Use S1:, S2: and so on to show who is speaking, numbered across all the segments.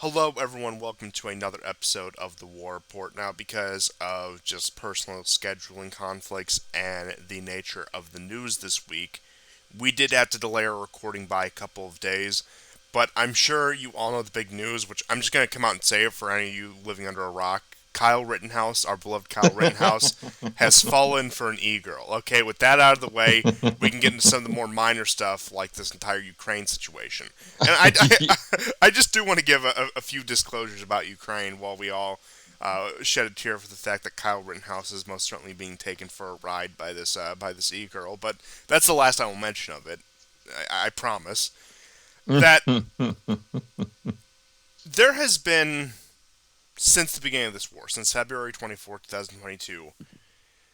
S1: Hello, everyone. Welcome to another episode of the War Report. Now, because of just personal scheduling conflicts and the nature of the news this week, we did have to delay our recording by a couple of days. But I'm sure you all know the big news, which I'm just going to come out and say it for any of you living under a rock. Kyle Rittenhouse, our beloved Kyle Rittenhouse, has fallen for an e-girl. Okay, with that out of the way, we can get into some of the more minor stuff like this entire Ukraine situation. And I just do want to give a few disclosures about Ukraine while we all shed a tear for the fact that Kyle Rittenhouse is most certainly being taken for a ride by this e-girl. But that's the last I will mention of it. I promise that there has been since the beginning of this war, since February 24th, 2022,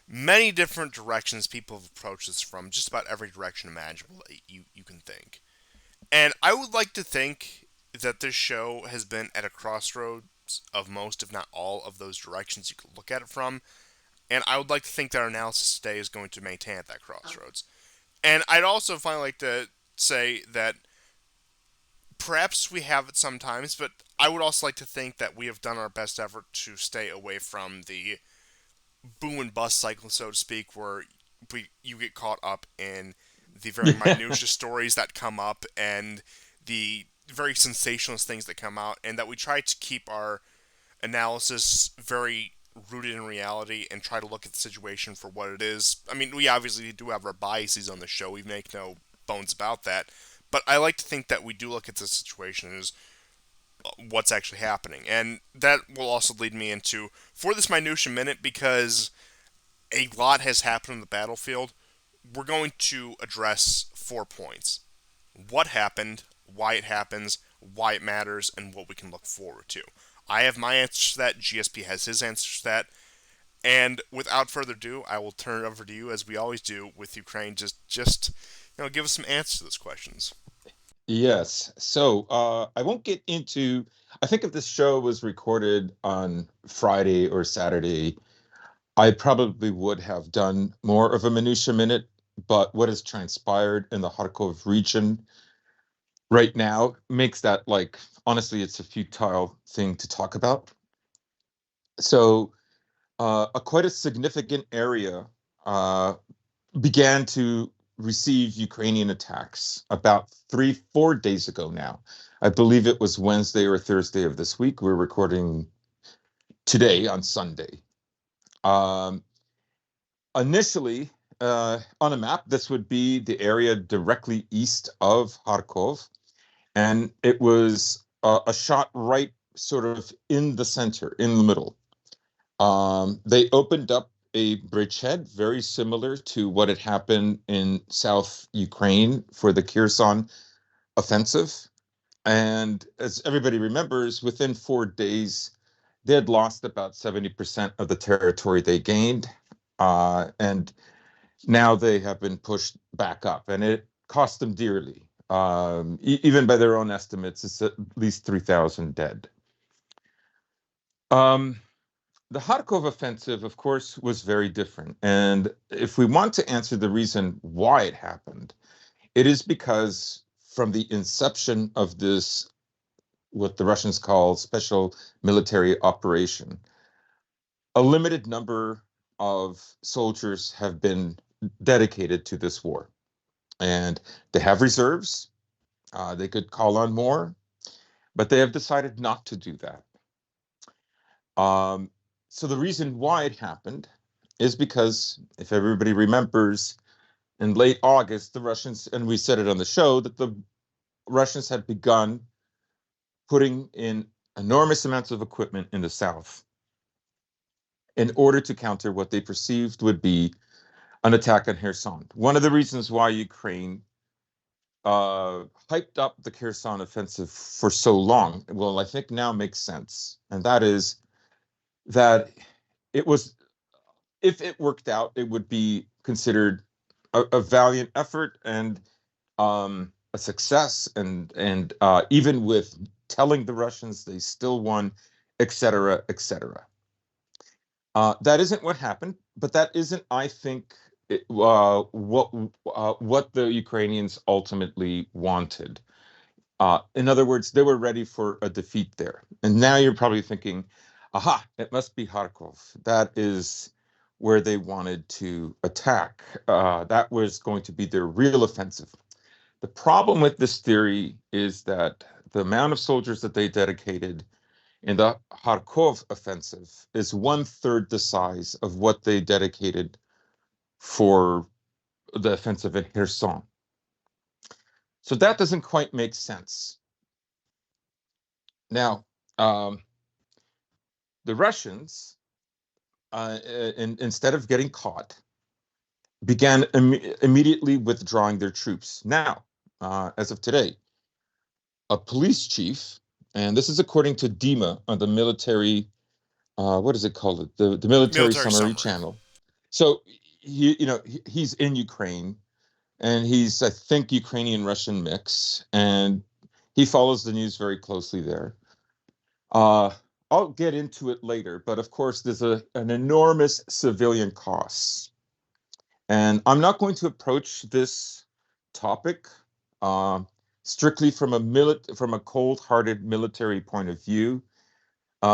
S1: many different directions people have approached this from, just about every direction imaginable that you can think. And I would like to think that this show has been at a crossroads of most, if not all, of those directions you could look at it from. And I would like to think that our analysis today is going to maintain at that crossroads. And I'd also finally like to say that perhaps we have it sometimes, but I would also like to think that we have done our best effort to stay away from the boom and bust cycle, so to speak, where you get caught up in the very minutiae stories that come up and the very sensationalist things that come out, and that we try to keep our analysis very rooted in reality and try to look at the situation for what it is. I mean, we obviously do have our biases on the show. We make no bones about that. But I like to think that we do look at the situation as what's actually happening. And that will also lead me into, for this minutia minute, because a lot has happened on the battlefield, we're going to address 4 points: what happened, why it happens, why it matters, and what we can look forward to. I have my answers to that. GSP has his answers to that. And without further ado, I will turn it over to you, as we always do with Ukraine. Just give us some answers to those questions.
S2: Yes. I won't get into, I think if this show was recorded on Friday or Saturday, I probably would have done more of a minutia minute. But what has transpired in the Kharkov region right now makes that, like, honestly, it's a futile thing to talk about. So, quite a significant area uh, began to receive Ukrainian attacks about 4 days ago now. I believe it was Wednesday or Thursday of this week. We're recording today on Sunday. Um, Initially, on a map, this would be the area directly east of Kharkov, and it was a shot right sort of in the center, in the middle. They opened up a bridgehead very similar to what had happened in South Ukraine for the Kherson offensive. And as everybody remembers, within 4 days, they had lost about 70% of the territory they gained. And now they have been pushed back up, and it cost them dearly. Even by their own estimates, it's at least 3,000 dead. Um, the Kharkov offensive, of course, was very different. And if we want to answer the reason why it happened, it is because from the inception of this, what the Russians call special military operation, a limited number of soldiers have been dedicated to this war. And they have reserves. They could call on more, but they have decided not to do that. Um, so the reason why it happened is because, if everybody remembers, in late August, the Russians, and we said it on the show, that the Russians had begun putting in enormous amounts of equipment in the south in order to counter what they perceived would be an attack on Kherson. One of the reasons why Ukraine hyped up the Kherson offensive for so long, well, I think now makes sense. And that is that it was, if it worked out, it would be considered a valiant effort and a success. And even with telling the Russians they still won, etc., etc. That isn't what happened, but that isn't, I think, what the Ukrainians ultimately wanted. In other words, they were ready for a defeat there. And now you're probably thinking, aha, it must be Kharkov. That is where they wanted to attack. That was going to be their real offensive. The problem with this theory is that the amount of soldiers that they dedicated in the Kharkov offensive is one third the size of what they dedicated for the offensive in Kherson. So that doesn't quite make sense. Now, um, the Russians, instead of getting caught, began immediately withdrawing their troops. Now, as of today, a police chief, and this is according to Dima on the military, what is it called? The military
S1: Military
S2: summary
S1: summary.
S2: channel. So he's in Ukraine, and he's, I think, Ukrainian Russian mix, and he follows the news very closely there. Uh, I'll get into it later, but of course, there's an enormous civilian cost. And I'm not going to approach this topic uh, strictly from from a cold-hearted military point of view,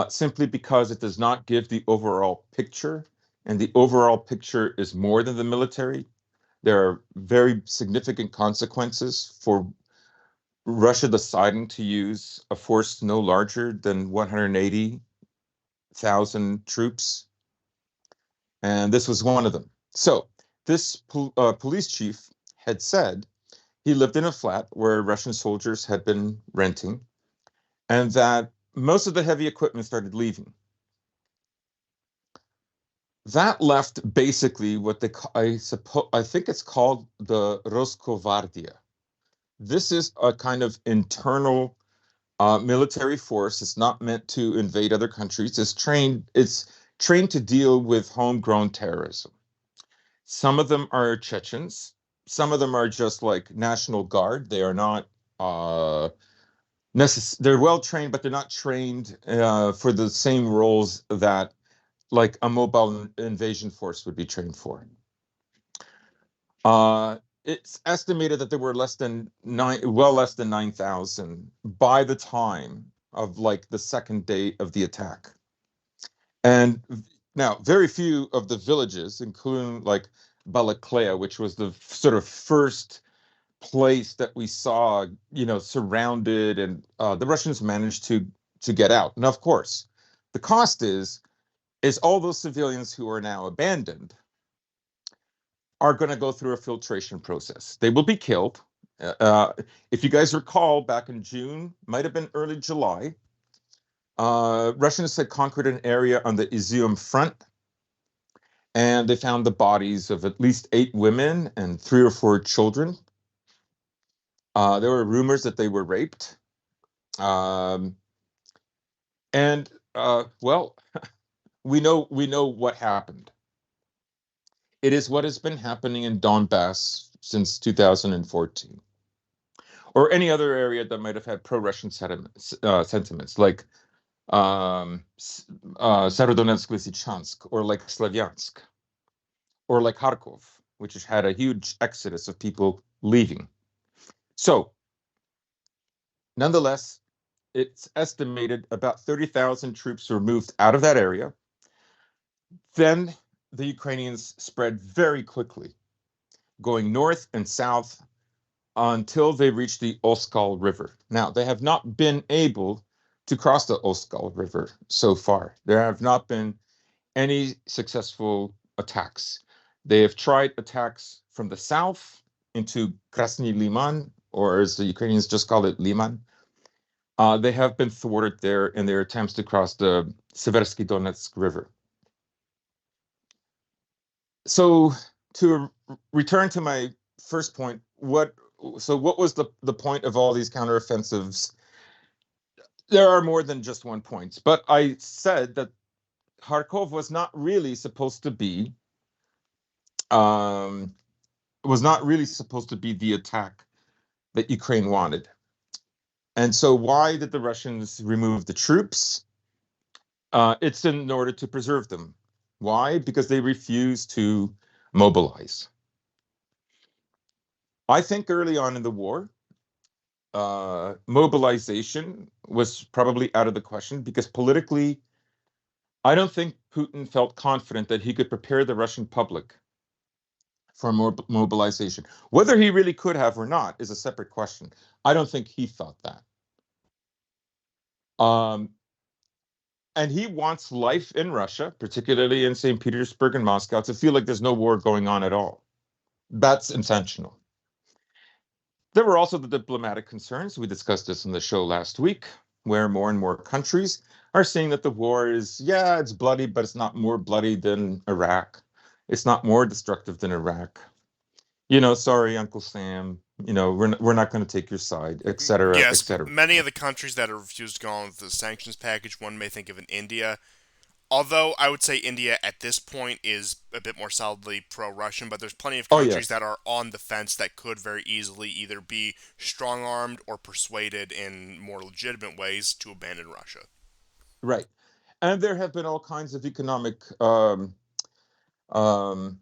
S2: simply because it does not give the overall picture, and the overall picture is more than the military. There are very significant consequences for Russia deciding to use a force no larger than 180,000 troops, and this was one of them. So this police chief had said he lived in a flat where Russian soldiers had been renting, and that most of the heavy equipment started leaving. That left basically what I think it's called the Roskovardia. This is a kind of internal military force. It's not meant to invade other countries. It's trained to deal with homegrown terrorism. Some of them are Chechens. Some of them are just like National Guard. They are not they're well trained, but they're not trained for the same roles that like a mobile invasion force would be trained for. It's estimated that there were less than 9,000 by the time of like the second day of the attack. And now, very few of the villages, including like Balakleya, which was the sort of first place that we saw, surrounded, and the Russians managed to get out. And of course, the cost is all those civilians who are now abandoned are going to go through a filtration process. They will be killed. Uh, if you guys recall, back in June, might have been early July, Russians had conquered an area on the Izium front, and they found the bodies of at least 8 women and 3 or 4 children. There were rumors that they were raped. Um, and well, we know what happened. It is what has been happening in Donbass since 2014, or any other area that might have had pro-Russian sentiments, like Severodonetsk, Lysychansk, or like Slavyansk, or like Kharkov, which has had a huge exodus of people leaving. So, nonetheless, it's estimated about 30,000 troops were moved out of that area. Then the Ukrainians spread very quickly, going north and south until they reached the Oskal River. Now, they have not been able to cross the Oskal River so far. There have not been any successful attacks. They have tried attacks from the south into Krasny Liman, or as the Ukrainians just call it, Liman. They have been thwarted there in their attempts to cross the Seversky Donetsk River. So to return to my first point, what was the point of all these counteroffensives? There are more than just one point, but I said that Kharkov um, was not really supposed to be the attack that Ukraine wanted. And so why did the Russians remove the troops? It's in order to preserve them. Why? Because they refuse to mobilize. I think early on in the war, mobilization was probably out of the question because politically, I don't think Putin felt confident that he could prepare the Russian public for more mobilization. Whether he really could have or not is a separate question. I don't think he thought that. Um, and he wants life in Russia, particularly in St. Petersburg and Moscow, to feel like there's no war going on at all. That's intentional. There were also the diplomatic concerns. We discussed this in the show last week, where more and more countries are saying that the war is, yeah, it's bloody, but it's not more bloody than Iraq. It's not more destructive than Iraq. Sorry, Uncle Sam, we're not going to take your side, et cetera, et
S1: Yes,
S2: cetera.
S1: many of the countries that have refused to go on with the sanctions package, one may think of in India. Although I would say India at this point is a bit more solidly pro-Russian, but there's plenty of
S2: Oh,
S1: countries
S2: yes,
S1: that are on the fence that could very easily either be strong-armed or persuaded in more legitimate ways to abandon Russia.
S2: right. And there have been all kinds of economic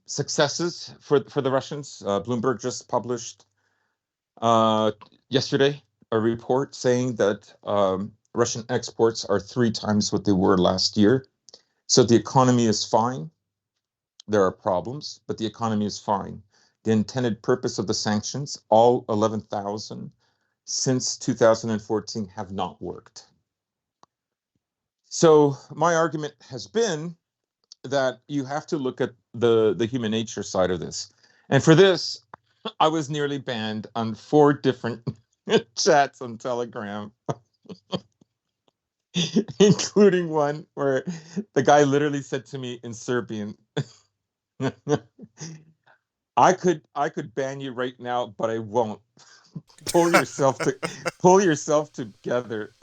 S2: successes for the Russians. Bloomberg just published uh, yesterday a report saying that Russian exports are 3 times what they were last year. So the economy is fine. There are problems, but the economy is fine. The intended purpose of the sanctions, all 11,000 since 2014, have not worked. So my argument has been that you have to look at the human nature side of this. And for this, I was nearly banned on 4 different chats on Telegram, including one where the guy literally said to me in Serbian, I could ban you right now, but I won't. Pull yourself to pull yourself together.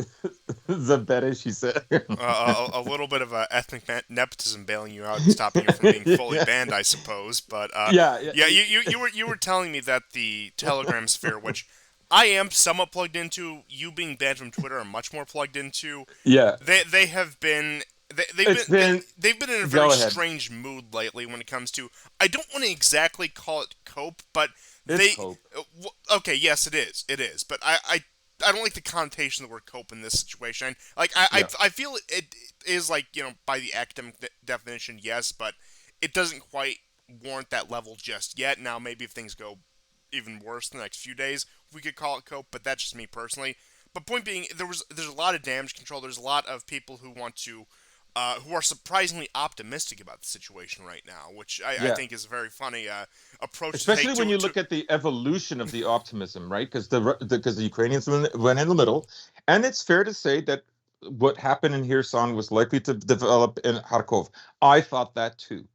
S2: Zabeta, she said.
S1: A little bit of ethnic nepotism bailing you out and stopping you from being fully
S2: Yeah,
S1: banned, I suppose. But
S2: yeah,
S1: yeah, you were telling me that the Telegram sphere, which I am somewhat plugged into, you being banned from Twitter, are much more plugged into.
S2: yeah.
S1: They have been
S2: It's been
S1: they've been in a very
S2: Go ahead.
S1: strange mood lately when it comes to. I don't want to exactly call it cope, but
S2: It's
S1: they.
S2: cope.
S1: Okay, yes, it is, but I don't like the connotation of the word cope in this situation. Like
S2: Yeah,
S1: I feel it is like by the academic definition, yes, but it doesn't quite warrant that level just yet. Now maybe if things go even worse in the next few days, we could call it cope, but that's just me personally. But point being, there's a lot of damage control. There's a lot of people who want to. Who are surprisingly optimistic about the situation right now, which I
S2: yeah.
S1: think is a very funny approach to take
S2: Especially when you
S1: to.
S2: look at the evolution of the optimism, right? Because the Ukrainians went in the middle, and it's fair to say that what happened in Kherson was likely to develop in Kharkov. I thought that too,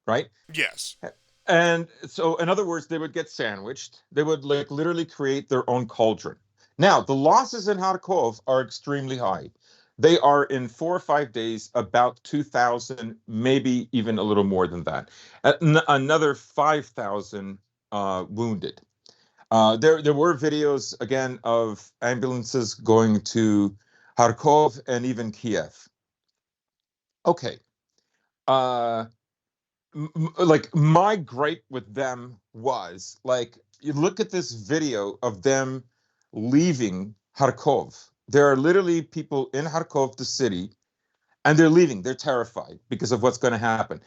S2: right?
S1: Yes.
S2: And so, in other words, they would get sandwiched. They would like literally create their own cauldron. Now, the losses in Kharkov are extremely high. They are in 4 or 5 days about 2,000, maybe even a little more than that. Another 5,000 wounded. There were videos again of ambulances going to Kharkov and even Kiev. Okay. Uh, like my gripe with them was like you look at this video of them leaving Kharkov. There are literally people in Kharkov, the city, and they're leaving. They're terrified because of what's going to happen.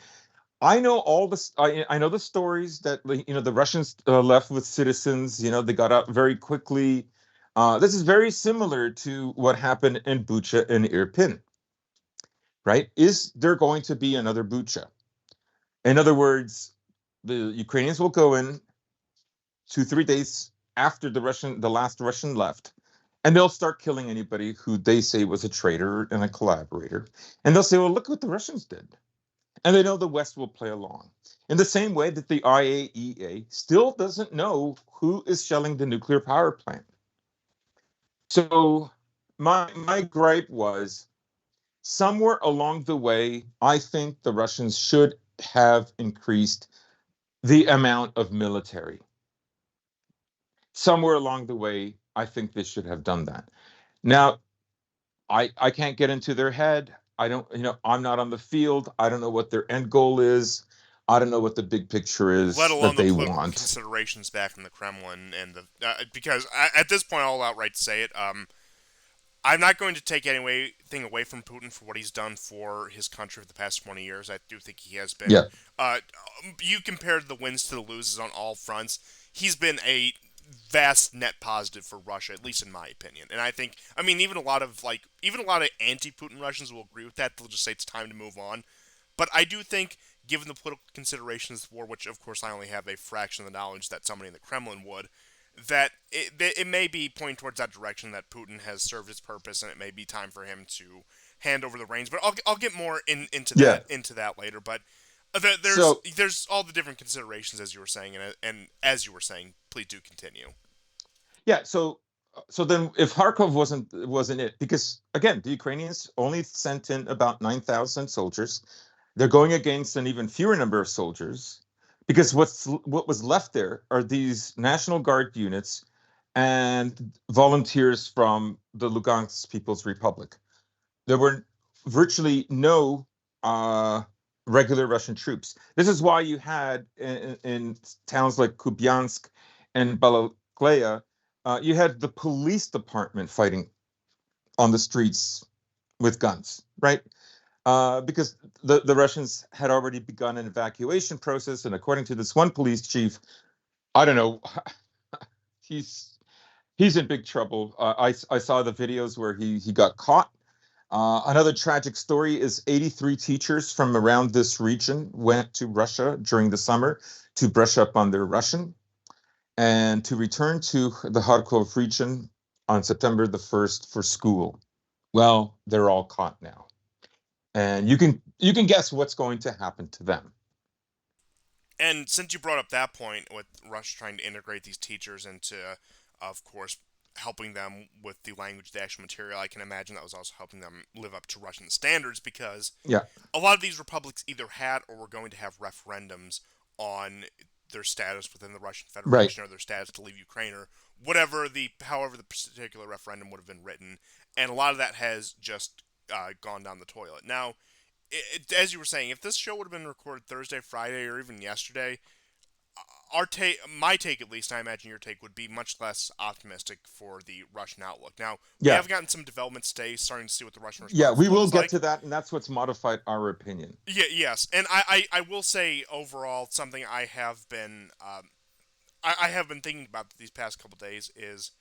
S2: I know all this. I know the stories that the Russians left with citizens. They got out very quickly. This is very similar to what happened in Bucha and Irpin, right? Is there going to be another Bucha? In other words, the Ukrainians will go in 2, 3 days after the last Russian left, and they'll start killing anybody who they say was a traitor and a collaborator. And they'll say, well, look what the Russians did. And they know the West will play along. In the same way that the IAEA still doesn't know who is shelling the nuclear power plant. So my gripe was somewhere along the way, I think the Russians should have increased the amount of military. Somewhere along the way, I think they should have done that. Now, I can't get into their head. I don't, I'm not on the field. I don't know what their end goal is. I don't know what the big picture
S1: let
S2: is
S1: alone
S2: that
S1: the
S2: they
S1: political
S2: want.
S1: considerations back in the Kremlin and because at this point I'll outright say it. I'm not going to take anything away from Putin for what he's done for his country for the past 20 years. I do think he has been.
S2: Yeah.
S1: Uh, you compared the wins to the losses on all fronts. He's been a vast net positive for Russia, at least in my opinion. And I think, I mean, even a lot of anti-Putin Russians will agree with that. They'll just say it's time to move on. But I do think, given the political considerations of the war, which of course I only have a fraction of the knowledge that somebody in the Kremlin would, that it may be pointing towards that direction that Putin has served his purpose, and it may be time for him to hand over the reins. But I'll get more
S2: Yeah.
S1: into that later. But
S2: So
S1: there's all the different considerations as you were saying, and as you were saying, please do continue.
S2: yeah, so then if Kharkov wasn't it, because again, the Ukrainians only sent in about 9,000 soldiers. They're going against an even fewer number of soldiers because what was left there are these National Guard units and volunteers from the Lugansk People's Republic. There were virtually no regular Russian troops. This is why you had in towns like Kupiansk and Balakleya, you had the police department fighting on the streets with guns, right? Because the Russians had already begun an evacuation process, and according to this one police chief, I don't know, he's he's in big trouble. I saw the videos where he got caught. Another tragic story is 83 teachers from around this region went to Russia during the summer to brush up on their Russian and to return to the Kharkov region on September the 1st for school. Well, they're all caught now. And you can guess what's going to happen to them.
S1: And since you brought up that point with Russia trying to integrate these teachers into, of course, helping them with the language, the actual material, I can imagine that was also helping them live up to Russian standards because
S2: Yeah,
S1: a lot of these republics either had or were going to have referendums on their status within the Russian
S2: right.
S1: Federation or their status to leave Ukraine or however the particular referendum would have been written, and a lot of that has just gone down the toilet. Now, as you were saying, if this show would have been recorded Thursday, Friday, or even yesterday, my take at least, I imagine your take would be much less optimistic for the Russian outlook. Now, we
S2: Yeah,
S1: have gotten some developments today, starting to see what the Russian
S2: yeah,
S1: response
S2: we will
S1: looks
S2: get
S1: like.
S2: to that, and that's what's modified our opinion.
S1: Yeah, yes, and I will say overall something I have been thinking about these past couple days is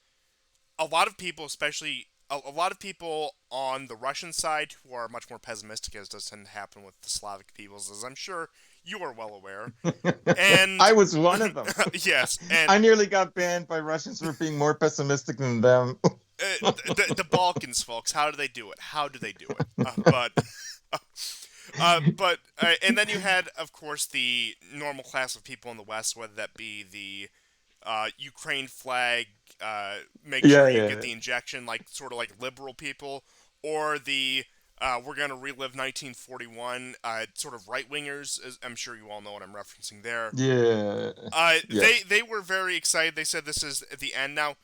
S1: a lot of people, especially a lot of people on the Russian side who are much more pessimistic, as does tend to happen with the Slavic peoples, as I'm sure you are well aware.
S2: I
S1: And
S2: was one of them.
S1: yes, and
S2: I nearly got banned by Russians for being more pessimistic than them.
S1: the Balkans, folks, how do they do it? How do they do it? And then you had, of course, the normal class of people in the West, whether that be the Ukraine flag, make sure
S2: Yeah,
S1: you get
S2: yeah,
S1: the injection, like sort of like liberal people, or the we're going to relive 1941, sort of right wingers. I'm sure you all know what I'm referencing there.
S2: yeah, yeah,
S1: They were very excited. They said this is the end. Now,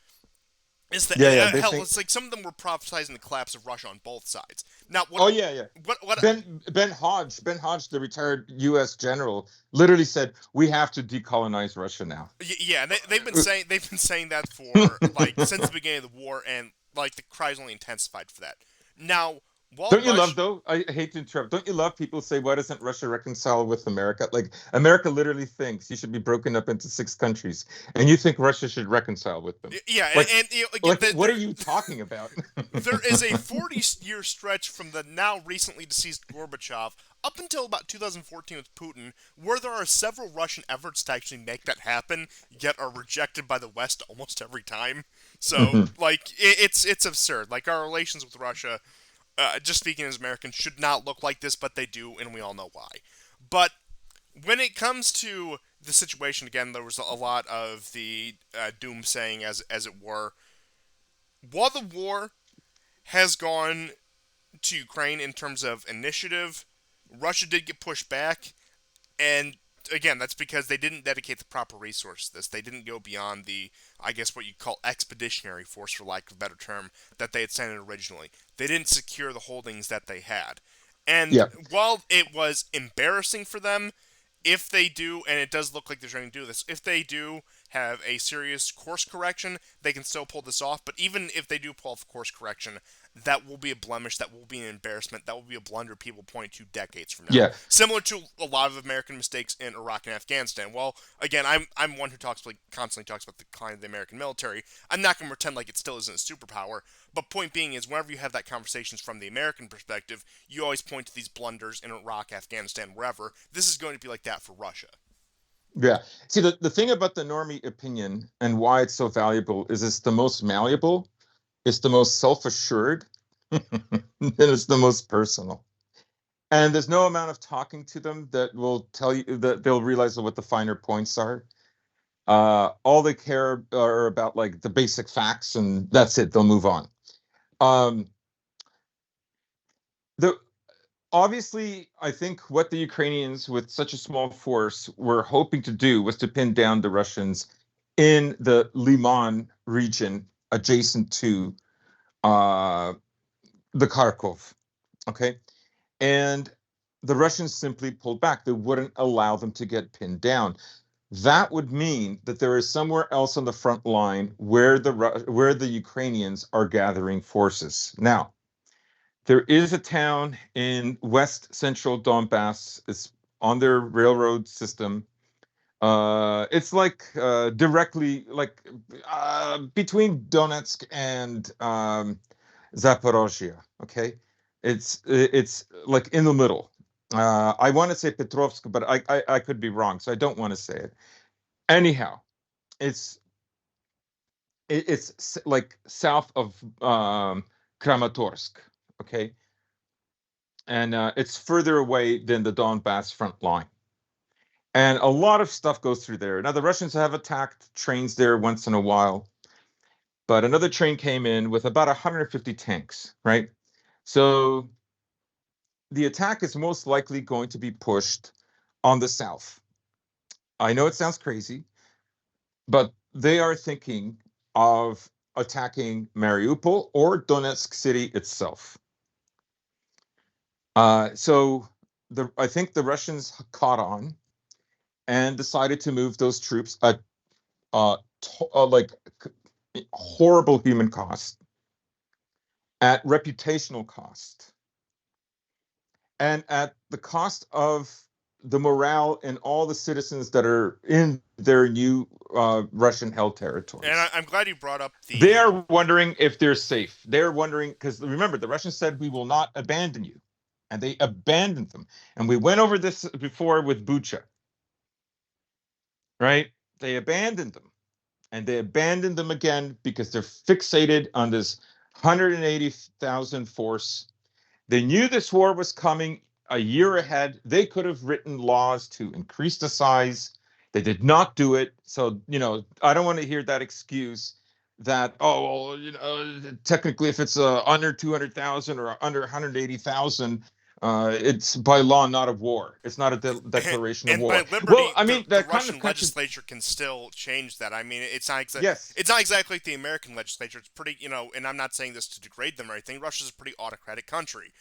S1: is the
S2: yeah, yeah. They
S1: hell?
S2: think.
S1: It's like some of them were prophesizing the collapse of Russia on both sides. Now,
S2: Oh yeah, yeah.
S1: what
S2: Ben Hodge, the retired U.S. general, literally said we have to decolonize Russia now.
S1: Yeah, they've been saying that for like since the beginning of the war, and like the cries only intensified for that. Now, while
S2: Don't you love
S1: Russia,
S2: though? I hate to interrupt. Don't you love people say, "Why doesn't Russia reconcile with America?" Like America literally thinks you should be broken up into six countries, and you think Russia should reconcile with them.
S1: yeah,
S2: Like,
S1: and you know, again,
S2: like, what are you talking about?
S1: there is a 40-year stretch from the now recently deceased Gorbachev up until about 2014 with Putin, where there are several Russian efforts to actually make that happen, yet are rejected by the West almost every time. So,
S2: Mhm.
S1: like, it's absurd. Like, our relations with Russia, just speaking as Americans, should not look like this, but they do, and we all know why. But when it comes to the situation, again, there was a lot of the doomsaying, as it were. While the war has gone to Ukraine in terms of initiative, Russia did get pushed back, and again, that's because they didn't dedicate the proper resources to this. They didn't go beyond the, I guess, what you'd call expeditionary force, for lack of a better term, that they had sent in originally. They didn't secure the holdings that they had. And
S2: Yeah,
S1: while it was embarrassing for them, if they do, and it does look like they're trying to do this, if they do have a serious course correction, they can still pull this off. But even if they do pull off a course correction, that will be a blemish, that will be an embarrassment, that will be a blunder people point to decades from now.
S2: Yeah,
S1: Similar to a lot of American mistakes in Iraq and Afghanistan. Well, again, I'm one who talks like constantly talks about the decline of the American military. I'm not going to pretend like it still isn't a superpower. But point being is, whenever you have that conversations from the American perspective, you always point to these blunders in Iraq, Afghanistan, wherever. This is going to be like that for Russia.
S2: yeah. See, the thing about the normie opinion and why it's so valuable is it's the most malleable, it's the most self-assured, and it's the most personal. And there's no amount of talking to them that will tell you that they'll realize what the finer points are. All they care are about like the basic facts, and that's it. They'll move on. Um, the Obviously, I think what the Ukrainians, with such a small force, were hoping to do was to pin down the Russians in the Liman region adjacent to uh, the Kharkov. Okay, and the Russians simply pulled back. They wouldn't allow them to get pinned down. That would mean that there is somewhere else on the front line where the Ukrainians are gathering forces. Now, there is a town in west central Donbass. It's on their railroad system. It's like directly like between Donetsk and Zaporozhye. Okay, it's like in the middle. I want to say Petrovsk, but I could be wrong, so I don't want to say it. Anyhow, it's it's like south of Kramatorsk. Okay, and it's further away than the Donbass front line. And a lot of stuff goes through there. Now, the Russians have attacked trains there once in a while, but another train came in with about 150 tanks, right? So the attack is most likely going to be pushed on the south. I know it sounds crazy, but they are thinking of attacking Mariupol or Donetsk city itself. So I think the Russians caught on and decided to move those troops at like horrible human cost, at reputational cost, and at the cost of the morale and all the citizens that are in their new Russian-held
S1: And
S2: territories.
S1: I'm glad you brought up
S2: They
S1: the.
S2: are wondering if they're safe. They're wondering because remember, the Russians said, "We will not abandon you," and they abandoned them. And we went over this before with Bucha, right? They abandoned them. And they abandoned them again because they're fixated on this 180,000 force. They knew this war was coming a year ahead. They could have written laws to increase the size. They did not do it. So, I don't want to hear that excuse that, oh, well, technically, if it's under 200,000 or under 180,000, it's by law not a war. It's not a declaration of
S1: And by
S2: war. Well,
S1: liberty,
S2: I
S1: the
S2: mean,
S1: the
S2: that kind of
S1: Russian
S2: country.
S1: legislature can still change that. I mean,
S2: Yes.
S1: it's not exactly like the American legislature. It's pretty, and I'm not saying this to degrade them or anything. Russia's a pretty autocratic country.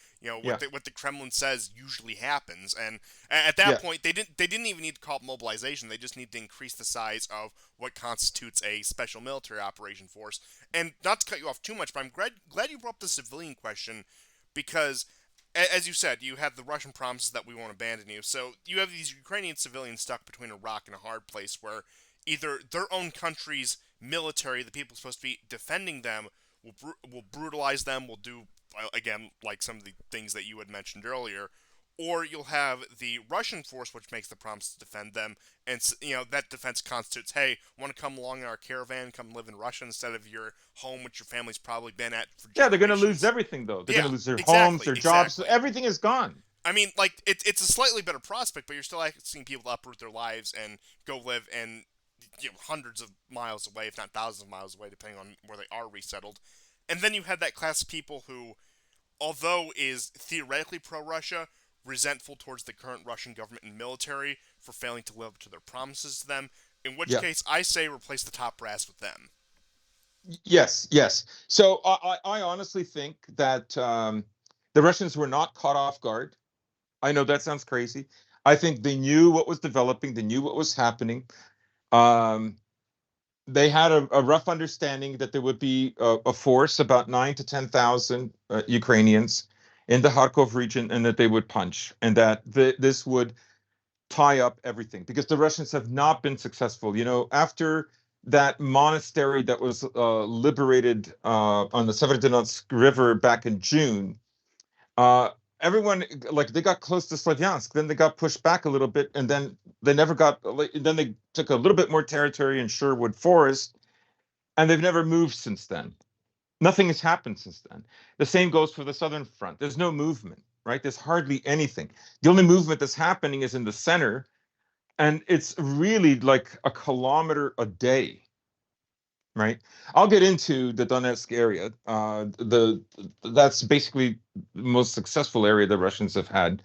S2: Yeah.
S1: What the Kremlin says usually happens. And at that
S2: Yeah.
S1: point, they didn't even need to call it mobilization. They just need to increase the size of what constitutes a special military operation force. And not to cut you off too much, but I'm glad you brought up the civilian question because as you said, you have the Russian promises that we won't abandon you. So you have these Ukrainian civilians stuck between a rock and a hard place where either their own country's military, the people supposed to be defending them, will brutalize them, will do, again, like some of the things that you had mentioned earlier, or you'll have the Russian force, which makes the promise to defend them, and that defense constitutes, hey, want to come along in our caravan, come live in Russia instead of your home, which your family's probably been at for
S2: Yeah, they're going to lose
S1: generations.
S2: everything, though. They're going
S1: Yeah,
S2: to lose their homes,
S1: exactly,
S2: their jobs.
S1: exactly.
S2: Everything is gone.
S1: I mean, like it's a slightly better prospect, but you're still asking people to uproot their lives and go live in hundreds of miles away, if not thousands of miles away, depending on where they are resettled. And then you have that class of people who, although is theoretically pro-Russia, resentful towards the current Russian government and military for failing to live up to their promises to them. In which
S2: Yeah.
S1: case, I say replace the top brass with them.
S2: Yes. Yes. So I honestly think that the Russians were not caught off guard. I know that sounds crazy. I think they knew what was developing. They knew what was happening. Um, they had a rough understanding that there would be a force about 9 to 10,000 Ukrainians in the Kharkov region, and that they would punch, and that this would tie up everything because the Russians have not been successful. You know, after that monastery that was liberated on the Severodonetsk River back in June, uh, everyone, like, they got close to Slavyansk, then they got pushed back a little bit, and then they never got. Then they took a little bit more territory in Sherwood Forest, and they've never moved since then. Nothing has happened since then. The same goes for the Southern Front. There's no movement, right? There's hardly anything. The only movement that's happening is in the center, and it's really like a kilometer a day, right? I'll get into the Donetsk area. That's basically the most successful area the Russians have had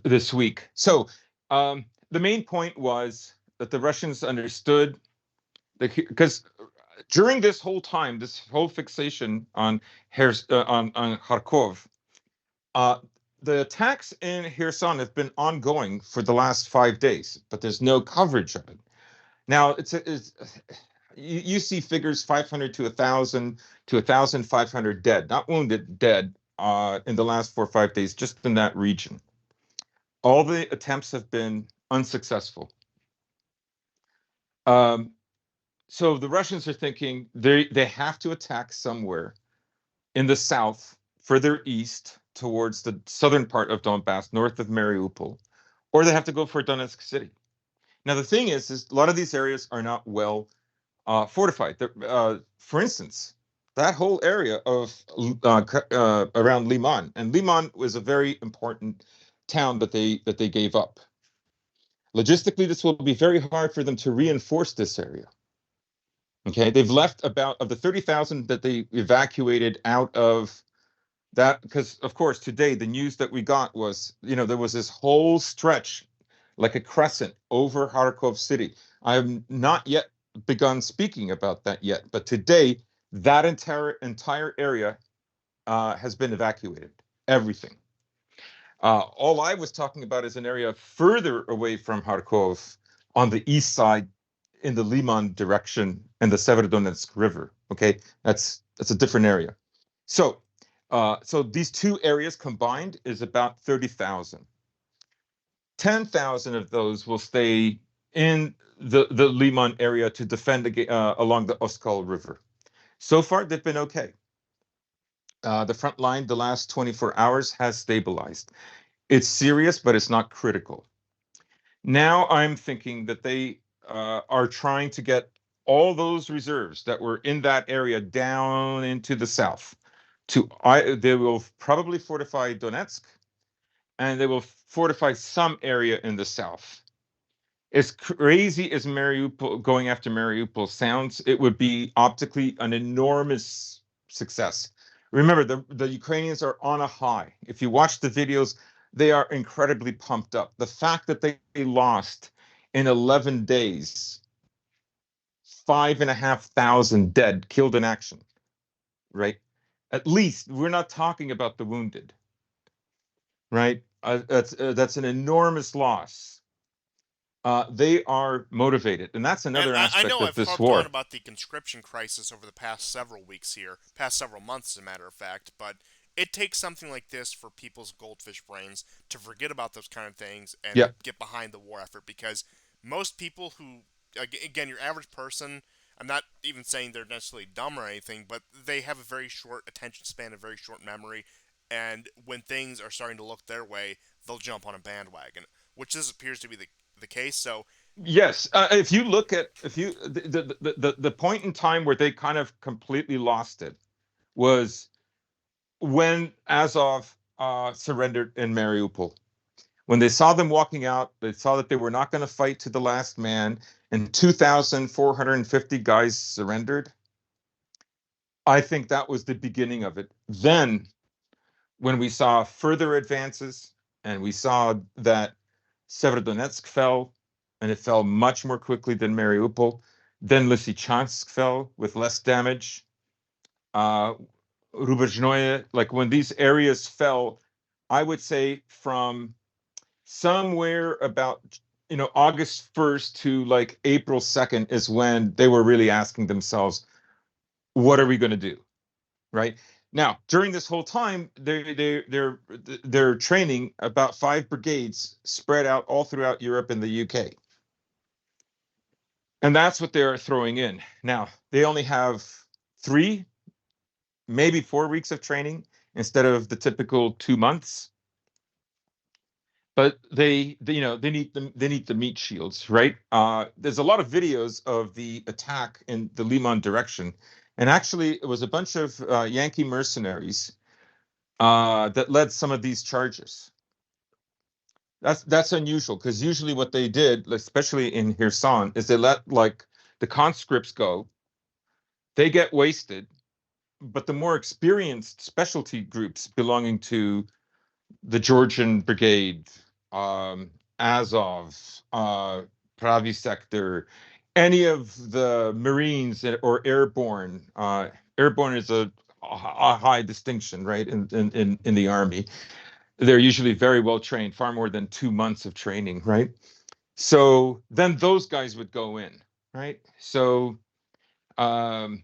S2: this week. So the main point was that the Russians understood that, because during this whole time, this whole fixation on on Kharkov, uh, the attacks in Kherson have been ongoing for the last 5 days, but there's no coverage of it. Now you see figures 500 to 1,000 to 1,500 dead, not wounded, dead in the last 4 or 5 days, just in that region. All the attempts have been unsuccessful. Um, so the Russians are thinking they have to attack somewhere in the south, further east towards the southern part of Donbass, north of Mariupol, or they have to go for Donetsk City. Now the thing is a lot of these areas are not well fortified. For instance, that whole area of around Liman, and Liman was a very important town that they gave up. Logistically, this will be very hard for them to reinforce this area. Okay, they've left about of the 30,000 that they evacuated out of that, because of course today the news that we got was, there was this whole stretch like a crescent over Kharkov city. I have not yet begun speaking about that yet, but today that entire area has been evacuated. Everything. All I was talking about is an area further away from Kharkov on the east side in the Liman direction and the Severodonetsk River. Okay, that's a different area. So these two areas combined is about 30,000. 10,000 of those will stay in the Liman area to defend along the Oskol River. So far, they've been okay. The front line, the last 24 hours, has stabilized. It's serious, but it's not critical. Now I'm thinking that they are trying to get all those reserves that were in that area down into the south. They will probably fortify Donetsk, and they will fortify some area in the south. As crazy as Mariupol going after Mariupol sounds, it would be optically an enormous success. Remember, the Ukrainians are on a high. If you watch the videos, they are incredibly pumped up. The fact that they lost in 11 days 5,500 dead, killed in action, right? At least we're not talking about the wounded, right? That's an enormous loss. They are motivated, and that's
S1: And
S2: another
S1: I
S2: aspect
S1: know
S2: of
S1: I've
S2: this
S1: harped on
S2: war.
S1: about the conscription crisis over the past several weeks here, past several months, as a matter of fact, but it takes something like this for people's goldfish brains to forget about those kind of things and
S2: Yeah,
S1: get behind the war effort, because most people who, again, your average person, I'm not even saying they're necessarily dumb or anything, but they have a very short attention span, a very short memory, and when things are starting to look their way, they'll jump on a bandwagon, which this appears to be the case. So
S2: yes. If you look at if you the point in time where they kind of completely lost it was when Azov surrendered in Mariupol. When they saw them walking out, they saw that they were not going to fight to the last man, and 2,450 guys surrendered. I think that was the beginning of it. Then, when we saw further advances and we saw that Severodonetsk fell, and it fell much more quickly than Mariupol, then Lysychansk fell with less damage. Uh, Rubezhnoye, like when these areas fell, I would say from somewhere about August 1st to like April 2nd is when they were really asking themselves, what are we going to do? Right now, during this whole time, they're training about 5 brigades spread out all throughout Europe and the UK, and that's what they're throwing in. Now they only have 3, maybe 4 weeks of training instead of the typical 2 months. But they need the meat shields, right? There's a lot of videos of the attack in the Liman direction, and actually it was a bunch of Yankee mercenaries that led some of these charges. That's unusual because usually what they did, especially in Kherson, is they let like the conscripts go, they get wasted, but the more experienced specialty groups belonging to the Georgian Brigade, Azov, Pravi Sector, any of the Marines or airborne. Airborne is a high distinction, right, in the Army. They're usually very well trained, far more than 2 months of training, right? So then those guys would go in, right? So um,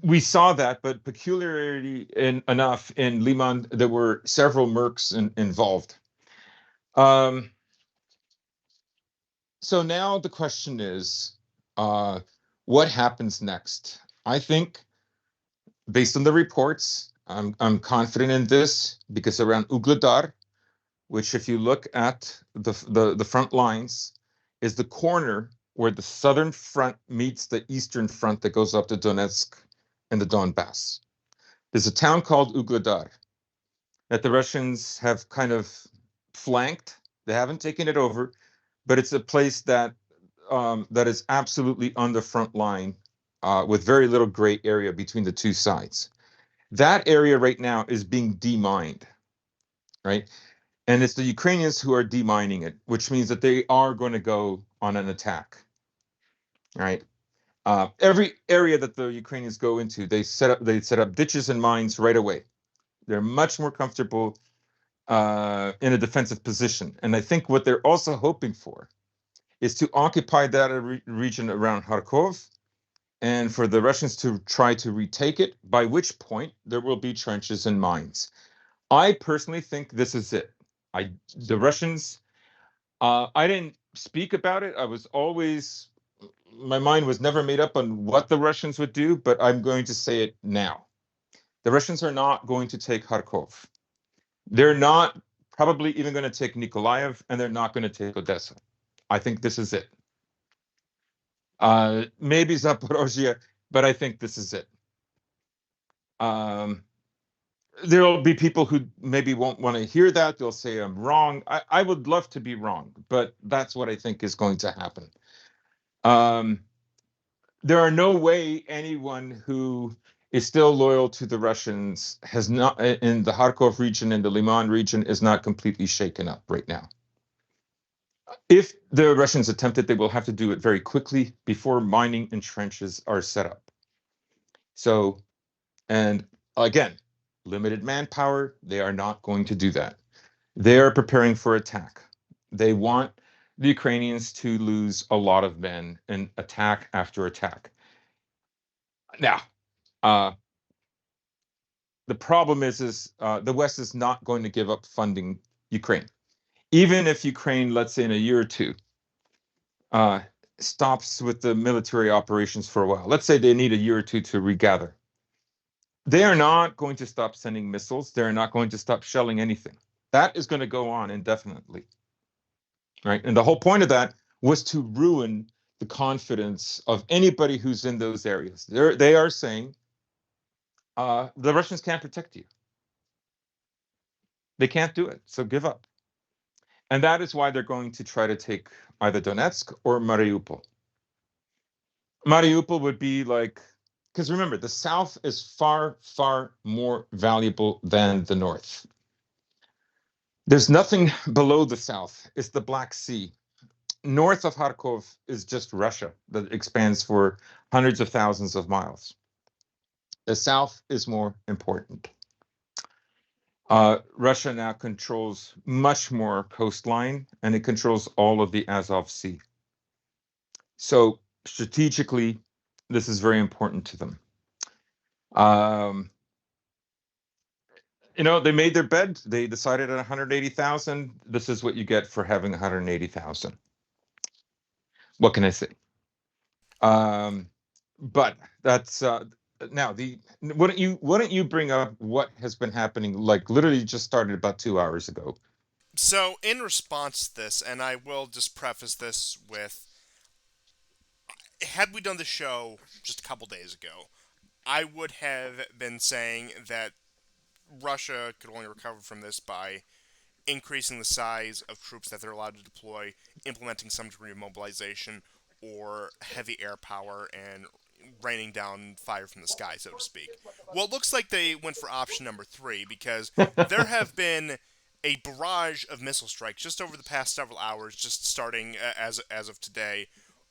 S2: we saw that, but peculiarity enough in Liman, there were several mercs involved. Um, so now the question is, uh, what happens next? I think, based on the reports, I'm confident in this because around Ugledar, which if you look at the front lines, is the corner where the southern front meets the eastern front that goes up to Donetsk and the Donbass. There's a town called Ugledar that the Russians have kind of flanked. They haven't taken it over, but it's a place that is absolutely on the front line with very little gray area between the two sides. That area right now is being demined, right? And it's the Ukrainians who are demining it, which means that they are going to go on an attack, right? Every area that the Ukrainians go into, they set up ditches and mines right away. They're much more comfortable in a defensive position. And I think what they're also hoping for is to occupy that region around Kharkov and for the Russians to try to retake it, by which point there will be trenches and mines. I personally think this is it. The Russians, I didn't speak about it. My mind was never made up on what the Russians would do, but I'm going to say it now. The Russians are not going to take Kharkov. They're not probably even going to take Nikolaev, and they're not going to take Odessa. I think this is it. Maybe Zaporozhye, but I think this is it. Um, there'll be people who maybe won't want to hear that. They'll say I'm wrong. I would love to be wrong, but that's what I think is going to happen. Um, there are no way anyone who is still loyal to the Russians has not in the Kharkov region and the Liman region is not completely shaken up right now. If the Russians attempt it, they will have to do it very quickly before mining and trenches are set up. So, and again, limited manpower, they are not going to do that. They are preparing for attack. They want the Ukrainians to lose a lot of men in attack after attack. Now, the problem is the West is not going to give up funding Ukraine. Even if Ukraine, let's say in a year or two, stops with the military operations for a while. Let's say they need a year or two to regather. They are not going to stop sending missiles. They're not going to stop shelling anything. That is going to go on indefinitely, right? And the whole point of that was to ruin the confidence of anybody who's in those areas. They are saying the Russians can't protect you. They can't do it, so give up. And that is why they're going to try to take either Donetsk or Mariupol. Mariupol would be like, because remember, the south is far, far more valuable than the north. There's nothing below the south. It's the Black Sea. North of Kharkov is just Russia that expands for hundreds of thousands of miles. The south is more important. Russia now controls much more coastline, and it controls all of the Azov Sea. So strategically, this is very important to them. Um, they made their bed. They decided at 180,000. This is what you get for having 180,000. What can I say? Um, but that's now the wouldn't you bring up what has been happening? Like literally just started about 2 hours ago.
S1: So, in response to this, and I will just preface this with, had we done the show just a couple days ago, I would have been saying that Russia could only recover from this by increasing the size of troops that they're allowed to deploy, implementing some degree of mobilization, or heavy air power and raining down fire from the sky, so to speak. Well, it looks like they went for option number three because there have been a barrage of missile strikes just over the past several hours, just starting as of today,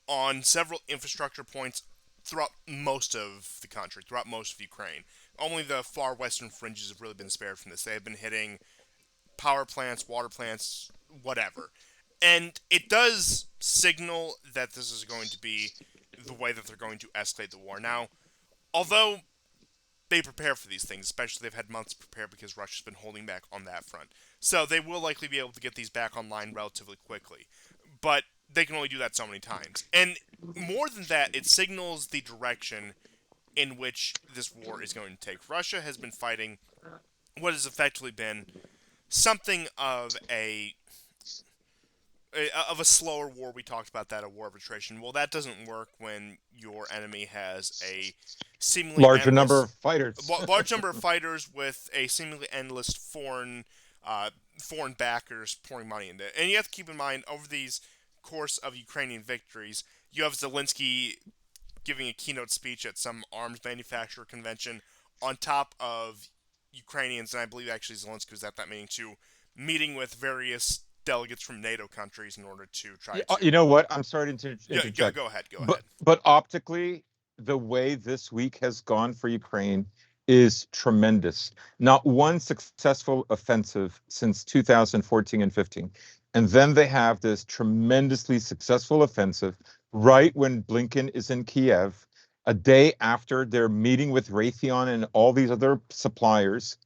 S1: on several infrastructure points throughout most of the country, throughout most of Ukraine. Only the far western fringes have really been spared from this. They have been hitting power plants, water plants, whatever. And it does signal that this is going to be the way that they're going to escalate the war. Now, although they prepare for these things, especially they've had months to prepare because Russia's been holding back on that front. So they will likely be able to get these back online relatively quickly. But they can only do that so many times. And more than that, it signals the direction in which this war is going to take. Russia has been fighting what has effectively been something of a slower war. We talked about that, a war of attrition. Well, that doesn't work when your enemy has a seemingly
S2: Larger number
S1: endless,
S2: of fighters.
S1: large number of fighters with a seemingly endless uh, foreign backers pouring money into it. And you have to keep in mind, over these course of Ukrainian victories, you have Zelensky giving a keynote speech at some arms manufacturer convention, on top of Ukrainians, and I believe actually Zelensky was at that meeting too, meeting with various delegates from NATO countries in order to try
S2: Yeah,
S1: to.
S2: you know what? I'm sorry to
S1: Yeah, go,
S2: interject,
S1: go ahead, go
S2: but
S1: ahead.
S2: optically, the way this week has gone for Ukraine is tremendous. Not one successful offensive since 2014 and 15. And then they have this tremendously successful offensive right when Blinken is in Kiev, a day after they're meeting with Raytheon and all these other suppliers,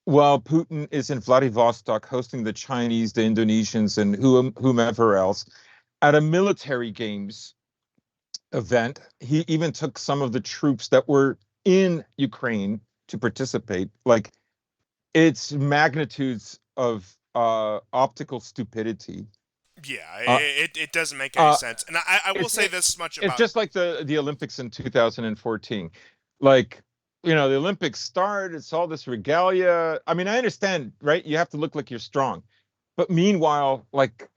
S2: while Putin is in Vladivostok hosting the Chinese, the Indonesians, and whomever else at a military games event. He even took some of the troops that were in Ukraine to participate. Like it's magnitudes of optical stupidity.
S1: Yeah,
S2: Uh,
S1: it doesn't make any
S2: uh,
S1: sense. And I will
S2: it's
S1: say this much
S2: it's
S1: about.
S2: just like the Olympics in 2014. Like the Olympics start. It's all this regalia. I mean, I understand, right? You have to look like you're strong, but meanwhile, like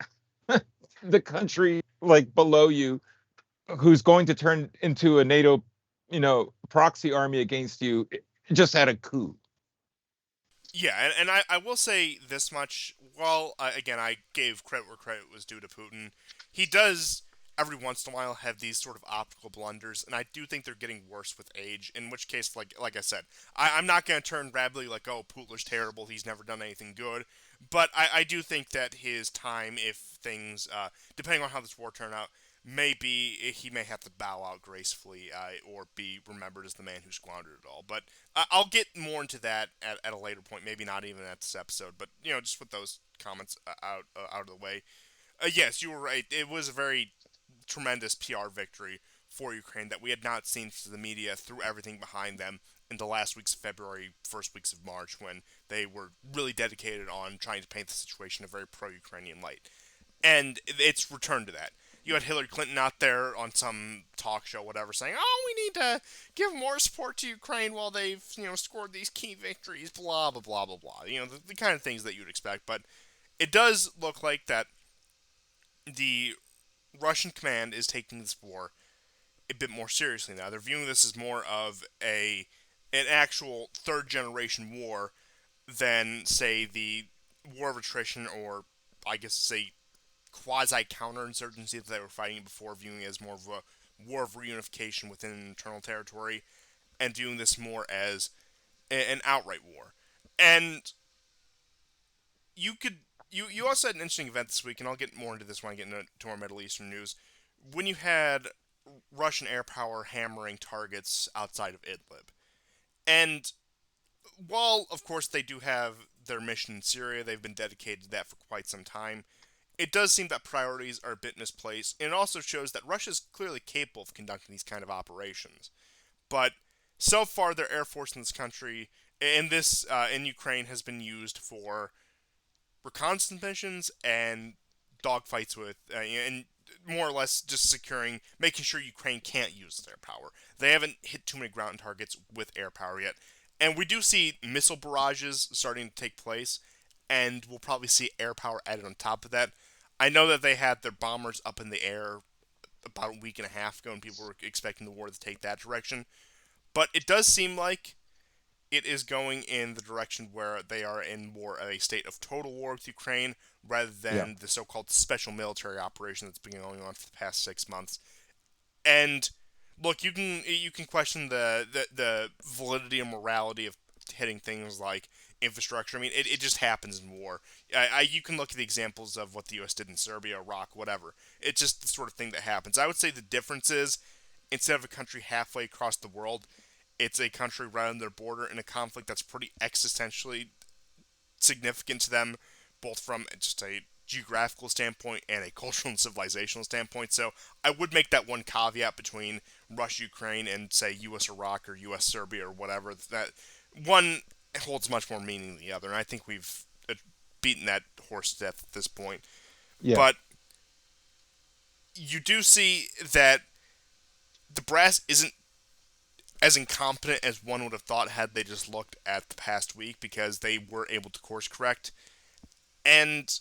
S2: the country like below you who's going to turn into a NATO, proxy army against you, just had a coup.
S1: Yeah, and I will say this much. Well, again, I gave credit where credit was due to Putin. He does every once in a while have these sort of optical blunders, and I do think they're getting worse with age. In which case, like I said, I'm not going to turn rabidly like, oh, Putler's terrible. He's never done anything good. But I do think that his time, if things, depending on how this war turn out, maybe he may have to bow out gracefully or be remembered as the man who squandered it all. But I'll get more into that at a later point. Maybe not even at this episode, but just with those comments out of the way. Yes, you were right. It was a very tremendous PR victory for Ukraine that we had not seen through the media, through everything behind them in the last weeks of February, first weeks of March, when they were really dedicated on trying to paint the situation in a very pro-Ukrainian light. And it's returned to that. You had Hillary Clinton out there on some talk show, whatever, saying, "Oh, we need to give more support to Ukraine while they've scored these key victories." Blah blah blah blah blah. The kind of things that you'd expect. But it does look like that the Russian command is taking this war a bit more seriously now. They're viewing this as more of an actual third generation war than, say, the war of attrition, or I guess say quasi counterinsurgency that they were fighting before, viewing it as more of a war of reunification within an internal territory, and viewing this more as an outright war. And you could you also had an interesting event this week, and I'll get more into this when I get into more Middle Eastern news. When you had Russian air power hammering targets outside of Idlib, and while of course they do have their mission in Syria, they've been dedicated to that for quite some time. It does seem that priorities are a bit misplaced, and it also shows that Russia is clearly capable of conducting these kind of operations. But so far, their air force in this country, in Ukraine, has been used for reconnaissance missions and dogfights with, and more or less just securing, making sure Ukraine can't use their power. They haven't hit too many ground targets with air power yet, and we do see missile barrages starting to take place, and we'll probably see air power added on top of that. I know that they had their bombers up in the air about a week and a half ago, and people were expecting the war to take that direction. But it does seem like it is going in the direction where they are in more of a state of total war with Ukraine rather
S2: Yeah.
S1: than the so-called special military operation that's been going on for the past 6 months. And look, you can question the validity and morality of hitting things like infrastructure. I mean, it just happens in war. You can look at the examples of what the U.S. did in Serbia, Iraq, whatever. It's just the sort of thing that happens. I would say the difference is instead of a country halfway across the world, it's a country right on their border in a conflict that's pretty existentially significant to them, both from just a geographical standpoint and a cultural and civilizational standpoint. So I would make that one caveat between Russia, Ukraine, and say U.S. Iraq or U.S. Serbia or whatever. That one holds much more meaning than the other, and I think we've beaten that horse to death at this point.
S2: Yeah.
S1: But you do see that the brass isn't as incompetent as one would have thought had they just looked at the past week because they were able to course correct. And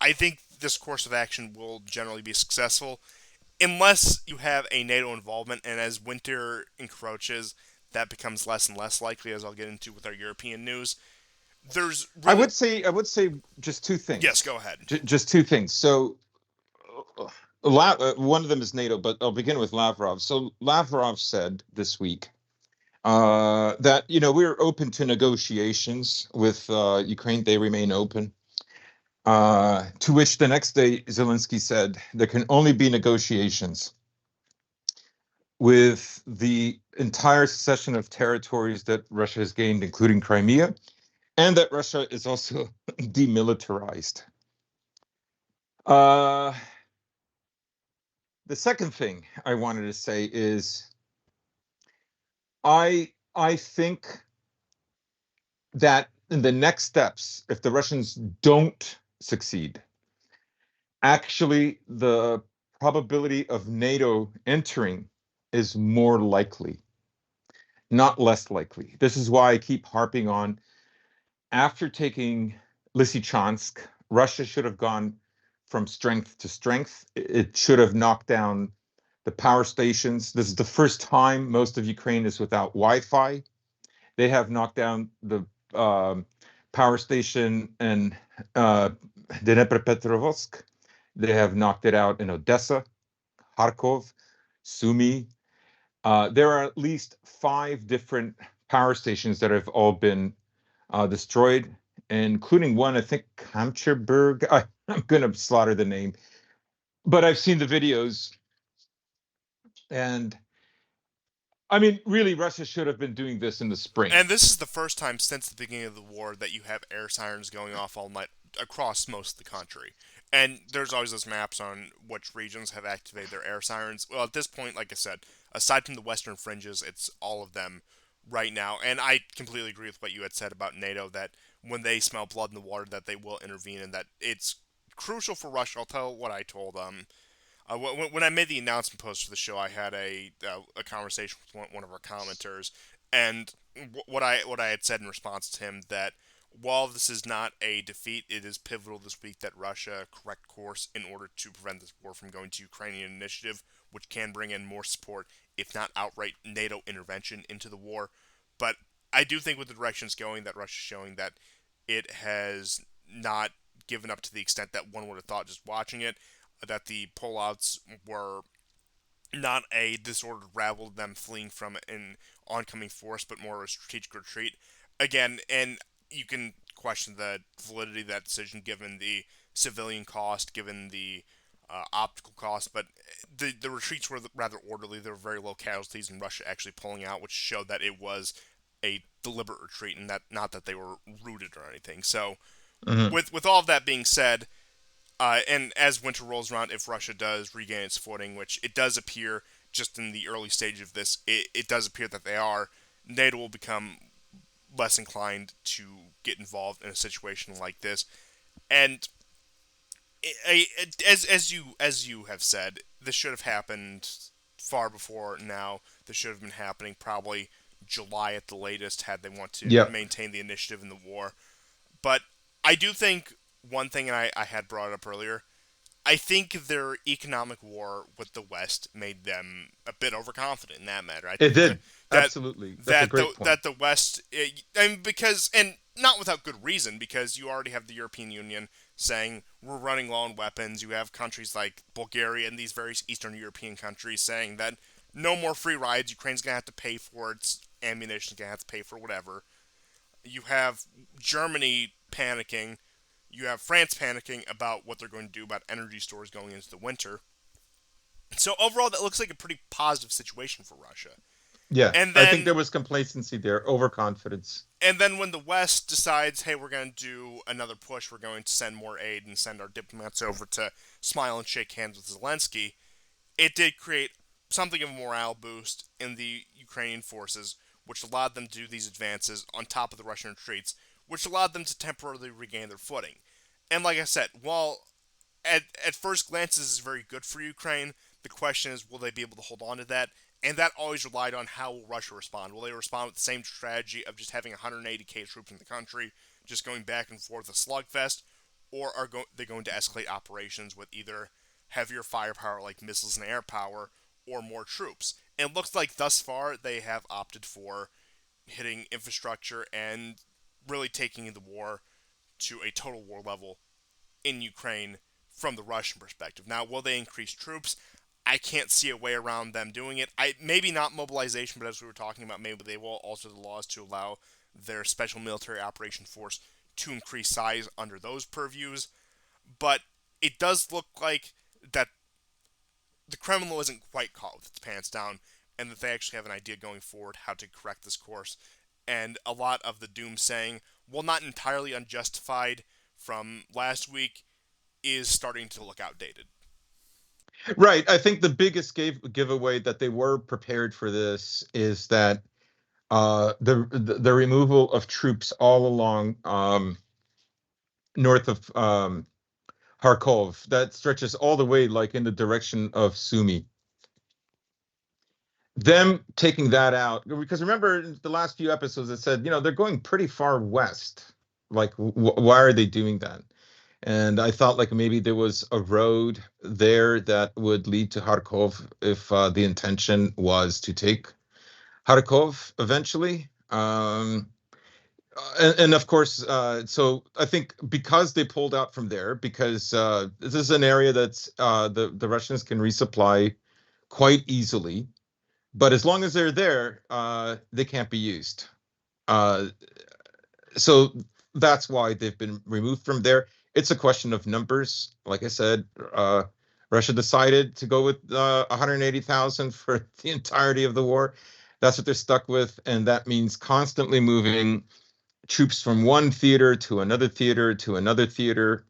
S1: I think this course of action will generally be successful unless you have a NATO involvement. And as winter encroaches, that becomes less and less likely, as I'll get into with our European news. There's really.
S2: I would say just two
S1: Yes,
S2: things.
S1: go ahead.
S2: Just two things. So one of them is NATO, but I'll begin with Lavrov. So Lavrov said this week that we're open to negotiations with Ukraine. They remain open. To which the next day Zelensky said there can only be negotiations with the entire succession of territories that Russia has gained, including Crimea, and that Russia is also demilitarized. Uh, the second thing I wanted to say is I think that in the next steps, if the Russians don't succeed, actually the probability of NATO entering is more likely, not less likely. This is why I keep harping on after taking Lysychansk, Russia should have gone from strength to strength. It should have knocked down the power stations. This is the first time most of Ukraine is without Wi-Fi. They have knocked down the power station in Dnepropetrovsk. They have knocked it out in Odessa, Kharkov, Sumy. There are at least 5 different power stations that have all been destroyed, including one, I think, Kamcherberg. I'm going to slaughter the name, but I've seen the videos. And I mean, really, Russia should have been doing this in the spring.
S1: And this is the first time since the beginning of the war that you have air sirens going off all night across most of the country. And there's always those maps on which regions have activated their air sirens. Well, at this point, like I said, aside from the western fringes, it's all of them right now. And I completely agree with what you had said about NATO that when they smell blood in the water, that they will intervene, and that it's crucial for Russia. I'll tell what I told when I made the announcement post for the show, I had a conversation with one of our commenters, and what I had said in response to him that while this is not a defeat, it is pivotal this week that Russia correct course in order to prevent this war from going to Ukrainian initiative, which can bring in more support, if not outright NATO intervention into the war. But I do think with the direction it's going, that Russia's showing that it has not given up to the extent that one would have thought just watching it, that the pullouts were not a disordered rabble of them fleeing from an oncoming force, but more a strategic retreat. Again, and you can question the validity of that decision given the civilian cost, given the optical cost. But the retreats were rather orderly. There were very low casualties, and Russia actually pulling out, which showed that it was a deliberate retreat, and that not that they were rooted or anything. So,
S2: Mhm.
S1: with all of that being said, and as winter rolls around, if Russia does regain its footing, which it does appear just in the early stage of this, it does appear that they are, NATO will become less inclined to get involved in a situation like this. And as you have said, this should have happened far before now. This should have been happening probably July at the latest had they want to
S2: Yeah.
S1: maintain the initiative in the war. But I do think one thing, and I had brought it up earlier, I think their economic war with the West made them a bit overconfident in that matter. I
S2: It
S1: think
S2: did.
S1: that
S2: Absolutely. That's a
S1: that
S2: great point.
S1: the West, and because and not without good reason, because you already have the European Union saying we're running low on weapons. You have countries like Bulgaria and these various Eastern European countries saying that no more free rides. Ukraine's gonna have to pay for its ammunition. Gonna have to pay for whatever. You have Germany panicking. You have France panicking about what they're going to do about energy stores going into the winter. So overall, that looks like a pretty positive situation for Russia.
S2: Yeah.
S1: And
S2: I think
S1: then
S2: there was complacency there, overconfidence.
S1: and then when the West decides, hey, we're going to do another push, we're going to send more aid and send our diplomats over to smile and shake hands with Zelensky, it did create something of a morale boost in the Ukrainian forces, which allowed them to do these advances on top of the Russian retreats, which allowed them to temporarily regain their footing. And like I said, while at first glance this is very good for Ukraine, the question is will they be able to hold on to that? And that always relied on how will Russia respond. Will they respond with the same strategy of just having 180K troops in the country, just going back and forth a slugfest, or are they going to escalate operations with either heavier firepower like missiles and air power, or more troops? And it looks like thus far they have opted for hitting infrastructure and really taking the war to a total war level in Ukraine from the Russian perspective. Now, will they increase troops? I can't see a way around them doing it. I maybe not mobilization, but as we were talking about, maybe they will alter the laws to allow their special military operation force to increase size under those purviews. But it does look like that the Kremlin isn't quite caught with its pants down, and that they actually have an idea going forward how to correct this course. And a lot of the doom saying, while not entirely unjustified from last week, is starting to look outdated.
S2: Right. I think the biggest giveaway that they were prepared for this is that the removal of troops all along north of Kharkov that stretches all the way like in the direction of Sumy. Them taking that out because remember the last few episodes it said they're going pretty far west. Like why are they doing that? And I thought like maybe there was a road there that would lead to Kharkov if the intention was to take Kharkov eventually. And of course, so I think because they pulled out from there, because this is an area that's the Russians can resupply quite easily, but as long as they're there, they can't be used. Uh, so that's why they've been removed from there. It's a question of numbers. Like I said, Russia decided to go with 180,000 for the entirety of the war. That's what they're stuck with, and that means constantly moving troops from one theater to another theater to another theater.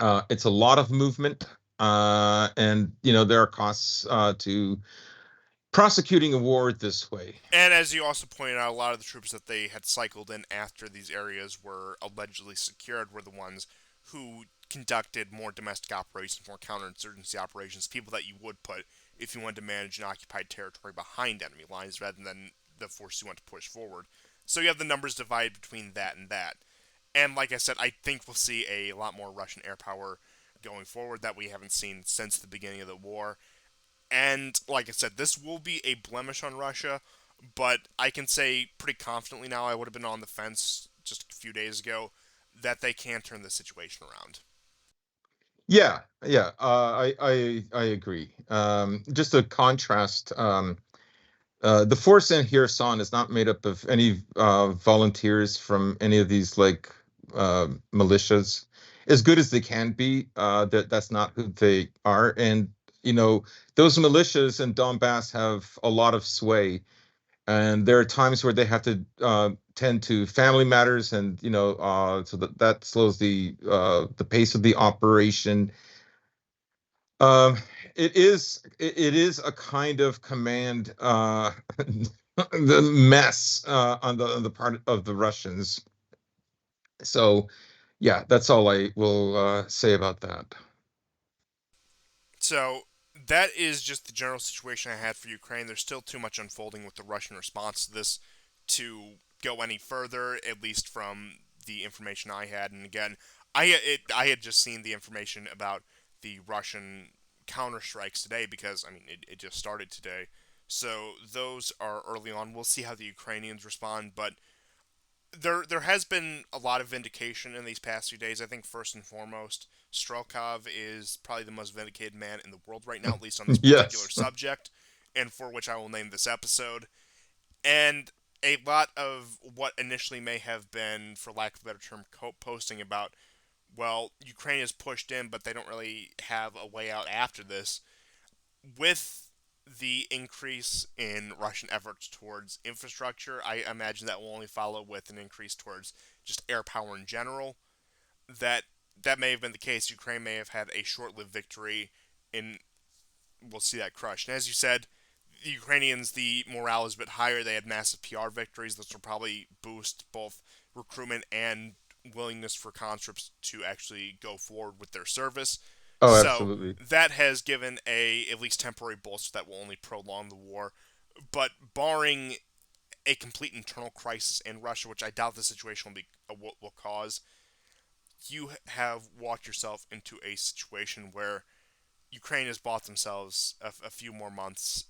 S2: It's a lot of movement, and there are costs to prosecuting a war this way.
S1: And as you also pointed out, a lot of the troops that they had cycled in after these areas were allegedly secured were the ones who conducted more domestic operations, more counterinsurgency operations, people that you would put if you wanted to manage an occupied territory behind enemy lines rather than the forces you want to push forward. So you have the numbers divided between that and that. And like I said, I think we'll see a lot more Russian air power going forward that we haven't seen since the beginning of the war. And like I said, this will be a blemish on Russia, but I can say pretty confidently now, I would have been on the fence just a few days ago, that they can turn the situation around.
S2: Yeah, yeah, I agree. Just a contrast. the force in Kherson is not made up of any volunteers from any of these like militias. As good as they can be, that's not who they are. And you know, those militias in Donbass have a lot of sway, and there are times where they have to tend to family matters, and so that slows the pace of the operation. Um, it is a kind of command the mess on the part of the Russians. So yeah, that's all I will say about that.
S1: So that is just the general situation I had for Ukraine. There's still too much unfolding with the Russian response to this to go any further, at least from the information I had. And again, I had just seen the information about the Russian counterstrikes today because I mean it just started today. So those are early on. We'll see how the Ukrainians respond, but there has been a lot of vindication in these past few days. I think first and foremost, Strelkov is probably the most vindicated man in the world right now, at least on this particular
S2: Yes.
S1: subject, and for which I will name this episode. And a lot of what initially may have been, for lack of a better term, posting about, well, Ukraine is pushed in, but they don't really have a way out after this, with the increase in Russian efforts towards infrastructure, I imagine that will only follow with an increase towards just air power in general. That that may have been the case. Ukraine may have had a short-lived victory, and we'll see that crushed. And as you said, the Ukrainians, the morale is a bit higher. They had massive PR victories. This will probably boost both recruitment and willingness for conscripts to actually go forward with their service.
S2: Oh,
S1: So
S2: absolutely.
S1: that has given a at least temporary bolster that will only prolong the war. But barring a complete internal crisis in Russia, which I doubt the situation will cause, you have walked yourself into a situation where Ukraine has bought themselves a few more months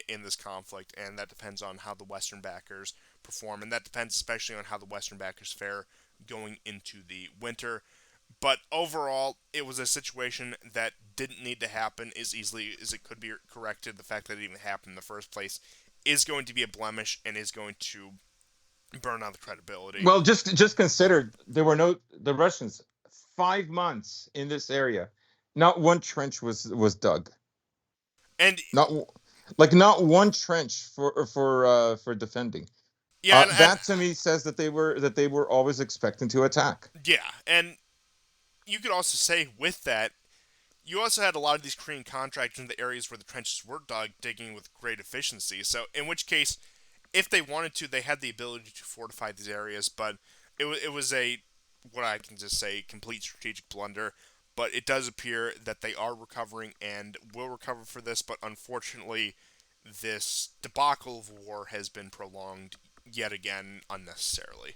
S1: in this conflict, and that depends on how the Western backers perform, and that depends especially on how the Western backers fare going into the winter. But overall, it was a situation that didn't need to happen as easily as it could be corrected. The fact that it even happened in the first place is going to be a blemish and is going to burn out the credibility.
S2: Well, just consider there were no the Russians 5 months in this area. Not one trench was dug.
S1: And
S2: Not like not one trench for defending.
S1: yeah, and
S2: That to me says that they were always expecting to attack.
S1: yeah, and you could also say with that, you also had a lot of these Korean contractors in the areas where the trenches were dug, digging with great efficiency. So, in which case, if they wanted to, they had the ability to fortify these areas. But it was a, what I can just say, complete strategic blunder. But it does appear that they are recovering and will recover for this. But unfortunately, this debacle of war has been prolonged yet again unnecessarily.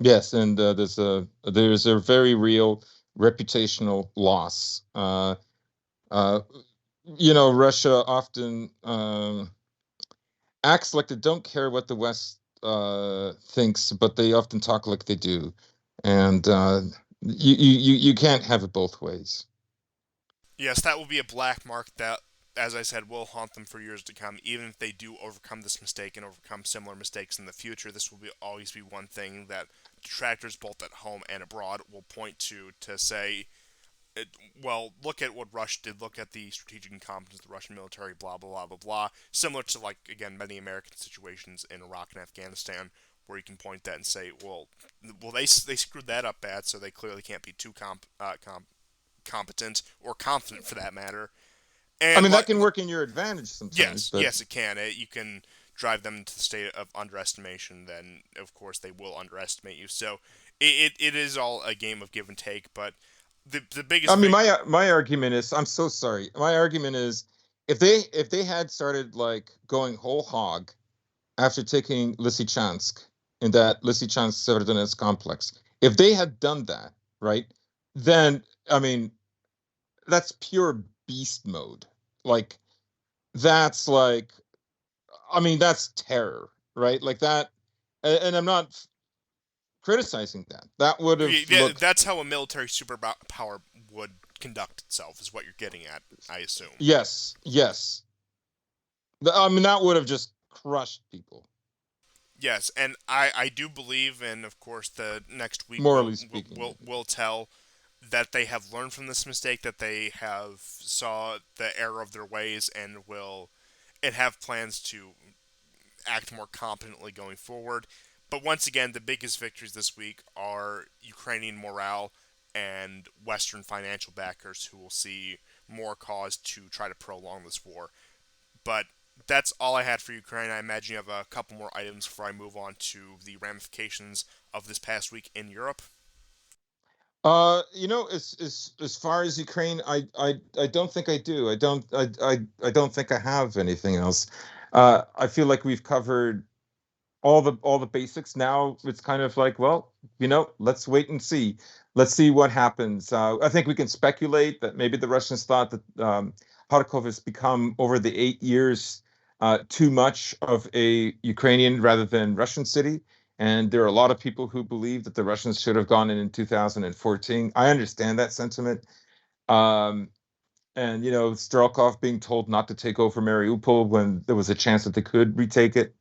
S2: Yes, and there's a very real reputational loss. Uh, Russia often acts like they don't care what the West thinks, but they often talk like they do, and you can't have it both ways.
S1: Yes, that will be a black mark that, as I said, will haunt them for years to come. Even if they do overcome this mistake and overcome similar mistakes in the future, this will always be one thing that detractors, both at home and abroad, will point to say, well, look at what Russia did. Look at the strategic incompetence of the Russian military. Blah blah blah blah blah. Similar to, like, again, many American situations in Iraq and Afghanistan, where you can point that and say, well, they screwed that up bad, so they clearly can't be too competent or confident for that matter.
S2: I
S1: And
S2: mean, that can work in your advantage sometimes,
S1: yes,
S2: but
S1: yes, it can. You can drive them into the state of underestimation. Then, of course, they will underestimate you. So it is all a game of give and take. But the
S2: I
S1: biggest
S2: mean,
S1: thing,
S2: my argument is, I'm so sorry. My argument is, if they had started like going whole hog after taking Lysychansk in that Lysychansk Severodonetsk complex, if they had done that, right, then I mean, that's pure beast mode. Like that's like, I mean, that's terror, right? Like that, and I'm not criticizing that. That would have looked,
S1: that's how a military superpower would conduct itself. Is what you're getting at, I assume.
S2: yes, yes. I mean, that would have just crushed people,
S1: Yes, and I do believe, and of course the next week
S2: morally speaking.
S1: will tell that they have learned from this mistake, that they have saw the error of their ways, and have plans to act more competently going forward. But once again, the biggest victories this week are Ukrainian morale and Western financial backers who will see more cause to try to prolong this war. But that's all I had for Ukraine. I imagine you have a couple more items before I move on to the ramifications of this past week in Europe.
S2: As far as Ukraine, I don't think I do. I don't think I have anything else. I feel like we've covered all the basics. Now it's kind of like, well, let's wait and see. Let's see what happens. I think we can speculate that maybe the Russians thought that Kharkov has become over the 8 years too much of a Ukrainian rather than Russian city. And there are a lot of people who believe that the Russians should have gone in 2014. I understand that sentiment. Um, and Strelkov being told not to take over Mariupol when there was a chance that they could retake it.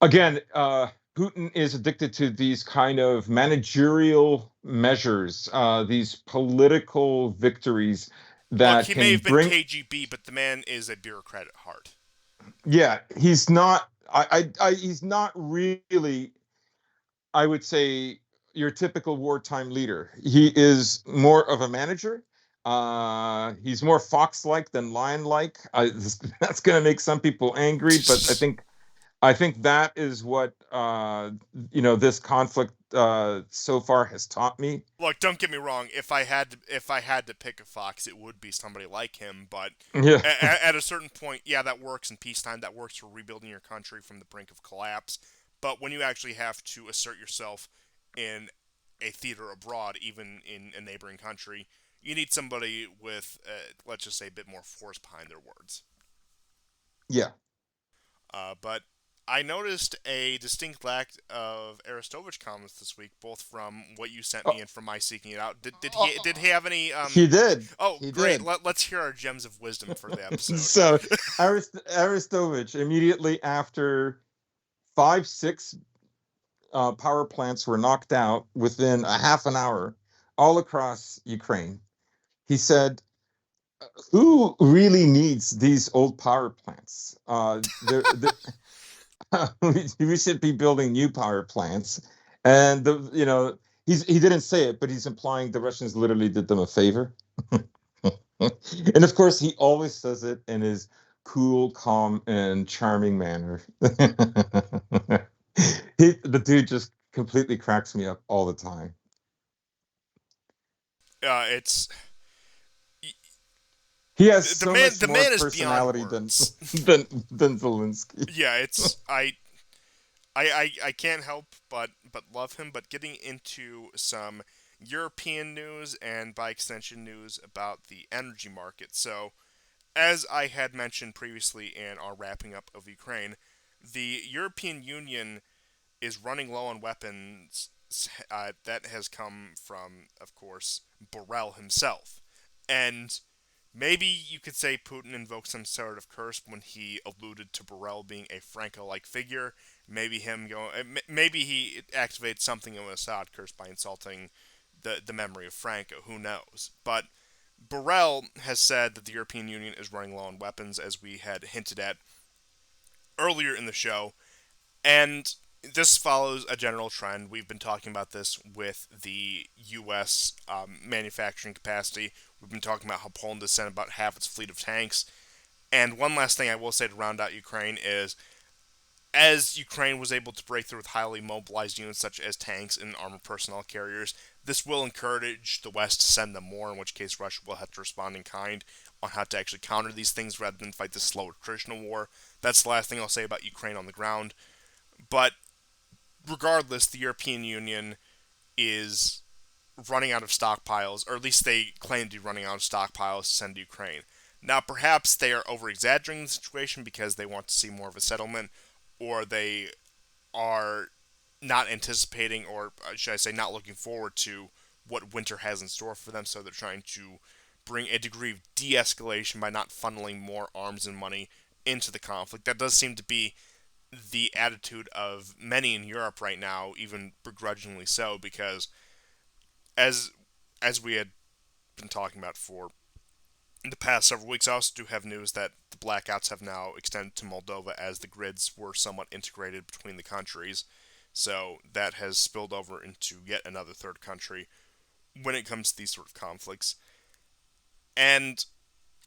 S2: Again, Putin is addicted to these kind of managerial measures, these political victories
S1: Look,
S2: that
S1: he may
S2: can
S1: have been
S2: bring.
S1: KGB, but the man is a bureaucrat at heart.
S2: Yeah, he's not. He's not really. I would say your typical wartime leader. He is more of a manager. He's more fox-like than lion-like. That's going to make some people angry, but I think that is what this conflict so far has taught me.
S1: Look, don't get me wrong. If I had to pick a fox, it would be somebody like him. But
S2: Yeah,
S1: at a certain point, yeah, that works in peacetime. That works for rebuilding your country from the brink of collapse. But when you actually have to assert yourself in a theater abroad, even in a neighboring country, you need somebody with, let's just say, a bit more force behind their words.
S2: yeah.
S1: But I noticed a distinct lack of Arestovich comments this week, both from what you sent me
S2: Oh,
S1: and from my seeking it out. Did he
S2: oh,
S1: have any?
S2: he did.
S1: Oh,
S2: He
S1: great.
S2: did.
S1: Let's hear our gems of wisdom for the episode.
S2: So Arestovich immediately after 5, 6 power plants were knocked out within a half an hour, all across Ukraine. He said, "Who really needs these old power plants? We should be building new power plants." And he didn't say it, but he's implying the Russians literally did them a favor. And of course, he always says it in his cool, calm, and charming manner. The dude just completely cracks me up all the time.
S1: It's
S2: He has
S1: the
S2: so
S1: man.
S2: much
S1: The
S2: more
S1: man is beyond
S2: personality than
S1: words.
S2: than Zelensky.
S1: Yeah, it's I can't help but love him. But getting into some European news and by extension news about the energy market. So as I had mentioned previously in our wrapping up of Ukraine, the European Union is running low on weapons. That has come from, of course, Borrell himself. And maybe you could say Putin invoked some sort of curse when he alluded to Borrell being a Franco-like figure. Maybe he activates something of an Assad curse by insulting the memory of Franco. Who knows? But Borrell has said that the European Union is running low on weapons, as we had hinted at earlier in the show, and this follows a general trend. We've been talking about this with the U.S. Manufacturing capacity. We've been talking about how Poland has sent about half its fleet of tanks. And one last thing I will say to round out Ukraine is, as Ukraine was able to break through with highly mobilized units such as tanks and armored personnel carriers, this will encourage the West to send them more, in which case Russia will have to respond in kind on how to actually counter these things rather than fight this slow attritional war. That's the last thing I'll say about Ukraine on the ground. But regardless, the European Union is running out of stockpiles, or at least they claim to be running out of stockpiles to send to Ukraine. Now, perhaps they are over exaggerating the situation because they want to see more of a settlement, or they are not anticipating, or should I say, not looking forward to what winter has in store for them, so they're trying to bring a degree of de escalation by not funneling more arms and money into the conflict. That does seem to be the attitude of many in Europe right now, even begrudgingly so, because as as we had been talking about for the past several weeks, I also do have news that the blackouts have now extended to Moldova as the grids were somewhat integrated between the countries. So that has spilled over into yet another third country when it comes to these sort of conflicts. And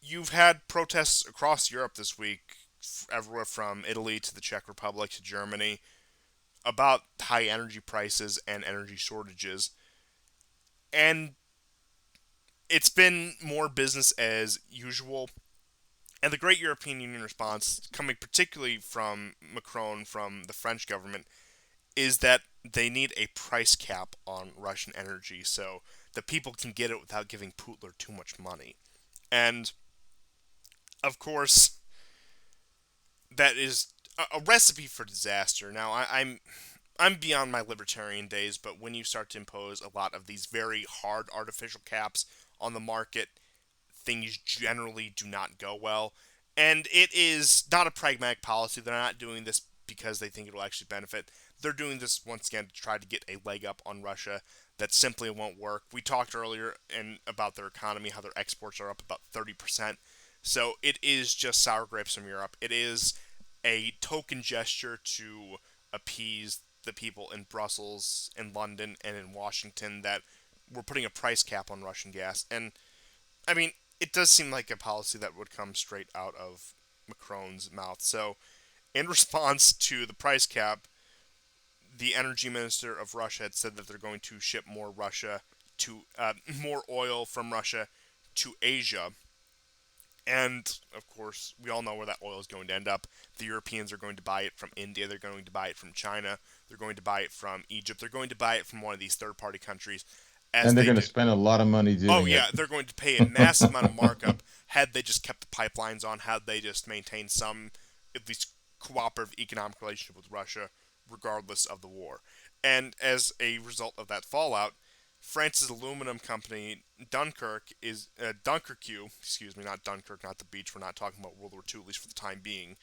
S1: you've had protests across Europe this week, everywhere from Italy to the Czech Republic to Germany, about high energy prices and energy shortages. And it's been more business as usual. And the Great European Union response, coming particularly from Macron, from the French government, is that they need a price cap on Russian energy so that people can get it without giving Putin too much money. And of course, that is a recipe for disaster. Now, I'm beyond my libertarian days, but when you start to impose a lot of these very hard artificial caps on the market, things generally do not go well. And it is not a pragmatic policy. They're not doing this because they think it will actually benefit. They're doing this once again to try to get a leg up on Russia that simply won't work. We talked earlier about their economy, how their exports are up about 30%. So it is just sour grapes from Europe. It is a token gesture to appease the people in Brussels, in London, and in Washington that we're putting a price cap on Russian gas. And I mean, it does seem like a policy that would come straight out of Macron's mouth. So, in response to the price cap, the energy minister of Russia had said that they're going to ship more oil from Russia to Asia. And of course, we all know where that oil is going to end up. The Europeans are going to buy it from India. They're going to buy it from China. They're going to buy it from Egypt. They're going to buy it from one of these third-party countries, as
S2: And they're
S1: they
S2: going to
S1: do.
S2: spend a lot of money
S1: Oh
S2: doing
S1: yeah,
S2: it.
S1: they're going to pay a massive amount of markup had they just kept the pipelines on, had they just maintained some at least cooperative economic relationship with Russia, regardless of the war. And as a result of that fallout, France's aluminum company Dunkerque, excuse me, not Dunkirk, not the beach. We're not talking about World War II, at least for the time being.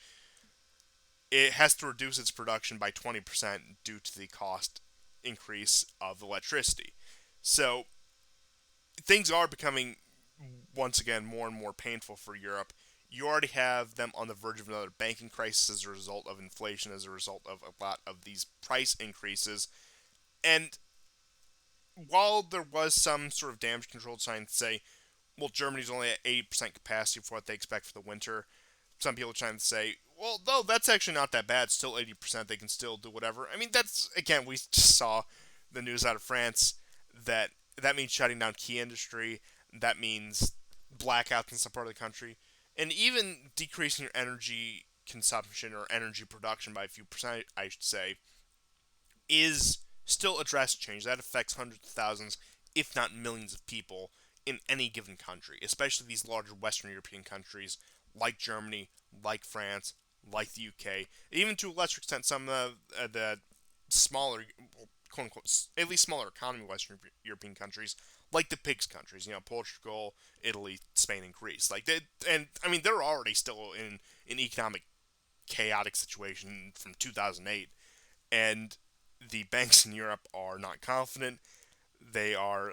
S1: It has to reduce its production by 20% due to the cost increase of electricity. So things are becoming once again more and more painful for Europe. You already have them on the verge of another banking crisis as a result of inflation, as a result of a lot of these price increases. And while there was some sort of damage control trying to say, well, Germany's only at 80% capacity for what they expect for the winter, some people are trying to say, well, no, that's actually not that bad. Still 80%, they can still do whatever. I mean, that's, again, we just saw the news out of France that means shutting down key industry. That means blackouts in some part of the country. And even decreasing your energy consumption or energy production by a few percent, I should say, is still a drastic change. That affects hundreds of thousands, if not millions of people in any given country, especially these larger Western European countries like Germany, like France, like the UK, even to a lesser extent some of the smaller, quote unquote, at least smaller economy Western European countries, like the PIGS countries, Portugal, Italy, Spain, and Greece. And I mean, they're already still in an economic chaotic situation from 2008, and the banks in Europe are not confident. They are,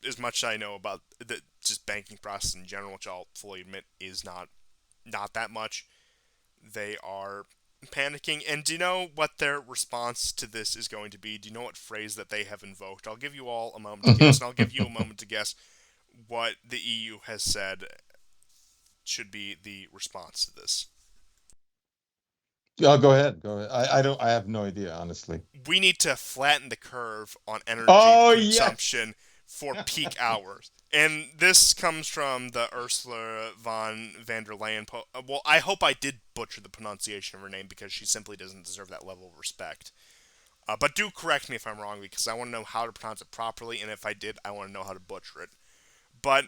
S1: as much as I know about the just banking process in general, which I'll fully admit is not that much. They are panicking. And do you know what their response to this is going to be? Do you know what phrase that they have invoked? I'll give you all a moment to guess, and I'll give you a moment to guess what the EU has said should be the response to this.
S2: Yeah, go ahead. Go ahead. I don't. I have no idea, honestly.
S1: We need to flatten the curve on energy
S2: Oh yes.
S1: consumption for peak hours. And this comes from the Ursula von van der Leyen. Well, I hope I did butcher the pronunciation of her name because she simply doesn't deserve that level of respect. But do correct me if I'm wrong because I want to know how to pronounce it properly, and if I did, I want to know how to butcher it. But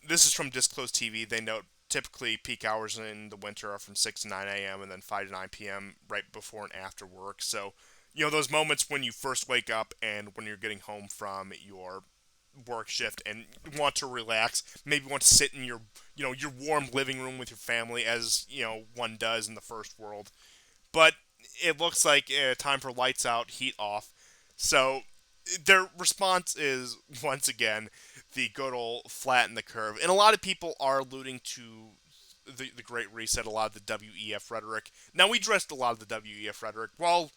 S1: this is from Disclosed TV. They note typically peak hours in the winter are from 6 to 9 a.m. and then 5 to 9 p.m. right before and after work. So, those moments when you first wake up and when you're getting home from your work shift and want to relax, maybe want to sit in your your warm living room with your family, as one does in the first world. But it looks like time for lights out, heat off. So their response is once again the good old flatten the curve, and a lot of people are alluding to the Great Reset, a lot of the WEF rhetoric. Now we addressed a lot of the WEF rhetoric. While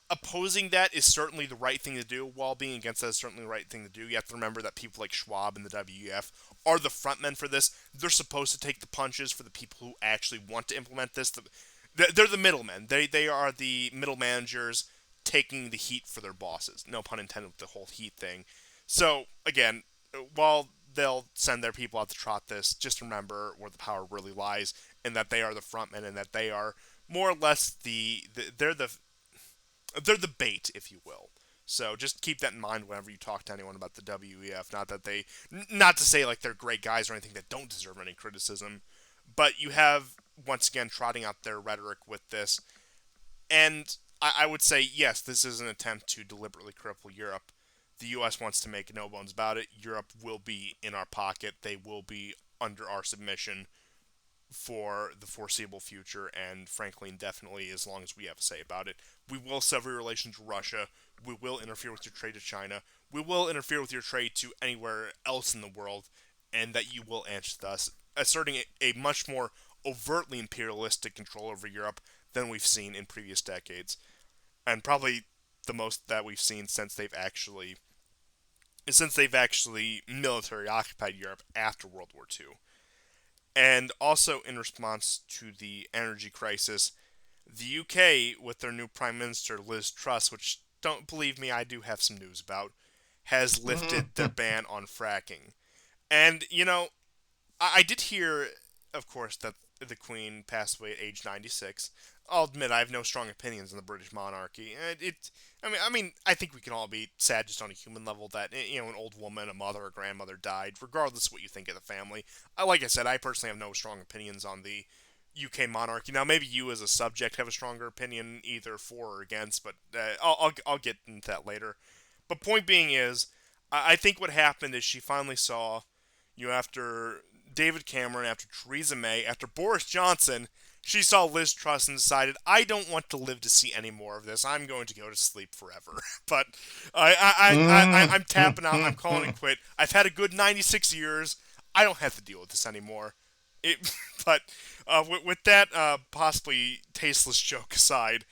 S1: opposing that is certainly the right thing to do, while being against that is certainly the right thing to do, you have to remember that people like Schwab and the WEF are the frontmen for this. They're supposed to take the punches for the people who actually want to implement this. They're the middlemen. They are the middle managers taking the heat for their bosses. No pun intended with the whole heat thing. So again, while they'll send their people out to trot this, just remember where the power really lies, and that they are the frontmen, and that they are more or less they're the bait, if you will. So just keep that in mind whenever you talk to anyone about the WEF. Not to say like they're great guys or anything that don't deserve any criticism, but you have once again trotting out their rhetoric with this, and I would say yes, this is an attempt to deliberately cripple Europe. The U.S. wants to make no bones about it. Europe will be in our pocket. They will be under our submission for the foreseeable future, and frankly, indefinitely, as long as we have a say about it. We will sever your relations with Russia. We will interfere with your trade to China. We will interfere with your trade to anywhere else in the world, and that you will answer to us, asserting a much more overtly imperialistic control over Europe than we've seen in previous decades, and probably the most that we've seen since they've actually military occupied Europe after World War II. And also, in response to the energy crisis, the UK, with their new Prime Minister Liz Truss, which, don't believe me, I do have some news about, has lifted their ban on fracking. And, I did hear, of course, that the Queen passed away at age 96. I'll admit I have no strong opinions on the British monarchy. I think we can all be sad just on a human level that an old woman, a mother, or grandmother died, regardless of what you think of the family. Like I said, I personally have no strong opinions on the UK monarchy. Now, maybe you as a subject have a stronger opinion, either for or against, but I'll get into that later. But point being is, I think what happened is she finally saw, after David Cameron, after Theresa May, after Boris Johnson, she saw Liz Truss and decided, I don't want to live to see any more of this. I'm going to go to sleep forever. But I'm tapping out. I'm calling it quit. I've had a good 96 years. I don't have to deal with this anymore. But with that possibly tasteless joke aside,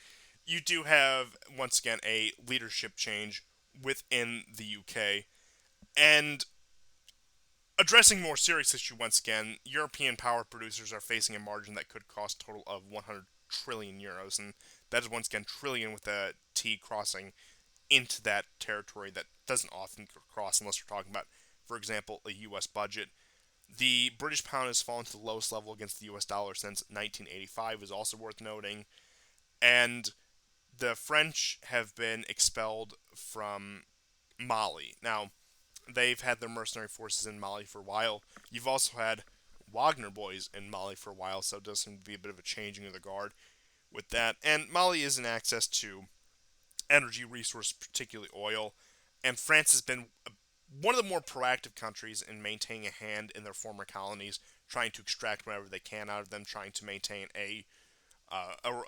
S1: you do have, once again, a leadership change within the UK. And addressing more serious issue once again, European power producers are facing a margin that could cost a total of 100 trillion euros, and that is once again trillion with a T crossing into that territory that doesn't often cross unless we're talking about, for example, a U.S. budget. The British pound has fallen to the lowest level against the U.S. dollar since 1985, is also worth noting, and the French have been expelled from Mali. Now, they've had their mercenary forces in Mali for a while. You've also had Wagner boys in Mali for a while, so it does seem to be a bit of a changing of the guard with that. And Mali is in access to energy resources, particularly oil, and France has been one of the more proactive countries in maintaining a hand in their former colonies, trying to extract whatever they can out of them, trying to maintain a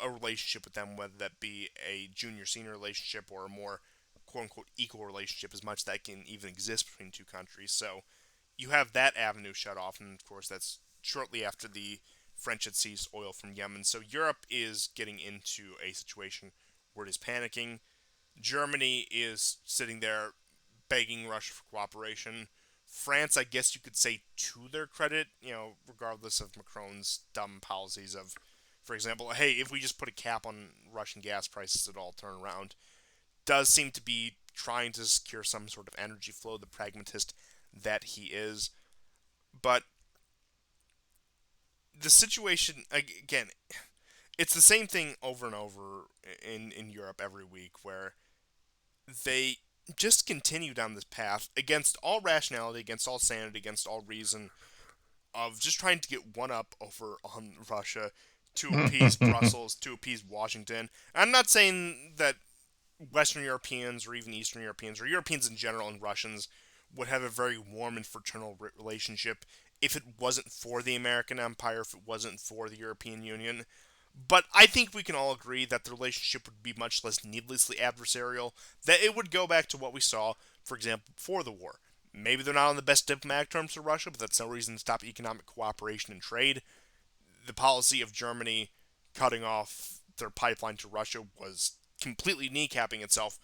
S1: relationship with them, whether that be a junior senior relationship or a more quote unquote equal relationship, as much that can even exist between two countries. So you have that avenue shut off, and of course that's shortly after the French had seized oil from Yemen. So Europe is getting into a situation where it is panicking. Germany is sitting there begging Russia for cooperation. France, I guess you could say to their credit, regardless of Macron's dumb policies of, for example, hey, if we just put a cap on Russian gas prices, it'll all turn around, does seem to be trying to secure some sort of energy flow, the pragmatist that he is. But the situation, again, it's the same thing over and over in Europe every week, where they just continue down this path against all rationality, against all sanity, against all reason, of just trying to get one up over on Russia to appease Brussels, to appease Washington. I'm not saying that Western Europeans or even Eastern Europeans or Europeans in general and Russians would have a very warm and fraternal relationship if it wasn't for the American Empire, if it wasn't for the European Union. But I think we can all agree that the relationship would be much less needlessly adversarial, that it would go back to what we saw, for example, before the war. Maybe they're not on the best diplomatic terms with Russia, but that's no reason to stop economic cooperation and trade. The policy of Germany cutting off their pipeline to Russia was completely kneecapping itself,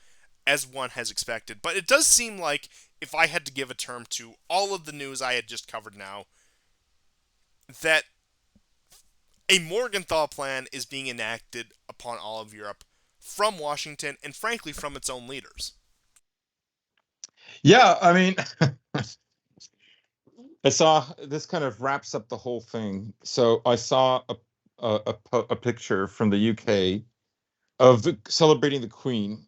S1: as one has expected. But it does seem like, if I had to give a term to all of the news I had just covered now, that a Morgenthau plan is being enacted upon all of Europe from Washington and, frankly, from its own leaders.
S2: Yeah, I mean, I saw this kind of wraps up the whole thing. So I saw a picture from the UK of celebrating the Queen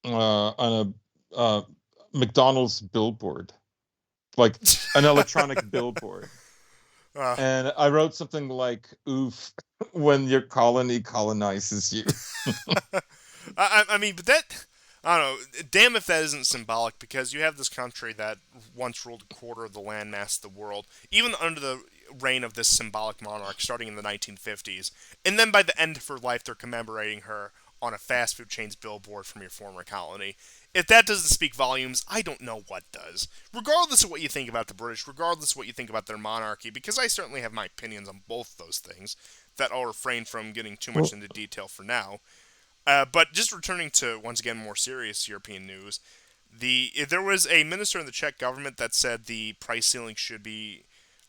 S2: on a McDonald's billboard, like an electronic billboard.
S1: uh,
S2: And I wrote something like, "Oof, when your colony colonizes you."
S1: I mean, but that, I don't know. Damn if that isn't symbolic, because you have this country that once ruled a quarter of the landmass of the world, even under the reign of this symbolic monarch starting in the 1950s. And then by the end of her life, they're commemorating her on a fast food chain's billboard from your former colony. If that doesn't speak volumes, I don't know what does. Regardless of what you think about the British, regardless of what you think about their monarchy, because I certainly have my opinions on both those things that I'll refrain from getting too much
S2: Well,
S1: into detail for now. But just returning to, once again, more serious European news, there was a minister in the Czech government that said the price ceiling should be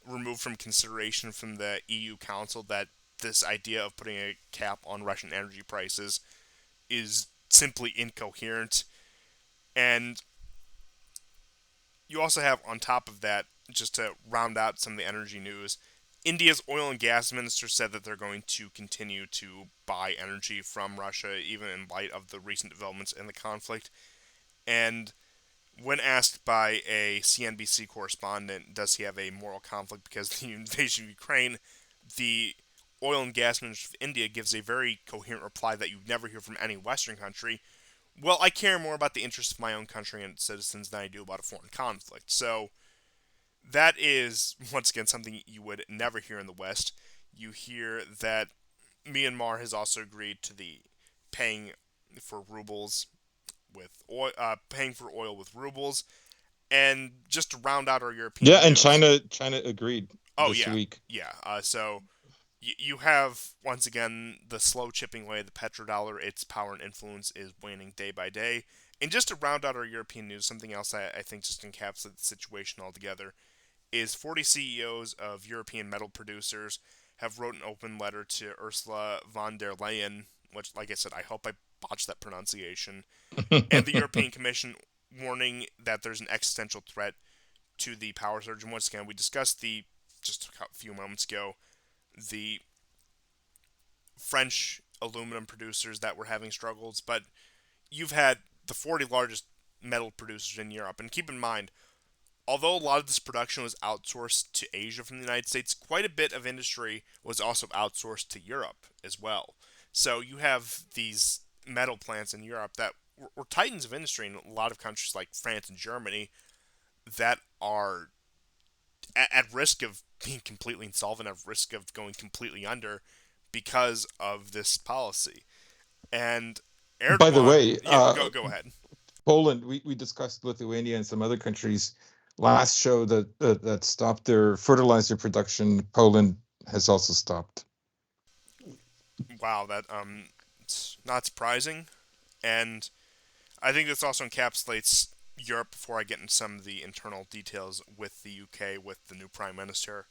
S1: removed from consideration from the EU Council. That this idea of putting a cap on Russian energy prices is simply incoherent. And you also have, on top of that, just to round out some of the energy news, India's oil and gas minister said that they're going to continue to buy energy from Russia, even in light of the recent developments in the conflict. And when asked by a CNBC correspondent, does he have a moral conflict because of the invasion of Ukraine, the oil and gas minister of India gives a very coherent reply that you'd never hear from any Western country. Well, I care more about the interests of my own country and its citizens than I do about a foreign conflict. So that is, once again, something you would never hear in the West. You hear that Myanmar has also agreed to the paying for rubles with oil, paying for oil with rubles. And just to round out our
S2: yeah,
S1: European
S2: and
S1: news.
S2: China agreed
S1: Oh
S2: this
S1: yeah,
S2: week.
S1: yeah. So you have, once again, the slow chipping away of the petrodollar. Its power and influence is waning day by day. And just to round out our European news, something else I think just encapsulates the situation altogether is 40 CEOs of European metal producers have wrote an open letter to Ursula von der Leyen, which, like I said, I hope I botched that pronunciation, and the European Commission, warning that there's an existential threat to the power surge. And once again, we discussed just a few moments ago, the French aluminum producers that were having struggles, but you've had the 40 largest metal producers in Europe. And keep in mind, although a lot of this production was outsourced to Asia from the United States, quite a bit of industry was also outsourced to Europe as well. So you have these metal plants in Europe that were titans of industry in a lot of countries like France and Germany that are at risk of being completely insolvent, at risk of going completely under because of this policy. And
S2: By the
S1: Erdogan,
S2: way,
S1: yeah, go ahead.
S2: Poland, we discussed Lithuania and some other countries last show that stopped their fertilizer production. Poland has also stopped.
S1: Wow, that it's not surprising, and I think this also encapsulates Europe. Before I get into some of the internal details with the UK, with the new prime minister,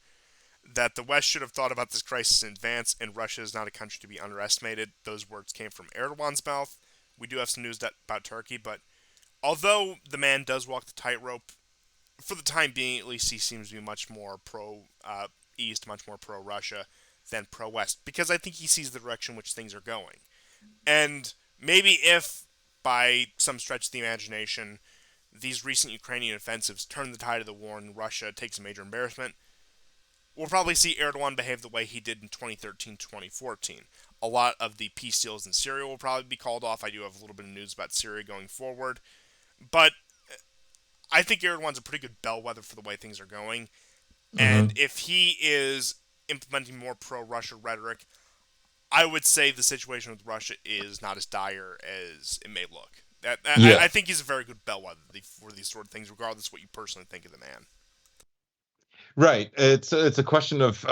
S1: that the West should have thought about this crisis in advance, and Russia is not a country to be underestimated. Those words came from Erdogan's mouth. We do have some news about Turkey, but although the man does walk the tightrope, for the time being at least, he seems to be much more pro East, much more pro Russia than pro West, because I think he sees the direction in which things are going. And maybe if, by some stretch of the imagination, these recent Ukrainian offensives turn the tide of the war and Russia takes a major embarrassment, we'll probably see Erdogan behave the way he did in 2013 2014. A lot of the peace deals in Syria will probably be called off. I do have a little bit of news about Syria going forward. But I think Erdogan's a pretty good bellwether for the way things are going. And
S2: Hmm.
S1: if he is implementing more pro Russia rhetoric, I would say the situation with Russia is not as dire as it may look. I
S2: Yeah.
S1: think he's a very good bellwether for these sort of things, regardless of what you personally think of the man.
S2: Right. It's a question of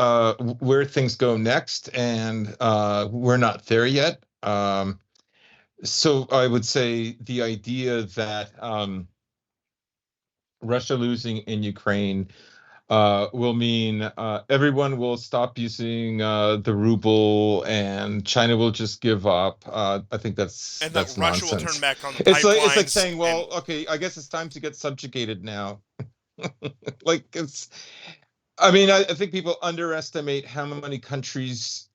S2: where things go next, and we're not there yet. So I would say the idea that Russia losing in Ukraine will mean everyone will stop using the ruble and China will just give up. I think
S1: And that
S2: that's
S1: Russia will turn
S2: nonsense.
S1: back on the
S2: It's like
S1: pipelines
S2: saying,
S1: and
S2: well, okay, I guess it's time to get subjugated now. Like it's I mean, I think people underestimate how many countries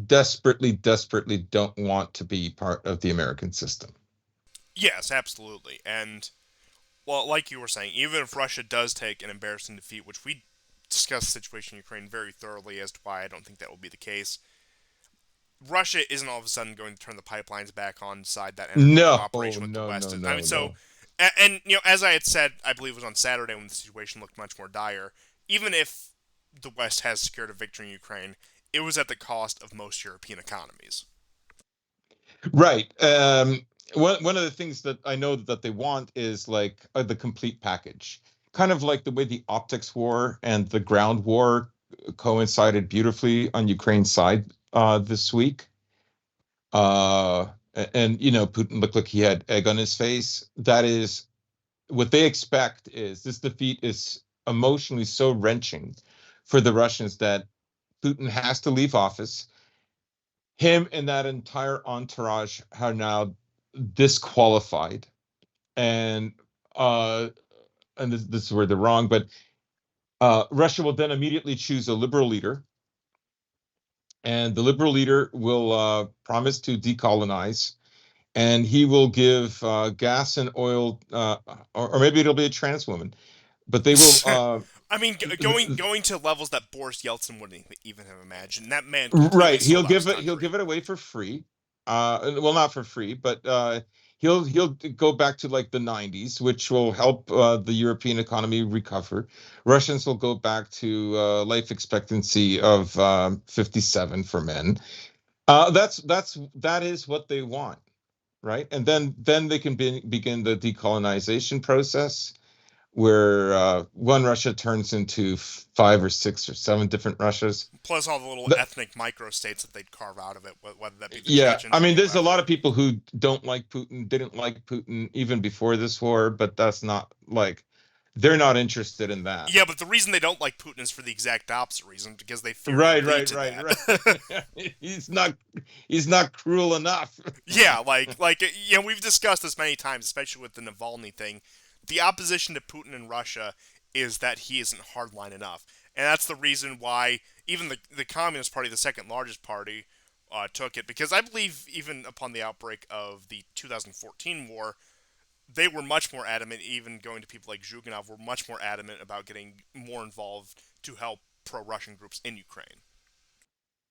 S2: desperately, desperately don't want to be part of the American system.
S1: yes, absolutely. And well, like you were saying, even if Russia does take an embarrassing defeat, which we discussed the situation in Ukraine very thoroughly as to why I don't think that will be the case, Russia isn't all of a sudden going to turn the pipelines back on side that energy
S2: No,
S1: cooperation with the
S2: no,
S1: West.
S2: no,
S1: I mean,
S2: no,
S1: so,
S2: no.
S1: and as I had said, I believe it was on Saturday when the situation looked much more dire. Even if the West has secured a victory in Ukraine, it was at the cost of most European economies.
S2: Right. One of the things that I know that they want is like the complete package, kind of like the way the optics war and the ground war coincided beautifully on Ukraine's side this week. And Putin looked like he had egg on his face. That is what they expect. Is this defeat is emotionally so wrenching for the Russians that Putin has to leave office. Him and that entire entourage are now disqualified, and uh, this is where they're wrong, but Russia will then immediately choose a liberal leader, and the liberal leader will promise to decolonize, and he will give gas and oil, or maybe it'll be a trans woman, but they will.
S1: I mean, going to levels that Boris Yeltsin wouldn't even have imagined. That man completely
S2: Right,
S1: sold out his
S2: he'll
S1: country.
S2: give it away for free. Well, not for free, but he'll go back to like the 90s, which will help the European economy recover. Russians will go back to life expectancy of 57 for men. That is what they want, right? And then they can begin the decolonization process where one Russia turns into five or six or seven different Russias.
S1: Plus all the little ethnic microstates that they'd carve out of it, whether that be the
S2: Yeah, I
S1: Chechens or
S2: mean, there's a lot
S1: whoever.
S2: of people who don't like Putin, didn't like Putin even before this war, but that's not like they're not interested in that.
S1: Yeah, but the reason they don't like Putin is for the exact opposite reason, because they fear he'll
S2: Right,
S1: lead
S2: right,
S1: to
S2: right,
S1: that.
S2: right. He's not he's not cruel enough.
S1: Yeah, we've discussed this many times, especially with the Navalny thing. The opposition to Putin in Russia is that he isn't hardline enough, and that's the reason why even the Communist Party, the second largest party, took it. Because I believe even upon the outbreak of the 2014 war, they were much more adamant. Even going to people like Zhuganov, were much more adamant about getting more involved to help pro-Russian groups in Ukraine.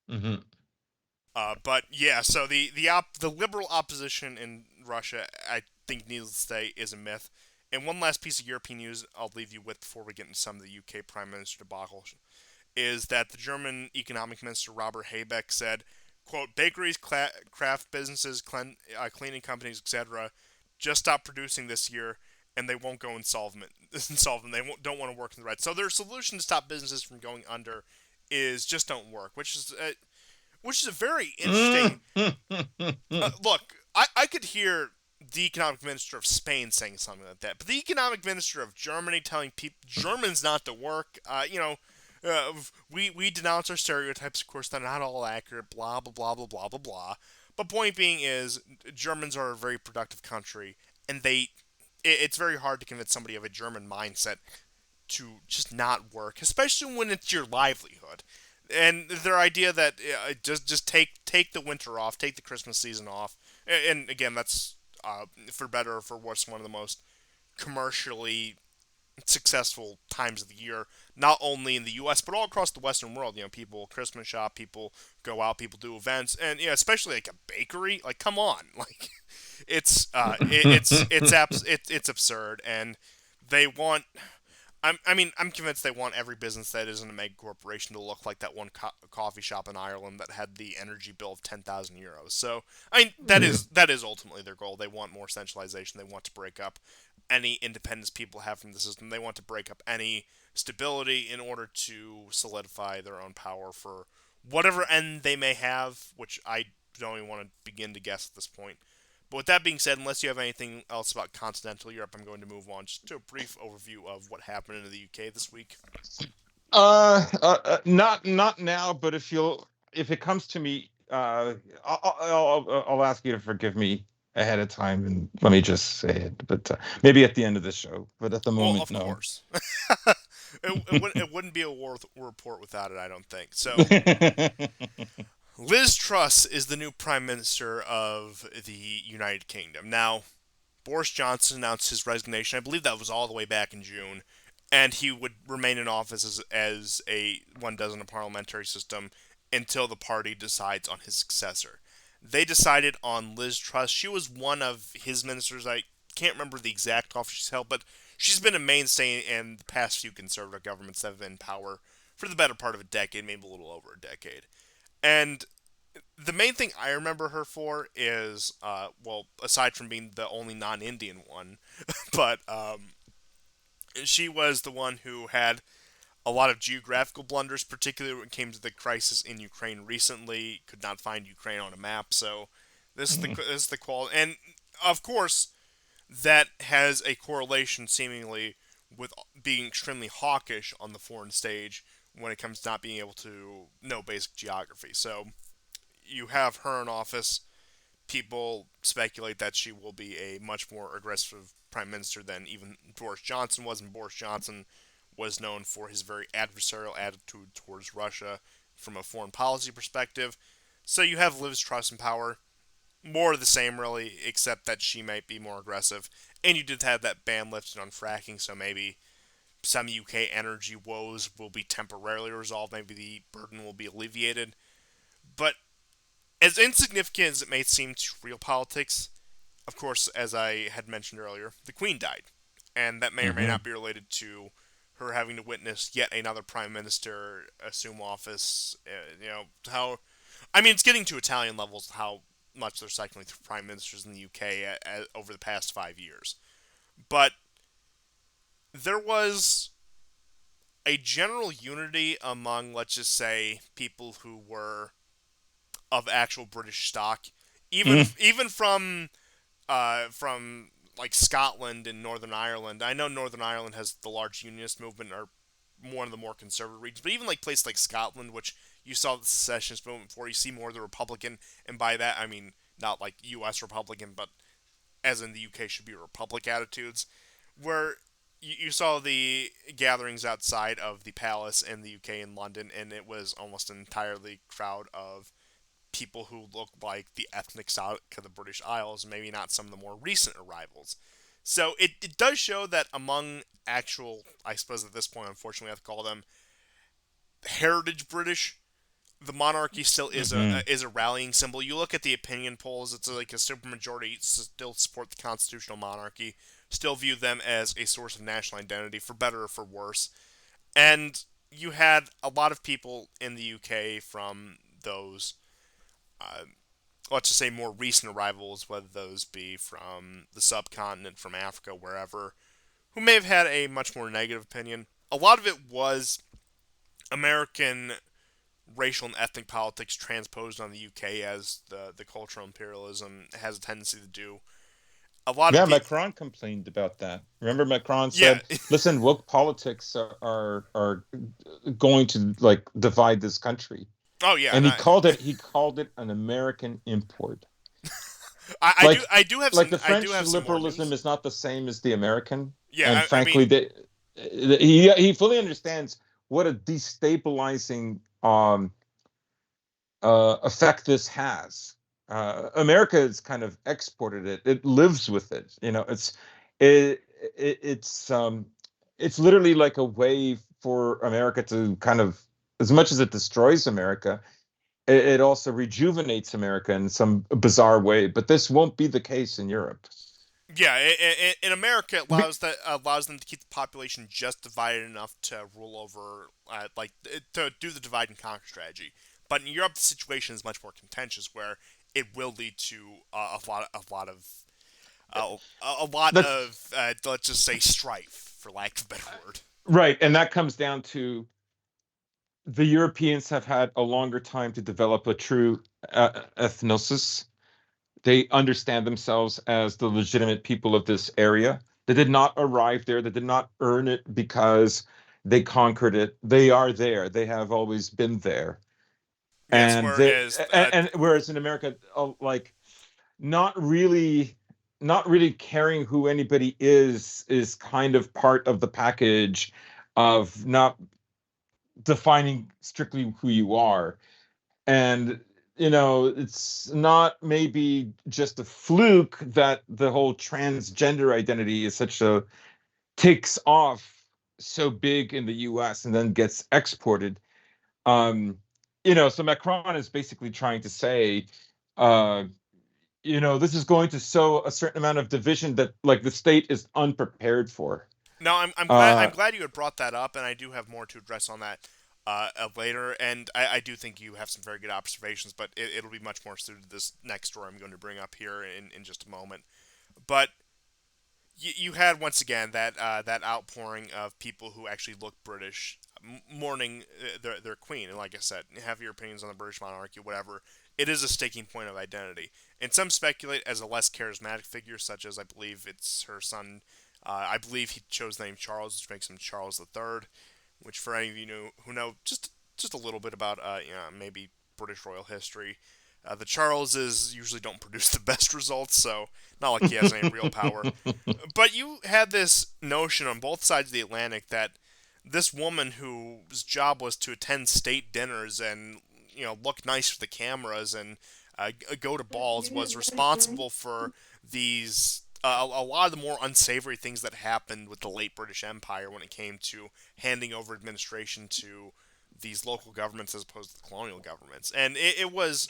S2: Hmm.
S1: But yeah, so the liberal opposition in Russia, I think, needless to say, is a myth. And one last piece of European news I'll leave you with before we get into some of the UK Prime Minister debacle is that the German economic minister Robert Habeck said, "quote Bakeries, craft businesses, cleaning companies, etc. just stop producing this year, and they won't go insolvent. Insolvent. Don't want to work in the red. So their solution to stop businesses from going under is just don't work, which is a very interesting look. I could hear the economic minister of Spain saying something like that, but the economic minister of Germany telling people Germans not to work, we denounce our stereotypes. Of course, they're not all accurate. Blah blah blah blah blah blah blah. But point being is, Germans are a very productive country, and it's very hard to convince somebody of a German mindset to just not work, especially when it's your livelihood. And their idea that just take the winter off, take the Christmas season off, and again, that's for better or for worse, one of the most commercially successful times of the year, not only in the U.S. but all across the Western world. People Christmas shop, people go out, people do events, and especially like a bakery. Like, come on, like it's absurd, and they want. I'm convinced they want every business that isn't a mega corporation to look like that one coffee shop in Ireland that had the energy bill of 10,000 euros. So, that is ultimately their goal. They want more centralization. They want to break up any independence people have from the system. They want to break up any stability in order to solidify their own power for whatever end they may have, which I don't even want to begin to guess at this point. But with that being said, unless you have anything else about continental Europe, I'm going to move on just to a brief overview of what happened in the UK this week.
S2: Not now, but if it comes to me, I'll ask you to forgive me ahead of time and let me just say it. But maybe at the end of the show. But at the
S1: Well,
S2: moment,
S1: of
S2: no.
S1: course. It wouldn't be a war report without it, I don't think. So, Liz Truss is the new Prime Minister of the United Kingdom. Now, Boris Johnson announced his resignation. I believe that was all the way back in June, and he would remain in office as a one does in a parliamentary system until the party decides on his successor. They decided on Liz Truss. She was one of his ministers. I can't remember the exact office she's held, but she's been a mainstay in the past few conservative governments that have been in power for the better part of a decade, maybe a little over a decade. And the main thing I remember her for is, well, aside from being the only non-Indian one, but she was the one who had a lot of geographical blunders, particularly when it came to the crisis in Ukraine recently. Could not find Ukraine on a map, so this is the quality, and of course that has a correlation seemingly with being extremely hawkish on the foreign stage when it comes to not being able to know basic geography. So you have her in office, people speculate that she will be a much more aggressive prime minister than even Boris Johnson was, and Boris Johnson was known for his very adversarial attitude towards Russia from a foreign policy perspective. So you have Liz Truss in power, more of the same really, except that she might be more aggressive. And you did have that ban lifted on fracking, so maybe some UK energy woes will be temporarily resolved. Maybe the burden will be alleviated. But as insignificant as it may seem to real politics, of course, as I had mentioned earlier, the Queen died. And that may or may
S2: Hmm.
S1: not be related to her having to witness yet another prime minister assume office. How. I mean, it's getting to Italian levels how much they're cycling through prime ministers in the UK over the past 5 years. But there was a general unity among, let's just say, people who were of actual British stock, even from like Scotland and Northern Ireland. I know Northern Ireland has the large unionist movement, or one of the more conservative regions, but even like places like Scotland, which you saw the secessionist movement before, you see more of the Republican, and by that I mean not like U.S. Republican, but as in the U.K. should be Republic attitudes, where you saw the gatherings outside of the palace in the UK in London, and it was almost an entirely crowd of people who look like the ethnic stock of the British Isles, maybe not some of the more recent arrivals. So it does show that among actual, I suppose at this point, unfortunately, we have to call them heritage British, the monarchy still
S2: Hmm.
S1: is a rallying symbol. You look at the opinion polls; it's like a supermajority still support the constitutional monarchy, still view them as a source of national identity, for better or for worse. And you had a lot of people in the UK from those uh, let's just say more recent arrivals, whether those be from the subcontinent, from Africa, wherever, who may have had a much more negative opinion. A lot of it was American racial and ethnic politics transposed on the UK, as the cultural imperialism has a tendency to do. A lot of
S2: Yeah,
S1: people,
S2: Macron complained about that. Remember, Macron
S1: yeah,
S2: said, "Listen, woke politics are going to like divide this country,"
S1: oh yeah,
S2: and
S1: and
S2: he called it an American import.
S1: I do
S2: Like
S1: I do have
S2: like
S1: some
S2: the
S1: I do
S2: French
S1: have some more
S2: liberalism
S1: news.
S2: is not the same as the American,
S1: Yeah,
S2: and
S1: I
S2: frankly,
S1: mean,
S2: he fully understands what a destabilizing effect this has. America has kind of exported it. It lives with it. It's it, it's it's literally like a way for America to kind of, as much as it destroys America, it also rejuvenates America in some bizarre way. But this won't be the case in Europe.
S1: Yeah, in America, it allows them to keep the population just divided enough to rule over, to do the divide and conquer strategy. But in Europe, the situation is much more contentious, where it will lead to a lot
S2: That's
S1: of let's just say strife, for lack of a better word.
S2: right, and that comes down to the Europeans have had a longer time to develop a true ethnosis. They understand themselves as the legitimate people of this area. They did not arrive there. They did not earn it because they conquered it. They are there. They have always been there.
S1: Yes,
S2: And whereas in America, like not really not really caring who anybody is kind of part of the package of not defining strictly who you are. And it's not maybe just a fluke that the whole transgender identity is such a takes off so big in the US and then gets exported. um so Macron is basically trying to say, uh this is going to sow a certain amount of division that like the state is unprepared for.
S1: no, I'm
S2: uh
S1: glad you had brought that up, and I do have more to address on that later. And I do think you have some very good observations, but it'll be much more suited to this next story I'm going to bring up here in just a moment. But you had once again that outpouring of people who actually look British, mourning their queen. And like I said, have your opinions on the British monarchy, whatever. It is a staking point of identity, and some speculate as a less charismatic figure, such as I believe it's her son. I believe he chose the name Charles, which makes him Charles III. Which, for any of you who know just a little bit about maybe British royal history, the Charleses usually don't produce the best results, so not like he has any real power. But you had this notion on both sides of the Atlantic that this woman whose job was to attend state dinners and look nice for the cameras and go to balls was responsible for these a lot of the more unsavory things that happened with the late British Empire when it came to handing over administration to these local governments as opposed to the colonial governments. And it was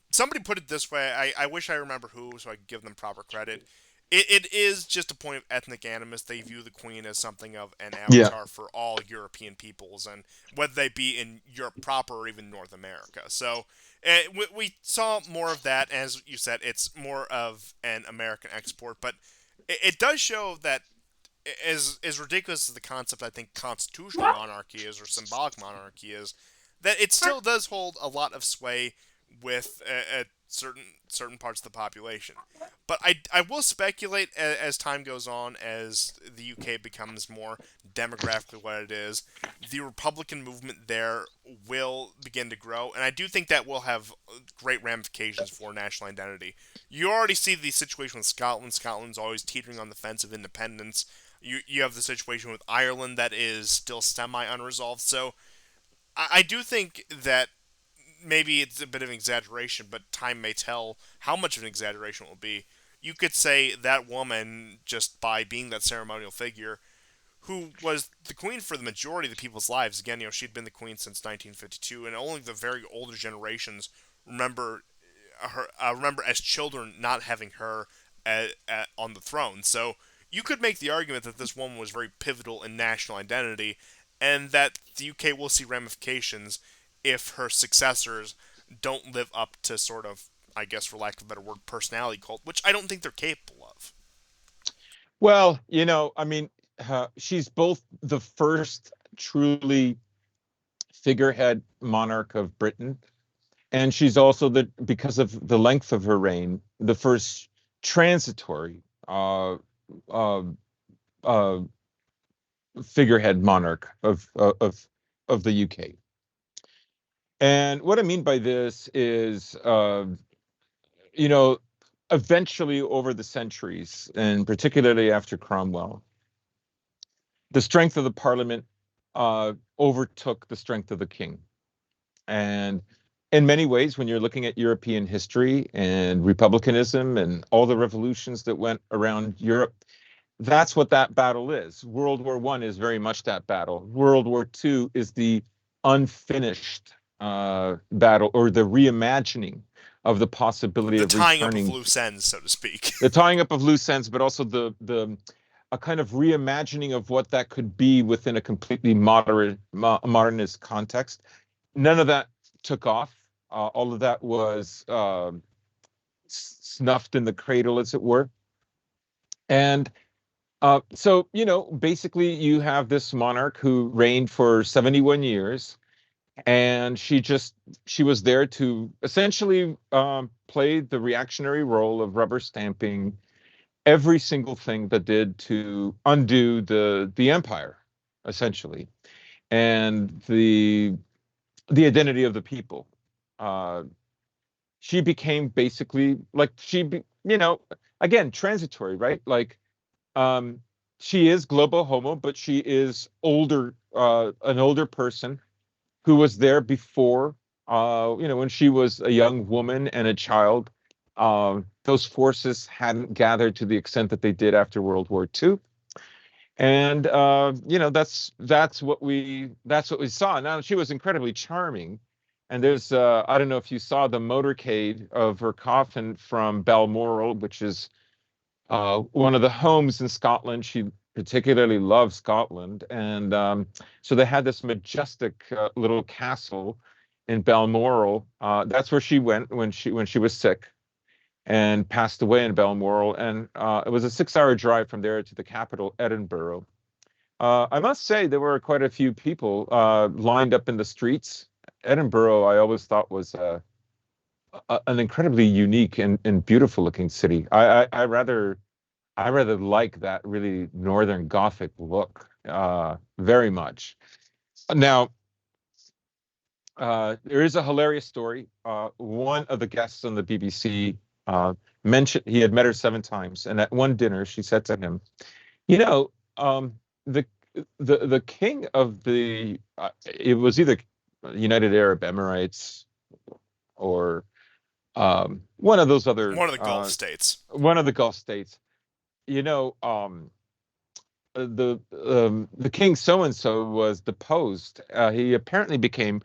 S1: somebody put it this way. I wish I remember who, so I could give them proper credit. It is just a point of ethnic animus. They view the Queen as something of an
S2: yeah.
S1: avatar for all European peoples, and whether they be in Europe proper or even North America. So we saw more of that. As you said, it's more of an American export, but it does show that as ridiculous as the concept I think constitutional monarchy is or symbolic monarchy is, that it still does hold a lot of sway with certain parts of the population. But I will speculate as time goes on, as the UK becomes more demographically what it is, the Republican movement there will begin to grow, and I do think that will have great ramifications for national identity. You already see the situation with Scotland. Scotland's always teetering on the fence of independence. You have the situation with Ireland that is still semi unresolved. So I do think that maybe it's a bit of an exaggeration, but time may tell how much of an exaggeration it will be. You could say that woman, just by being that ceremonial figure, who was the queen for the majority of the people's lives. Again, she'd been the queen since 1952, and only the very older generations remember remember as children not having her on the throne. So you could make the argument that this woman was very pivotal in national identity, and that the UK will see ramifications if her successors don't live up to sort of, I guess, for lack of a better word, personality cult, which I don't think they're capable of.
S2: Well, I mean, she's both the first truly figurehead monarch of Britain, and she's also because of the length of her reign, the first transitory uh, uh, figurehead monarch of the UK. And what I mean by this is, you know, eventually over the centuries, and particularly after Cromwell, the strength of the parliament overtook the strength of the king. And in many ways, when you're looking at European history and republicanism and all the revolutions that went around Europe, that's what that battle is. World War One is very much that battle. World War Two is the unfinished battle, or the reimagining of the possibility
S1: The
S2: of
S1: tying up of
S2: returning,
S1: loose ends, so to speak.
S2: the tying up of loose ends, but also the a kind of reimagining of what that could be within a completely modernist context. None of that took off. All of that was snuffed in the cradle, as it were. And so, basically, you have this monarch who reigned for 71 years, and she was there to essentially play the reactionary role of rubber stamping every single thing that did to undo the empire, essentially, and the identity of the people. Uh, she became basically like again, transitory, right? Like, um, she is global homo, but she is older, an older person who was there before, when she was a young woman and a child. Those forces hadn't gathered to the extent that they did after World War II. And that's what we saw. Now, she was incredibly charming, and there's I don't know if you saw the motorcade of her coffin from Balmoral, which is one of the homes in Scotland. She particularly loved Scotland, and so they had this majestic little castle in Balmoral. That's where she went when she was sick and passed away in Balmoral. And it was a 6-hour drive from there to the capital, Edinburgh. I must say there were quite a few people lined up in the streets. Edinburgh, I always thought was an incredibly unique and beautiful looking city. I rather like that really northern Gothic look very much. Now, there is a hilarious story. One of the guests on the BBC mentioned he had met her 7 times, and at one dinner she said to him, "You know, the the king of the it was either United Arab Emirates or one of those other
S1: One of the Gulf states.
S2: one of the Gulf states. You know, the king so and so was deposed. He apparently became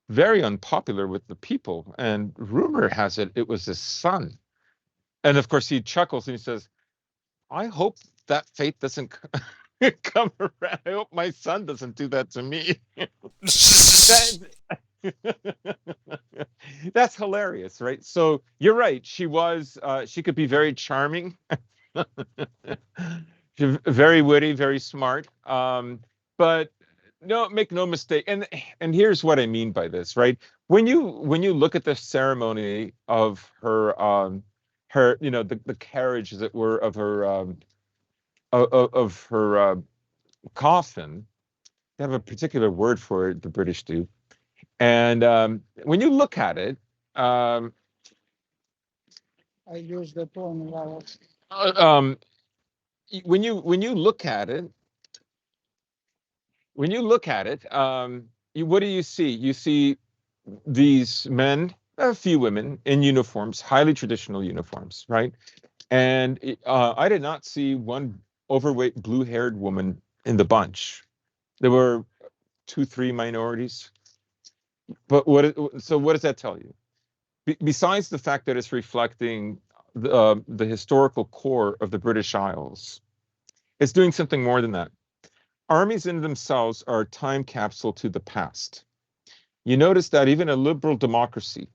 S2: very unpopular with the people, and rumor has it it was his son." And of course, he chuckles and he says, "I hope that fate doesn't come around. I hope my son doesn't do that to me." That, that's hilarious, right? So you're right. She could be very charming, very witty, very smart. But no, make no mistake. And here's what I mean by this, right? When you look at the ceremony of her, the carriage, as it were, of her of her coffin. They have a particular word for it, the British do. And when you look at it, um,
S3: I use the tone vowels.
S2: um, when you look at it, what do you see? You see these men, a few women in uniforms, highly traditional uniforms, right? And I did not see one overweight blue-haired woman in the bunch. There were 2, 3 minorities. But what does that tell you? Besides the fact that it's reflecting the historical core of the British Isles, it's doing something more than that. Armies in themselves are a time capsule to the past. You notice that even a liberal democracy,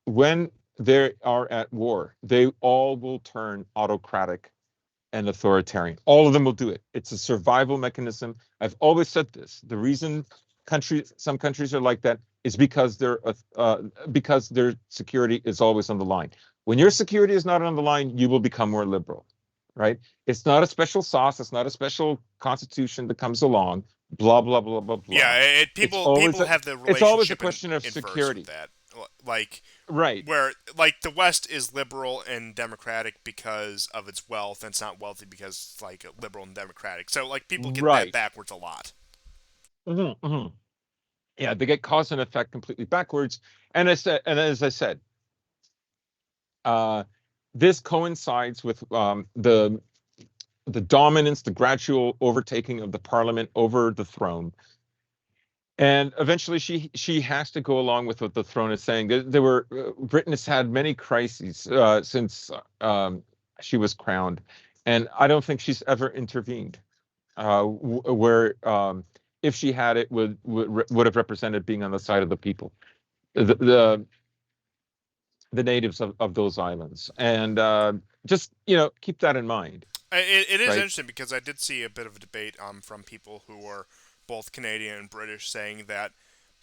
S2: when they are at war, they all will turn autocratic and authoritarian. All of them will do it. It's a survival mechanism. I've always said this. The reason some countries are like that is because their security is always on the line. When your security is not on the line, you will become more liberal, right? It's not a special sauce. It's not a special constitution that comes along. Blah blah blah blah blah.
S1: Yeah,
S2: It's
S1: people
S2: always a,
S1: have the
S2: it's always a
S1: relationship
S2: question of
S1: inverse with
S2: security,
S1: that. Like
S2: right?
S1: where like the West is liberal and democratic because of its wealth, and it's not wealthy because it's like liberal and democratic. So like people get that
S2: Right.
S1: backwards a lot.
S2: Hmm. Yeah, they get cause and effect completely backwards. And as I said, uh, this coincides with the dominance, the gradual overtaking of the parliament over the throne. And eventually she has to go along with what the throne is saying. There were Britain has had many crises since she was crowned, and I don't think she's ever intervened. Where if she had, it would have represented being on the side of the people, the the natives of those islands, and just keep that in mind,
S1: It is
S2: right?
S1: interesting because I did see a bit of a debate from people who were both Canadian and British saying that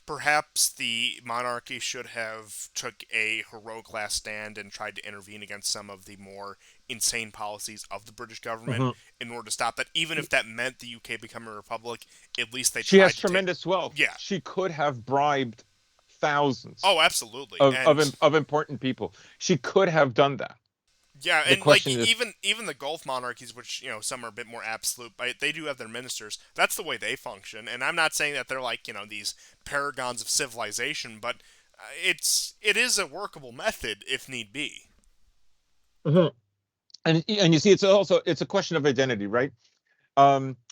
S1: perhaps the monarchy should have took a heroic last stand and tried to intervene against some of the more insane policies of the British government
S2: Hmm.
S1: in order to stop that. Even if that meant the UK becoming a republic, at least they
S2: She has
S1: tried to take.
S2: tremendous wealth.
S1: Yeah.
S2: She could have bribed thousands
S1: Oh, absolutely.
S2: of of,
S1: And
S2: im- of important people. She could have done that.
S1: yeah,
S2: The
S1: and like
S2: question is,
S1: even the Gulf monarchies, which some are a bit more absolute, but they do have their ministers. That's the way they function. And I'm not saying that they're like these paragons of civilization, but it is a workable method if need be.
S2: mhm. And you see, it's a question of identity, right?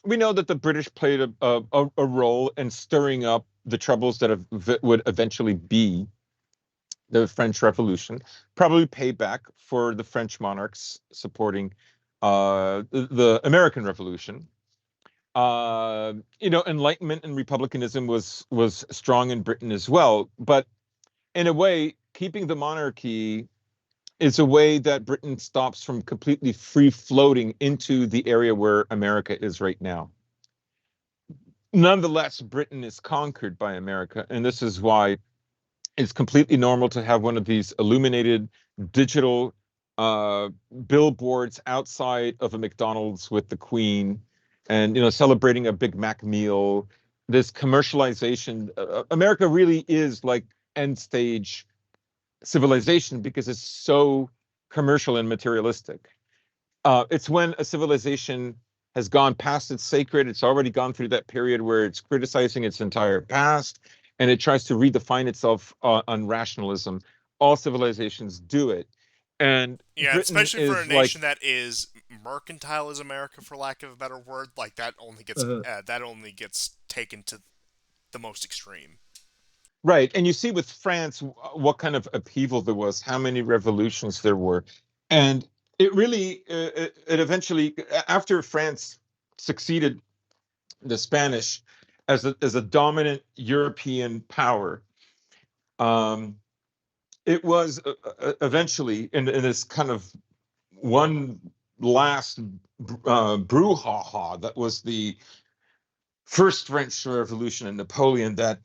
S2: We know that the British played a role in stirring up the troubles that would eventually be the French Revolution, probably payback for the French monarchs supporting the American Revolution. Enlightenment and republicanism was strong in Britain as well, but in a way, keeping the monarchy is a way that Britain stops from completely free floating into the area where America is right now. Nonetheless, Britain is conquered by America, and this is why it's completely normal to have one of these illuminated digital uh, billboards outside of a McDonald's with the Queen, and celebrating a Big Mac meal. This commercialization, America really is like end stage civilization because it's so commercial and materialistic. It's when a civilization has gone past its sacred, it's already gone through that period where it's criticizing its entire past, and it tries to redefine itself on rationalism. All civilizations do it. And
S1: Yeah,
S2: Britain
S1: especially for a
S2: is like,
S1: nation that is mercantile as America, for lack of a better word, like that only gets taken to the most extreme.
S2: right. And you see with France what kind of upheaval there was, how many revolutions there were. And it really, it eventually, after France succeeded the Spanish as a dominant European power. Um, it was eventually in this kind of one last brouhaha that was the first French Revolution and Napoleon, that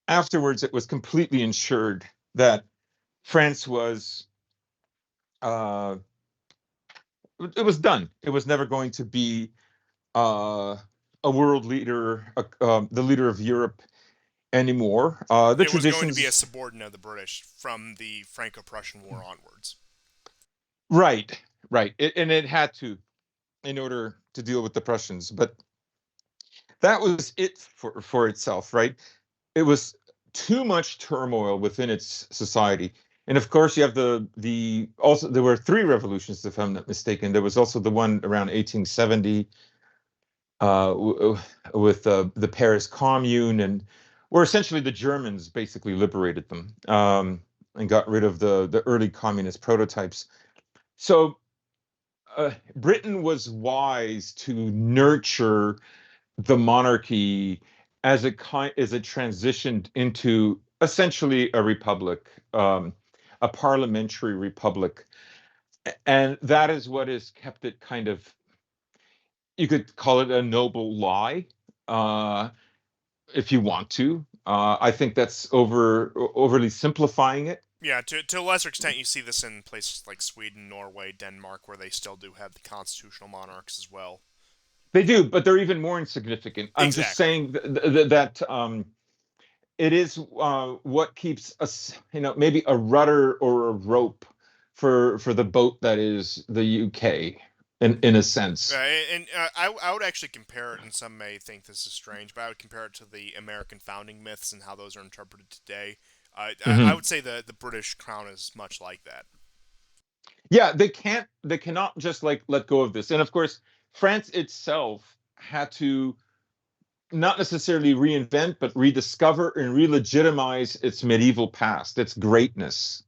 S2: afterwards it was completely ensured that France was uh, it was done. It was never going to be uh, a world leader, the leader of Europe anymore. The
S1: It was going to be a
S2: traditions,
S1: subordinate of the British from the Franco-Prussian War onwards.
S2: right, right, and it had to in order to deal with the Prussians, but that was it for itself, right? It was too much turmoil within its society. And of course, you have the also there were three revolutions, if I'm not mistaken. There was also the one around 1870 with the Paris Commune, and where essentially the Germans basically liberated them and got rid of the early communist prototypes. So Britain was wise to nurture the monarchy as it transitioned into essentially a republic, a parliamentary republic, and that is what has kept it kind of. You could call it a noble lie, uh, if you want to. I think that's overly simplifying it.
S1: Yeah, to a lesser extent, you see this in places like Sweden, Norway, Denmark, where they still do have the constitutional monarchs as well.
S2: They do, but they're even more insignificant. I'm just
S1: Exactly.
S2: saying that it is what keeps us, maybe a rudder or a rope for the boat that is the UK, in a sense.
S1: And I would actually compare it, and some may think this is strange, but I would compare it to the American founding myths and how those are interpreted today. I
S2: Hmm.
S1: would say the British crown is much like that.
S2: Yeah, they cannot just like let go of this. And of course, France itself had to not necessarily reinvent, but rediscover and re-legitimize its medieval past, its greatness,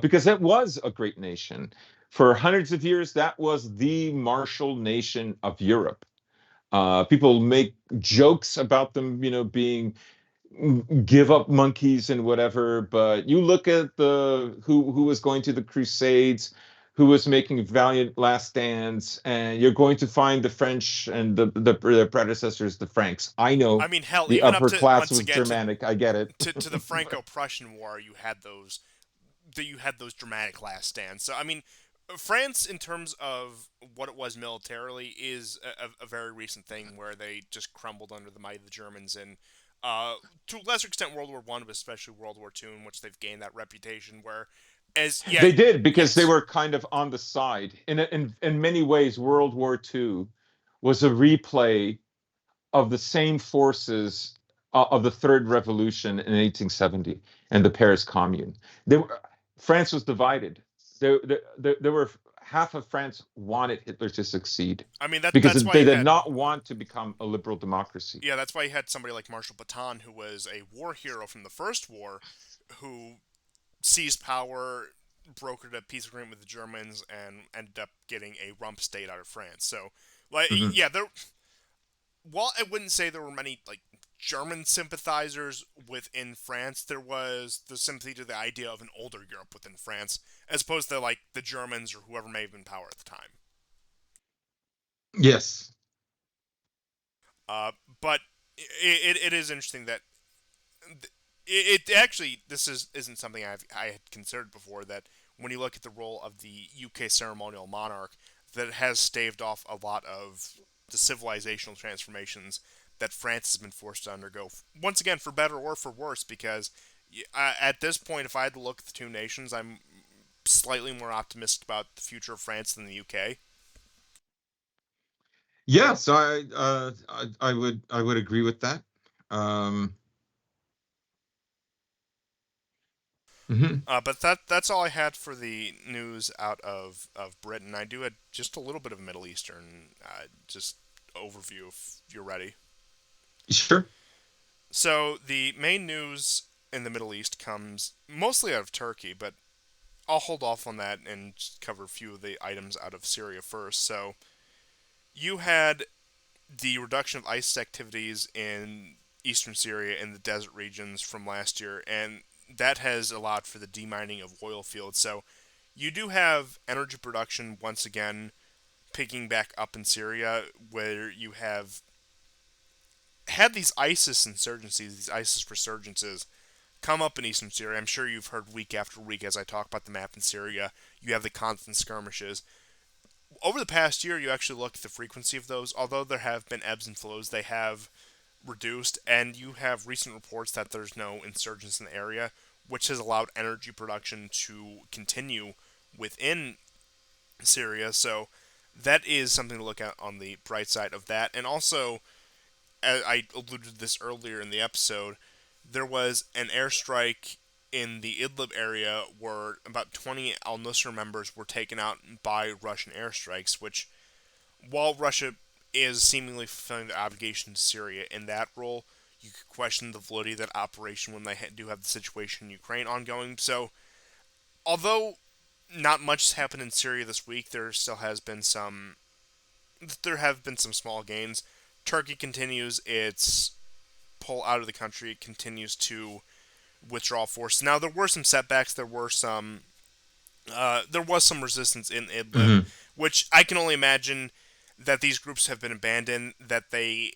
S2: because it was a great nation. For hundreds of years, that was the martial nation of Europe. People make jokes about them, being give up monkeys and whatever. But you look at the who was going to the Crusades, who was making valiant last stands, and you're going to find the French and the predecessors, the Franks. I
S1: I
S2: know
S1: mean, hell,
S2: the
S1: even up
S2: upper
S1: to
S2: class
S1: once
S2: was
S1: again
S2: Germanic. I get it.
S1: to the
S2: But
S1: Franco-Prussian War, you had those dramatic last stands. So I mean, France, in terms of what it was militarily, is a very recent thing where they just crumbled under the might of the Germans, and to a lesser extent World War One, but especially World War Two, in which they've gained that reputation. Where, as yeah,
S2: they did because they
S1: yes,
S2: were kind of on the side. In many ways, World War II was a replay of the same forces of the Third Revolution in 1870 and the Paris Commune. They were, France was divided. There were half of France wanted Hitler to succeed
S1: I mean
S2: because
S1: that's why
S2: they
S1: you
S2: did
S1: had
S2: not want to become a liberal democracy.
S1: yeah, that's why you had somebody like Marshal Pétain, who was a war hero from the First War, who seized power, brokered a peace agreement with the Germans, and ended up getting a rump state out of France. So, like,
S2: Mhm.
S1: yeah, while I wouldn't say there were many like German sympathizers within France, there was the sympathy to the idea of an older Europe within France, as opposed to like the Germans or whoever may have been in power at the time.
S2: Yes.
S1: But it is interesting that it actually isn't something I had considered before, that when you look at the role of the UK ceremonial monarch, that it has staved off a lot of the civilizational transformations that France has been forced to undergo, once again, for better or for worse, because at this point, if I had to look at the two nations, I'm slightly more optimistic about the future of France than the UK.
S2: Yes, I would agree with that. Um, mhm.
S1: But that's all I had for the news out of Britain. I do had just a little bit of Middle Eastern just overview if you're ready.
S2: Sure.
S1: So the main news in the Middle East comes mostly out of Turkey, but I'll hold off on that and just cover a few of the items out of Syria first. So you had the reduction of ISIS activities in eastern Syria and the desert regions from last year, and that has allowed for the demining of oil fields. So you do have energy production once again picking back up in Syria, where you have had these ISIS insurgencies, these ISIS resurgences come up in eastern Syria. I'm sure you've heard week after week as I talk about the map in Syria. You have the constant skirmishes. Over the past year, you actually look at the frequency of those. Although there have been ebbs and flows, they have reduced, and you have recent reports that there's no insurgents in the area, which has allowed energy production to continue within Syria. So that is something to look at on the bright side of that. And also, as I alluded to this earlier in the episode, there was an airstrike in the Idlib area where about 20 al Nusra members were taken out by Russian airstrikes, which, while Russia is seemingly fulfilling their obligation to Syria in that role, you could question the validity of that operation when they do have the situation in Ukraine ongoing. So, although not much has happened in Syria this week, there have been some small gains. Turkey continues its pull out of the country, it continues to withdraw forces. Now there were some setbacks. There was some resistance in Idlib,
S2: Hmm.
S1: which I can only imagine that these groups have been abandoned. That they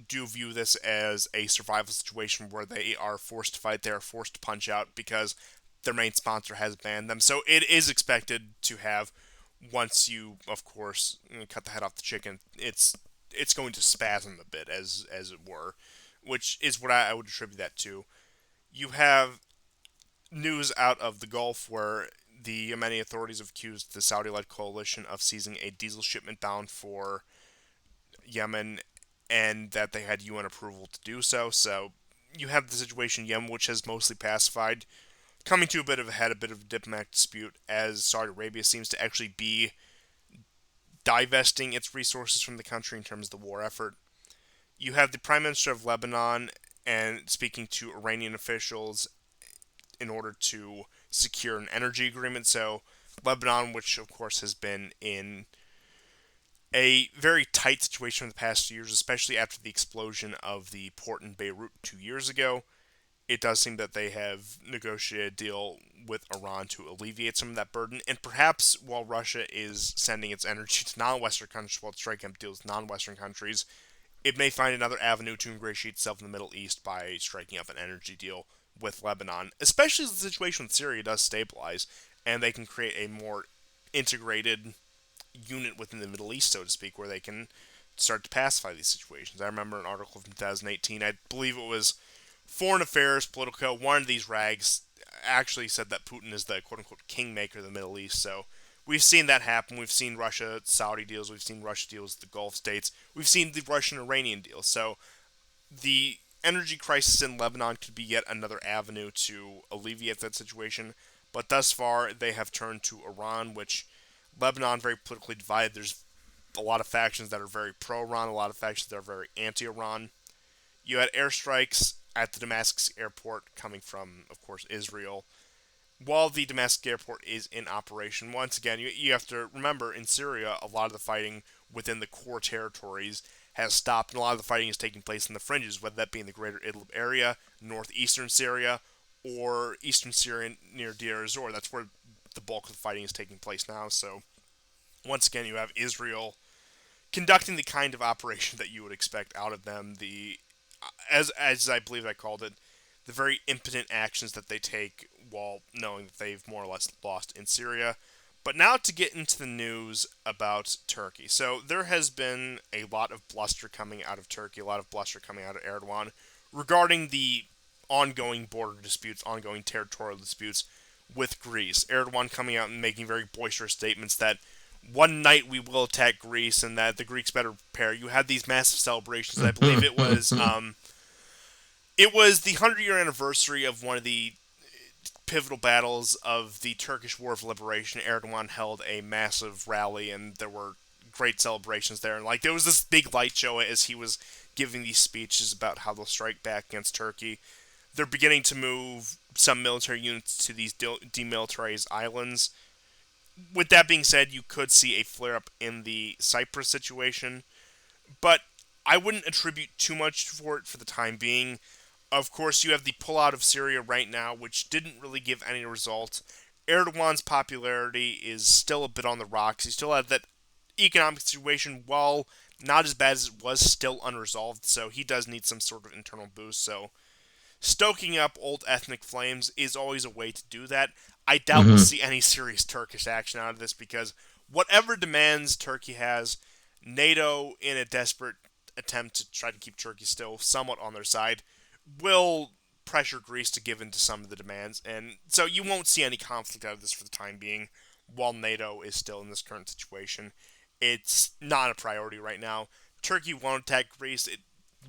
S1: do view this as a survival situation where they are forced to fight. They are forced to punch out because their main sponsor has banned them. So it is expected to have, once you, of course, cut the head off the chicken, it's going to spasm a bit, as it were, which is what I would attribute that to. You have news out of the Gulf where the Yemeni authorities have accused the Saudi-led coalition of seizing a diesel shipment bound for Yemen, and that they had UN approval to do so. So you have the situation in Yemen, which has mostly pacified. coming to a bit of a head, a bit of a diplomatic dispute, as Saudi Arabia seems to actually be divesting its resources from the country in terms of the war effort. You have the Prime Minister of Lebanon and speaking to Iranian officials in order to secure an energy agreement. So, Lebanon, which of course has been in a very tight situation in the past years, especially after the explosion of the port in Beirut 2 years ago, it does seem that they have negotiated a deal with Iran to alleviate some of that burden. And perhaps while Russia is sending its energy to non-Western countries while it's striking up deals with non-Western countries, it may find another avenue to ingratiate itself in the Middle East by striking up an energy deal with Lebanon, especially as the situation with Syria does stabilize and they can create a more integrated unit within the Middle East, so to speak, where they can start to pacify these situations. I remember an article from 2018, I believe it was Foreign Affairs, Politico, one of these rags actually said that Putin is the quote-unquote kingmaker of the Middle East, so we've seen that happen. We've seen Russia-Saudi deals. We've seen Russia deals with the Gulf states. We've seen the Russian-Iranian deal. So the energy crisis in Lebanon could be yet another avenue to alleviate that situation. But thus far, they have turned to Iran, which Lebanon very politically divided. There's a lot of factions that are very pro-Iran, a lot of factions that are very anti-Iran. You had airstrikes at the Damascus airport coming from, of course, Israel. While the Damascus airport is in operation, once again, you have to remember in Syria, a lot of the fighting within the core territories has stopped, and a lot of the fighting is taking place in the fringes, whether that be in the greater Idlib area, northeastern Syria, or eastern Syria near Deir ez-Zor. That's where the bulk of the fighting is taking place now. So, once again, you have Israel conducting the kind of operation that you would expect out of them. As I believe I called it, the very impotent actions that they take while knowing that they've more or less lost in Syria. But now to get into the news about Turkey. So there has been a lot of bluster coming out of Turkey, a lot of bluster coming out of Erdogan regarding the ongoing border disputes, ongoing territorial disputes with Greece. Erdogan coming out and making very boisterous statements that one night we will attack Greece and that the Greeks better prepare. You had these massive celebrations. I believe it was the 100-year anniversary of one of the pivotal battles of the Turkish War of Liberation. Erdogan held a massive rally, and there were great celebrations there. And like there was this big light show as he was giving these speeches about how they'll strike back against Turkey. They're beginning to move some military units to these demilitarized islands. With that being said, you could see a flare-up in the Cyprus situation, but I wouldn't attribute too much for it for the time being. Of course, you have the pullout of Syria right now, which didn't really give any result. Erdogan's popularity is still a bit on the rocks. He still had that economic situation, while not as bad as it was, still unresolved, so he does need some sort of internal boost. So stoking up old ethnic flames is always a way to do that. I doubt we'll see any serious Turkish action out of this because whatever demands Turkey has, NATO, in a desperate attempt to try to keep Turkey still somewhat on their side, will pressure Greece to give in to some of the demands. And so you won't see any conflict out of this for the time being while NATO is still in this current situation. It's not a priority right now. Turkey won't attack Greece. It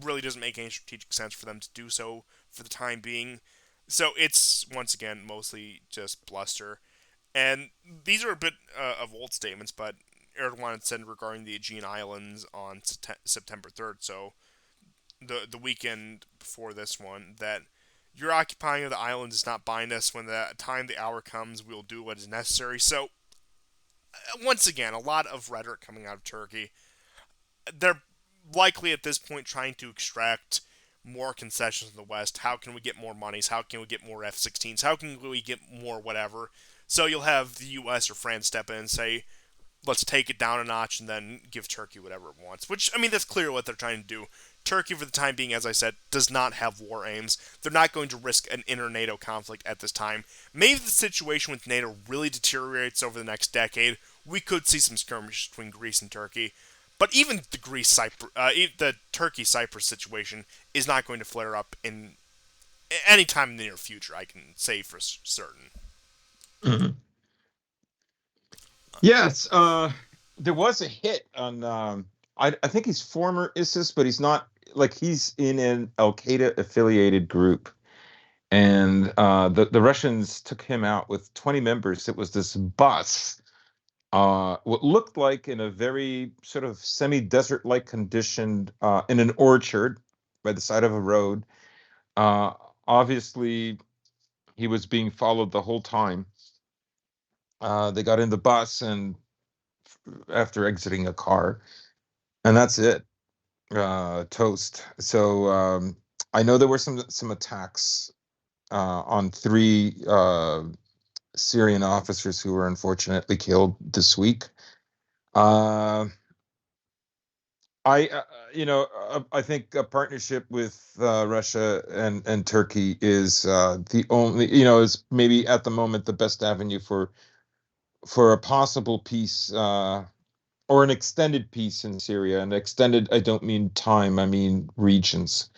S1: really doesn't make any strategic sense for them to do so for the time being. So it's, once again, mostly just bluster. And these are a bit of old statements, but Erdogan had said regarding the Aegean Islands on September 3rd, so the weekend before this one, that your occupying of the islands does not bind us. When the time, the hour comes, we will do what is necessary. So, once again, a lot of rhetoric coming out of Turkey. They're likely at this point trying to extract more concessions in the West. How can we get more monies? How can we get more F-16s? How can we get more whatever? So you'll have the U.S. or France step in and say, let's take it down a notch and then give Turkey whatever it wants. Which, I mean, that's clear what they're trying to do. Turkey, for the time being, as I said, does not have war aims. They're not going to risk an inter-NATO conflict at this time. Maybe the situation with NATO really deteriorates over the next decade. We could see some skirmishes between Greece and Turkey. But even the Turkey-Cyprus situation is not going to flare up in any time in the near future, I can say for certain.
S2: Mm-hmm. Yes, there was a hit on. I think he's former ISIS, but he's not. Like he's in an Al Qaeda affiliated group, and the Russians took him out with 20 members. It was this bus, what looked like in a very sort of semi-desert-like condition, in an orchard by the side of a road. Uh, Obviously, he was being followed the whole time. They got in the bus and after exiting a car, and that's it. Toast. So I know there were some attacks on three Syrian officers who were unfortunately killed this week. Uh, I think a partnership with Russia and Turkey is the only, is maybe at the moment the best avenue for a possible peace, or an extended peace in Syria. And extended, I don't mean time, I mean regions.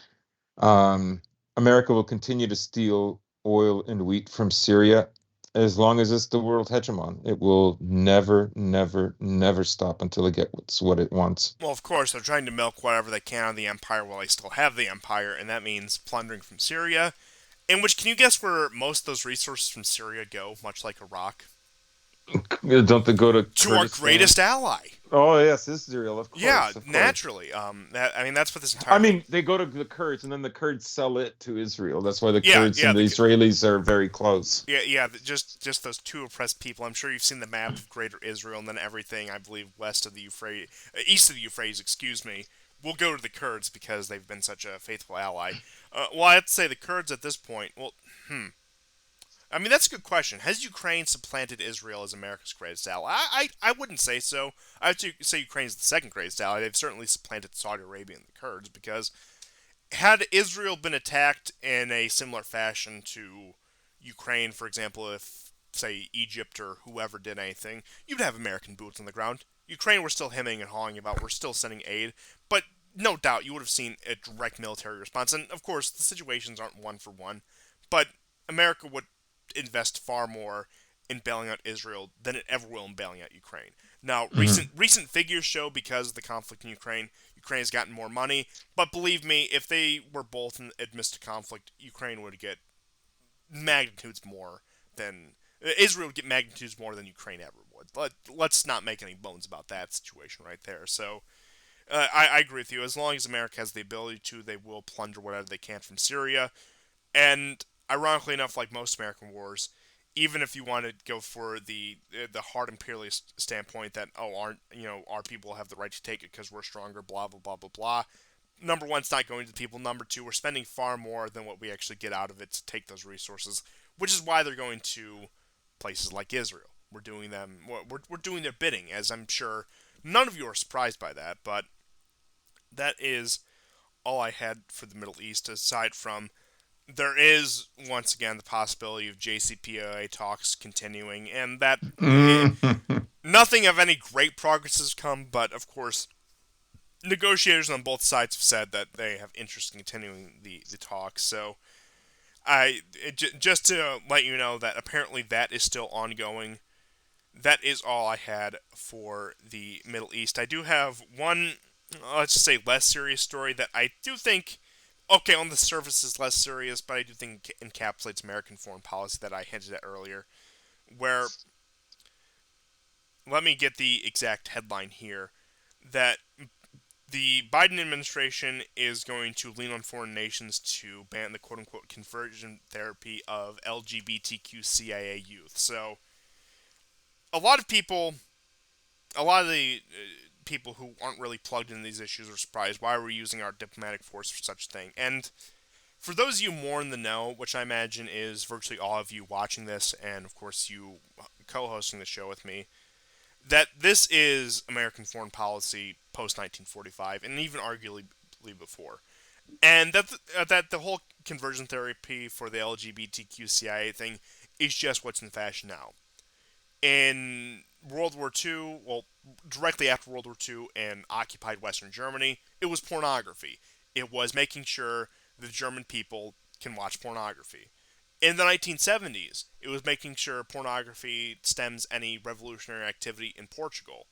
S2: Um, America will continue to steal oil and wheat from Syria as long as it's the world hegemon. It will never, never, never stop until it gets what it wants.
S1: Well, of course, they're trying to milk whatever they can out of the empire while they still have the empire, and that means plundering from Syria. In which, can you guess where most of those resources from Syria go, much like Iraq?
S2: Don't they go to
S1: To our
S2: Kurdistan?
S1: greatest ally.
S2: Oh yes, Israel, of
S1: Yeah,
S2: course, of course.
S1: naturally. I mean, that's what this
S2: I
S1: entire thing.
S2: mean, they go to the Kurds, and then the Kurds sell it to Israel. That's why the
S1: Yeah,
S2: Kurds
S1: yeah,
S2: and the Israelis are very close.
S1: just those two oppressed people. I'm sure you've seen the map of Greater Israel, and then everything I believe west of the Euphrates, east of the Euphrates, excuse me, will go to the Kurds because they've been such a faithful ally. Well, I have to say the Kurds at this point. Well, I mean, that's a good question. Has Ukraine supplanted Israel as America's greatest ally? I wouldn't say so. I would say Ukraine's the second greatest ally. They've certainly supplanted Saudi Arabia and the Kurds because had Israel been attacked in a similar fashion to Ukraine, for example, if, say, Egypt or whoever did anything, you'd have American boots on the ground. Ukraine were still hemming and hawing about, we're still sending aid, but no doubt you would have seen a direct military response. And of course, the situations aren't one for one, but America would invest far more in bailing out Israel than it ever will in bailing out Ukraine. Now, recent
S2: Mhm.
S1: recent figures show because of the conflict in Ukraine, Ukraine has gotten more money. But believe me, if they were both in amidst a conflict, Ukraine would get magnitudes more than Israel would get magnitudes more than Ukraine ever would. Let's not make any bones about that situation right there. So I agree with you. As long as America has the ability to, they will plunder whatever they can from Syria. And ironically enough, like most American wars, even if you want to go for the hard imperialist standpoint that aren't our people have the right to take it because we're stronger, blah blah blah blah blah. Number one, it's not going to the people. Number two, we're spending far more than what we actually get out of it to take those resources, which is why they're going to places like Israel. We're doing their bidding, as I'm sure none of you are surprised by that. But that is all I had for the Middle East. Aside from there is once again the possibility of JCPOA talks continuing, and that
S2: Mhm.
S1: nothing of any great progress has come. But of course, negotiators on both sides have said that they have interest in continuing the talks. So just to let you know that apparently that is still ongoing. That is all I had for the Middle East. I do have one, let's just say, less serious story that I do think, okay, on the surface is less serious, but I do think encapsulates American foreign policy that I hinted at earlier. Where, let me get the exact headline here, that the Biden administration is going to lean on foreign nations to ban the quote unquote conversion therapy of LGBTQ CIA youth. So, a lot of people, a lot of the people who aren't really plugged into these issues are surprised why we're using our diplomatic force for such a thing. And for those of you more in the know, which I imagine is virtually all of you watching this, and of course you co hosting the show with me, that this is American foreign policy post 1945, and even arguably before. And that the whole conversion therapy for the LGBTQ CIA thing is just what's in fashion now. In World War II, well, directly after World War II in occupied Western Germany, it was pornography. It was making sure the German people can watch pornography. In the 1970s, it was making sure pornography stems any revolutionary activity in Portugal.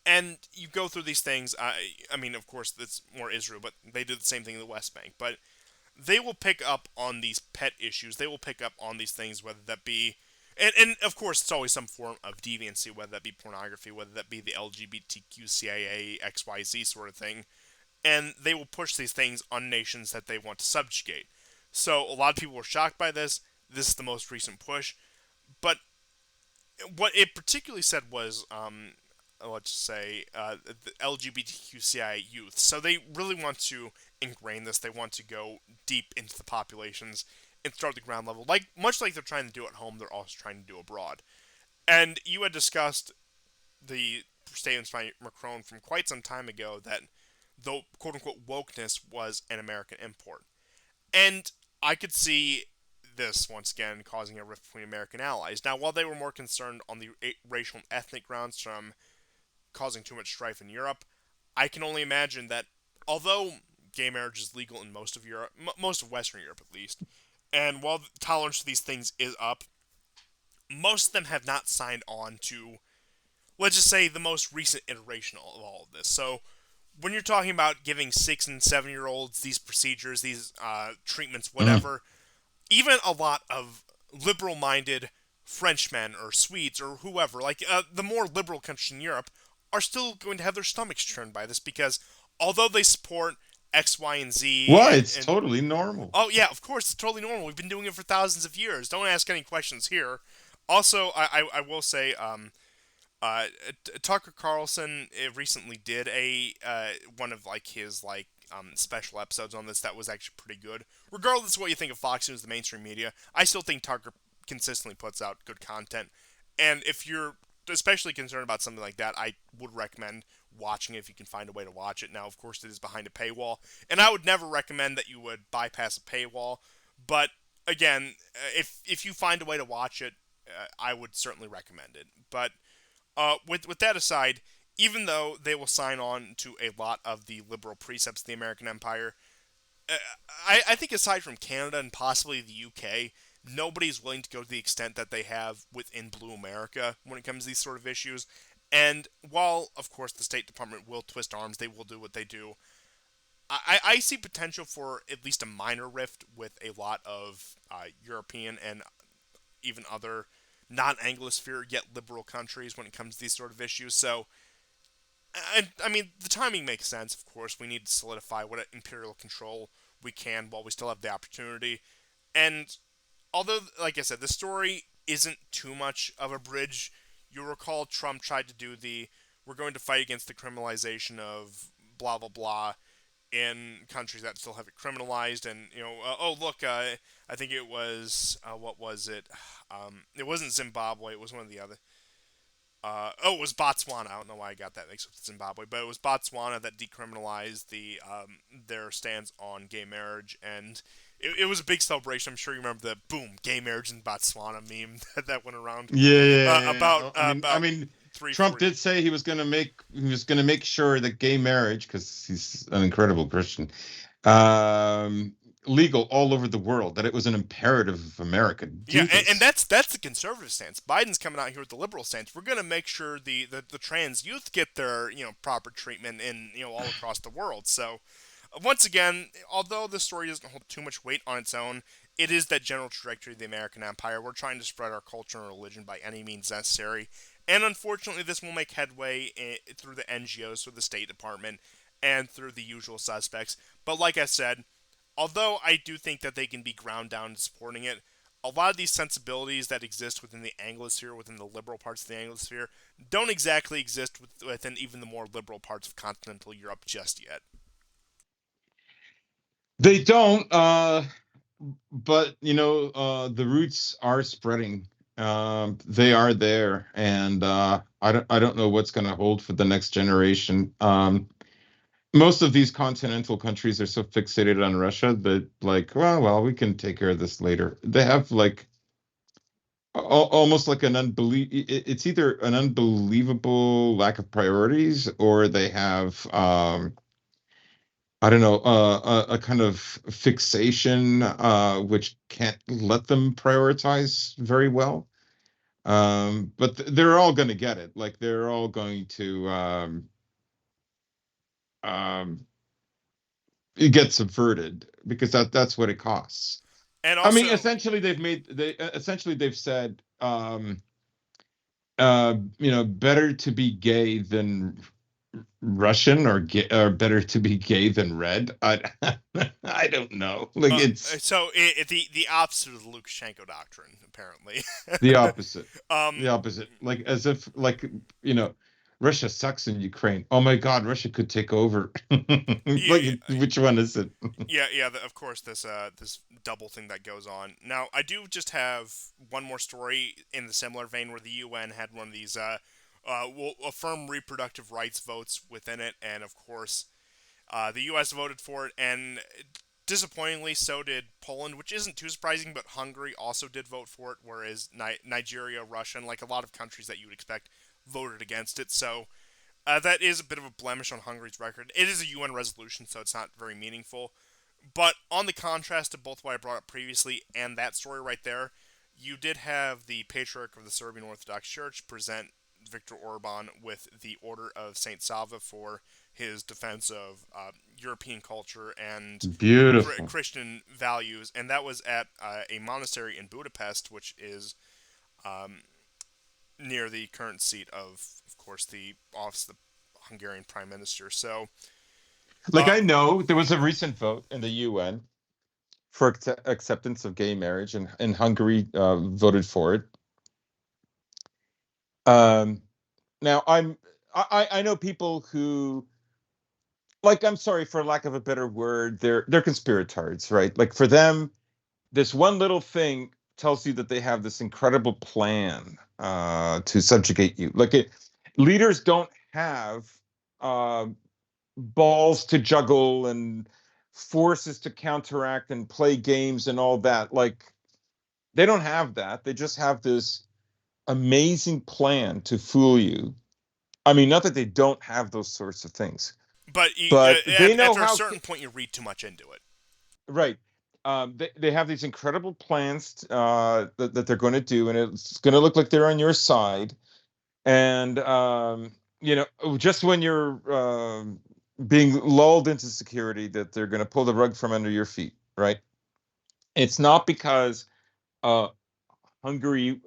S1: And you go through these things. I mean, of course, that's more Israel, but they did the same thing in the West Bank. But they will pick up on these pet issues. They will pick up on these things, whether that be, and of course, it's always some form of deviancy, whether that be pornography, whether that be the LGBTQCIA XYZ sort of thing, and they will push these things on nations that they want to subjugate. So a lot of people were shocked by this. This is the most recent push, but what it particularly said was, let's just say, the LGBTQCI youth. So they really want to ingrain this. They want to go deep into the populations and start at the ground level, like much like they're trying to do at home. They're also trying to do abroad. And you had discussed the statements by Macron from quite some time ago that the quote unquote wokeness was an American import. And I could see this once again causing a rift between American allies. Now, while they were more concerned on the racial and ethnic grounds from causing too much strife in Europe, I can only imagine that although gay marriage is legal in most of Europe, most of Western Europe at least, and while the tolerance for these things is up, most of them have not signed on to, let's just say, the most recent iteration of all of this. So when you're talking about giving 6 and 7 year olds these procedures, these treatments,
S2: Mm.
S1: whatever, even a lot of liberal-minded Frenchmen or Swedes or whoever, like the more liberal countries in Europe, are still going to have their stomachs churned by this because although they support X, Y, and Z,
S2: Why?
S1: and,
S2: It's
S1: and
S2: totally normal.
S1: oh yeah, of course, it's totally normal. We've been doing it for thousands of years. Don't ask any questions here. Also, I will say, Tucker Carlson recently did a one of like his special episodes on this that was actually pretty good. Regardless of what you think of Fox News, the mainstream media, I still think Tucker consistently puts out good content. And if you're especially concerned about something like that, I would recommend watching it if you can find a way to watch it. Now, of course, it is behind a paywall, and I would never recommend that you would bypass a paywall. But again, if you find a way to watch it, I would certainly recommend it. But with that aside, even though they will sign on to a lot of the liberal precepts of the American empire, uh, I think aside from Canada and possibly the UK, nobody's willing to go to the extent that they have within Blue America when it comes to these sort of issues. And while, of course, the State Department will twist arms, they will do what they do. I see potential for at least a minor rift with a lot of European and even other non-Anglosphere yet liberal countries when it comes to these sort of issues. So, I mean, the timing makes sense. Of course, we need to solidify what imperial control we can while we still have the opportunity. And although, like I said, the story isn't too much of a bridge. You'll recall Trump tried to do the "we're going to fight against the criminalization of blah blah blah" in countries that still have it criminalized, and oh look, I think it was what was it? It wasn't Zimbabwe. It was one of the other. It was Botswana. I don't know why I got that mixed with Zimbabwe, but it was Botswana that decriminalized their stance on gay marriage, and it was a big celebration. I'm sure you remember the "boom, gay marriage in Botswana" meme that went around
S2: Yeah, yeah, yeah.
S1: about
S2: I
S1: about
S2: mean,
S1: three
S2: Trump
S1: four.
S2: did say he was going to make sure that gay marriage, because he's an incredible Christian, um, legal all over the world. That it was an imperative of America.
S1: Yeah,
S2: Do
S1: and
S2: this.
S1: that's the conservative stance. Biden's coming out here with the liberal stance. We're going to make sure the trans youth get their proper treatment in all across the world. So once again, although the story doesn't hold too much weight on its own, it is that general trajectory of the American empire. We're trying to spread our culture and religion by any means necessary, and unfortunately, this will make headway through the NGOs, through the State Department, and through the usual suspects. But like I said, although I do think that they can be ground down in supporting it, a lot of these sensibilities that exist within the Anglosphere, within the liberal parts of the Anglosphere, don't exactly exist within even the more liberal parts of continental Europe just yet.
S2: They don't. But the roots are spreading. They are there, and I don't know what's going to hold for the next generation. Most of these continental countries are so fixated on Russia that, like, well, we can take care of this later. They have like almost like an it's either an unbelievable lack of priorities, or they have I don't know, a kind of fixation which can't let them prioritize very well. But they're all going to get it. Like, they're all going to um, get subverted, because that's what it costs.
S1: And
S2: I mean,
S1: also,
S2: essentially they've said, better to be gay than Russian, or better to be gay than red. I don't know. Like, it's
S1: the opposite of the Lukashenko doctrine, apparently.
S2: the opposite. The
S1: um,
S2: opposite. Like, as if, like, you know, Russia sucks in Ukraine. Oh my God, Russia could take over.
S1: yeah,
S2: Like, which one is it?
S1: yeah. Of course, this double thing that goes on. Now, I do just have one more story in the similar vein where the UN had one of these will affirm reproductive rights votes within it, and of course, the U.S. voted for it, and disappointingly, so did Poland, which isn't too surprising, but Hungary also did vote for it, whereas Nigeria, Russia, and like a lot of countries that you would expect, voted against it. So that is a bit of a blemish on Hungary's record. It is a UN resolution, so it's not very meaningful. But on the contrast to both what I brought up previously and that story right there, you did have the Patriarch of the Serbian Orthodox Church present Viktor Orban with the Order of Saint Sava for his defense of European culture and
S2: Beautiful.
S1: Christian values, and that was at a monastery in Budapest, which is um, near the current seat of course, the office of the Hungarian Prime Minister. So,
S2: Like,
S1: uh,
S2: I know there was a recent vote in the UN for acceptance of gay marriage, and Hungary voted for it. Um, Now, I know people who, like, I'm sorry for lack of a better word, they're conspirators, right? Like, for them, this one little thing tells you that they have this incredible plan to subjugate you. Leaders don't have uh, balls to juggle and forces to counteract and play games and all that. Like, they don't have that. They just have this amazing plan to fool you. I mean, not that they don't have those sorts of things,
S1: but
S2: but they know
S1: after a
S2: how.
S1: certain point, you read too much into it.
S2: Right. They have these incredible plans that they're going to do, and it's going to look like they're on your side. And just when you're being lulled into security, that they're going to pull the rug from under your feet. Right. It's not because uh, Hungary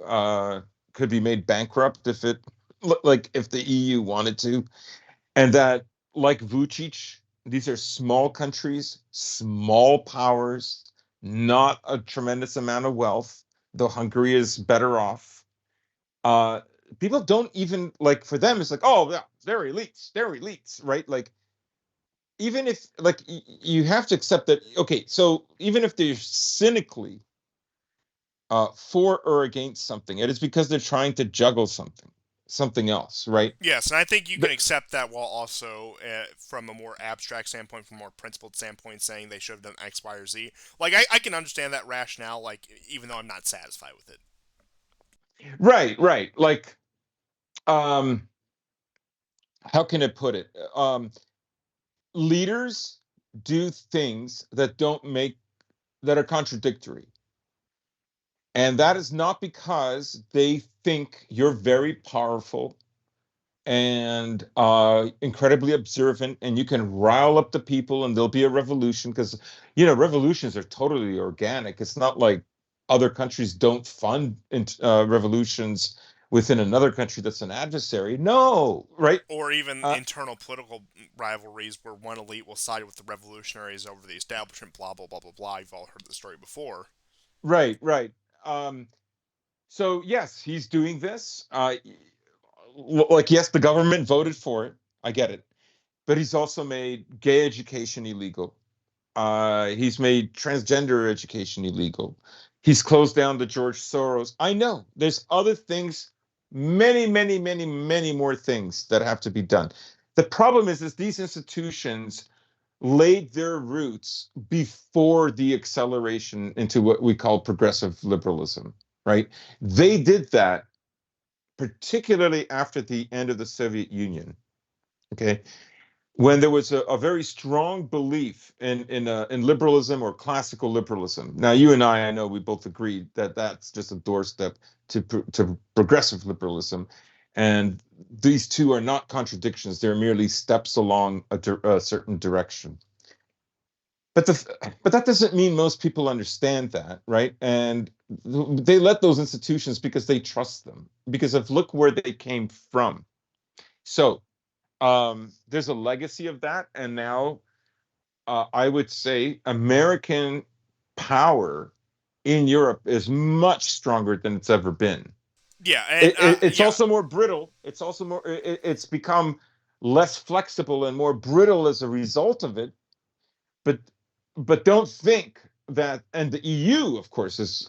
S2: could be made bankrupt if the EU wanted to, and that, like Vucic, these are small countries, small powers, not a tremendous amount of wealth, though Hungary is better off. Uh, People don't even, like, for them, it's like, oh, yeah, they're elites, right? Like, even if, like, you have to accept that, okay, so even if they're cynically for or against something, it is because they're trying to juggle something else, right?
S1: Yes, and I think you can
S2: But,
S1: accept that while also, from a more abstract standpoint, from a more principled standpoint, saying they should have done X, Y, or Z. Like, I can understand that rationale, like, even though I'm not satisfied with it.
S2: right. Like, um, how can I put it? Leaders do things that are contradictory. And that is not because they think you're very powerful and incredibly observant, and you can rile up the people and there'll be a revolution, because revolutions are totally organic. It's not like other countries don't fund revolutions within another country that's an adversary. No, right?
S1: Or even
S2: Uh,
S1: internal political rivalries where one elite will side with the revolutionaries over the establishment, blah, blah, blah, blah, blah. You've all heard the story before.
S2: right. So yes, he's doing this. Like, yes, the government voted for it. I get it, but he's also made gay education illegal. He's made transgender education illegal. He's closed down the George Soros. I know there's other things, many more things that have to be done. The problem is these institutions laid their roots before the acceleration into what we call progressive liberalism, right? They did that particularly after the end of the Soviet Union. Okay, when there was a very strong belief in liberalism, or classical liberalism. Now, you and I know we both agreed that that's just a doorstep to progressive liberalism, and these two are not contradictions; they're merely steps along a certain direction. but that doesn't mean most people understand that, right? And they let those institutions because they trust them, because of look where they came from. So there's a legacy of that, and now I would say American power in Europe is much stronger than it's ever been.
S1: Yeah, and
S2: It's
S1: yeah,
S2: also more brittle. It's also more. It's become less flexible and more brittle as a result of it. But don't think that. And the EU, of course, is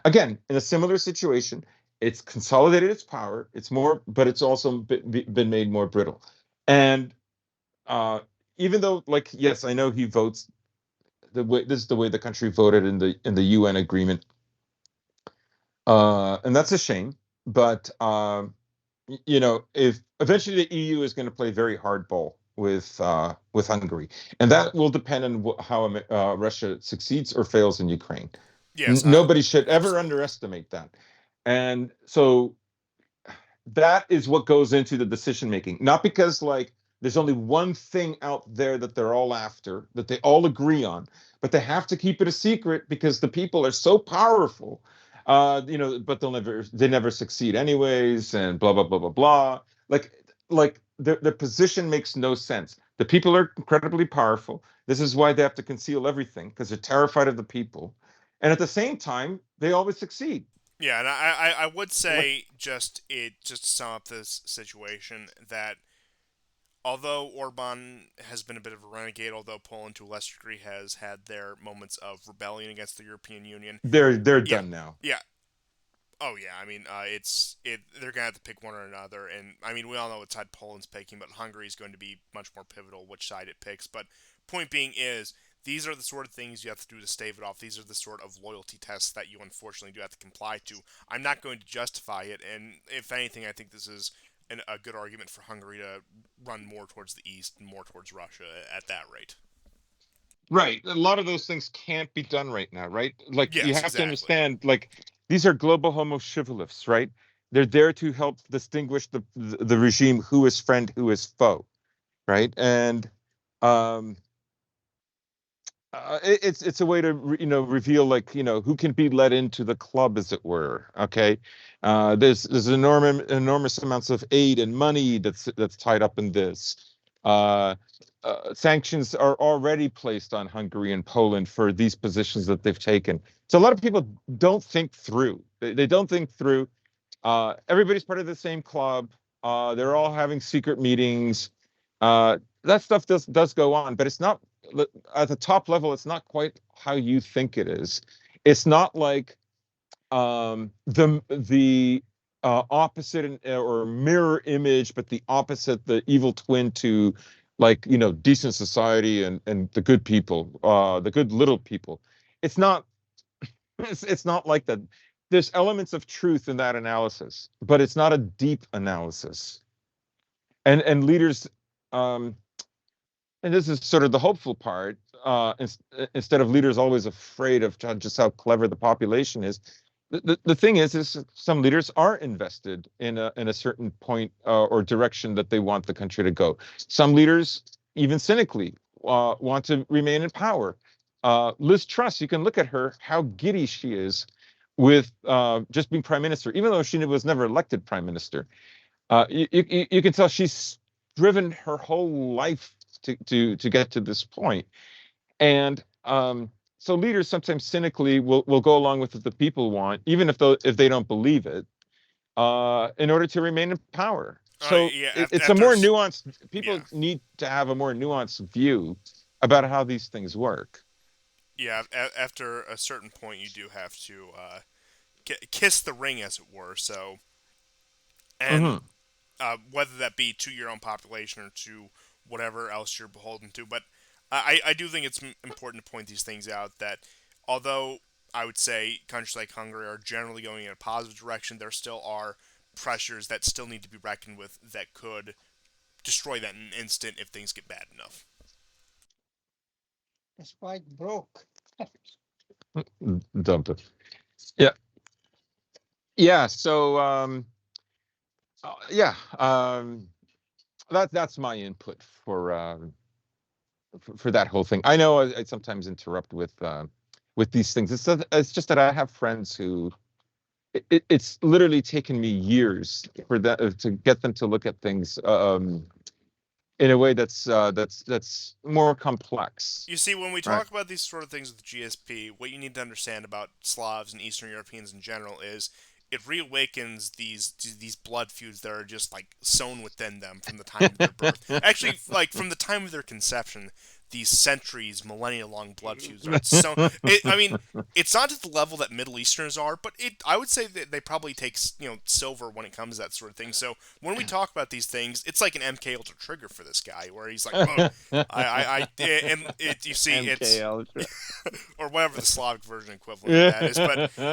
S2: again in a similar situation. It's consolidated its power. It's more, but it's also been made more brittle. And uh, even though, like, yes, I know he votes the way this is the way the country voted in the UN agreement, and that's a shame. But if eventually the EU is going to play very hardball with Hungary, and that will depend on how Russia succeeds or fails in Ukraine.
S1: yes,
S2: Nobody should ever
S1: absolutely.
S2: underestimate that. And so that is what goes into the decision making. Not because like there's only one thing out there that they're all after, that they all agree on, but they have to keep it a secret because the people are so powerful. But they never succeed anyways, and blah blah blah blah blah. Like their position makes no sense. The people are incredibly powerful. This is why they have to conceal everything because they're terrified of the people, and at the same time, they always succeed.
S1: Yeah, and I would
S2: Like
S1: say just to sum up this situation that although Orban has been a bit of a renegade, although Poland to a lesser degree has had their moments of rebellion against the European Union,
S2: they're
S1: yeah,
S2: done now.
S1: yeah, oh yeah, I mean, they're gonna have to pick one or another, and I mean, we all know what side Poland's picking, but Hungary is going to be much more pivotal which side it picks. But point being is, these are the sort of things you have to do to stave it off. These are the sort of loyalty tests that you unfortunately do have to comply to. I'm not going to justify it, and if anything, I think this is a good argument for Hungary to run more towards the east and more towards Russia at that rate.
S2: Right. A lot of those things can't be done right now, right? Like you
S1: Yes,
S2: have to
S1: exactly.
S2: understand, like these are global homo shibboleths, right? They're there to help distinguish the regime who is friend, who is foe, right? And um, it's a way to reveal like who can be let into the club, as it were. Okay, there's enormous amounts of aid and money that's tied up in this. Uh, Sanctions are already placed on Hungary and Poland for these positions that they've taken. So a lot of people don't think through. They don't think through. Everybody's part of the same club. They're all having secret meetings. That stuff does go on, but it's not at the top level. It's not quite how you think it is. It's not like the opposite or mirror image, but the opposite, the evil twin to like decent society and the good people, the good little people. It's not it's not like that. There's elements of truth in that analysis, but it's not a deep analysis. And leaders, um, and this is sort of the hopeful part. Instead of leaders always afraid of just how clever the population is, the thing is some leaders are invested in a certain point or direction that they want the country to go. Some leaders, even cynically, want to remain in power. Liz Truss, you can look at her, how giddy she is with just being prime minister, even though she was never elected prime minister. You can tell she's driven her whole life to get to this point. And so leaders sometimes cynically will go along with what the people want, even if they don't believe it, in order to remain in power. So
S1: Yeah,
S2: it's a
S1: after
S2: more nuanced. People
S1: yeah,
S2: need to have a more nuanced view about how these things work.
S1: yeah, after a certain point, you do have to kiss the ring, as it were. So, and
S2: Hmm.
S1: whether that be to your own population or to whatever else you're beholden to. But I do think it's important to point these things out that although I would say countries like Hungary are generally going in a positive direction, there still are pressures that still need to be reckoned with that could destroy that in an instant if things get bad enough.
S3: Despite broke.
S2: Dump it. Yeah, yeah. So yeah, that's my input for that whole thing. I know I sometimes interrupt with these things. It's just that I have friends who it's literally taken me years for that to get them to look at things in a way that's more complex,
S1: You see, when we
S2: right?
S1: talk about these sort of things with GSP, what you need to understand about Slavs and Eastern Europeans in general is it reawakens these blood feuds that are just like sown within them from the time of their birth. Actually, like from the time of their conception, these centuries, millennia-long blood feuds are so. I mean, it's not to the level that Middle Easterners are, but I would say that they probably take silver when it comes to that sort of thing. So when we talk about these things, it's like an MK Ultra trigger for this guy, where he's like, oh, and you see,
S2: MK
S1: it's
S2: Ultra.
S1: or whatever the Slavic version equivalent of that is.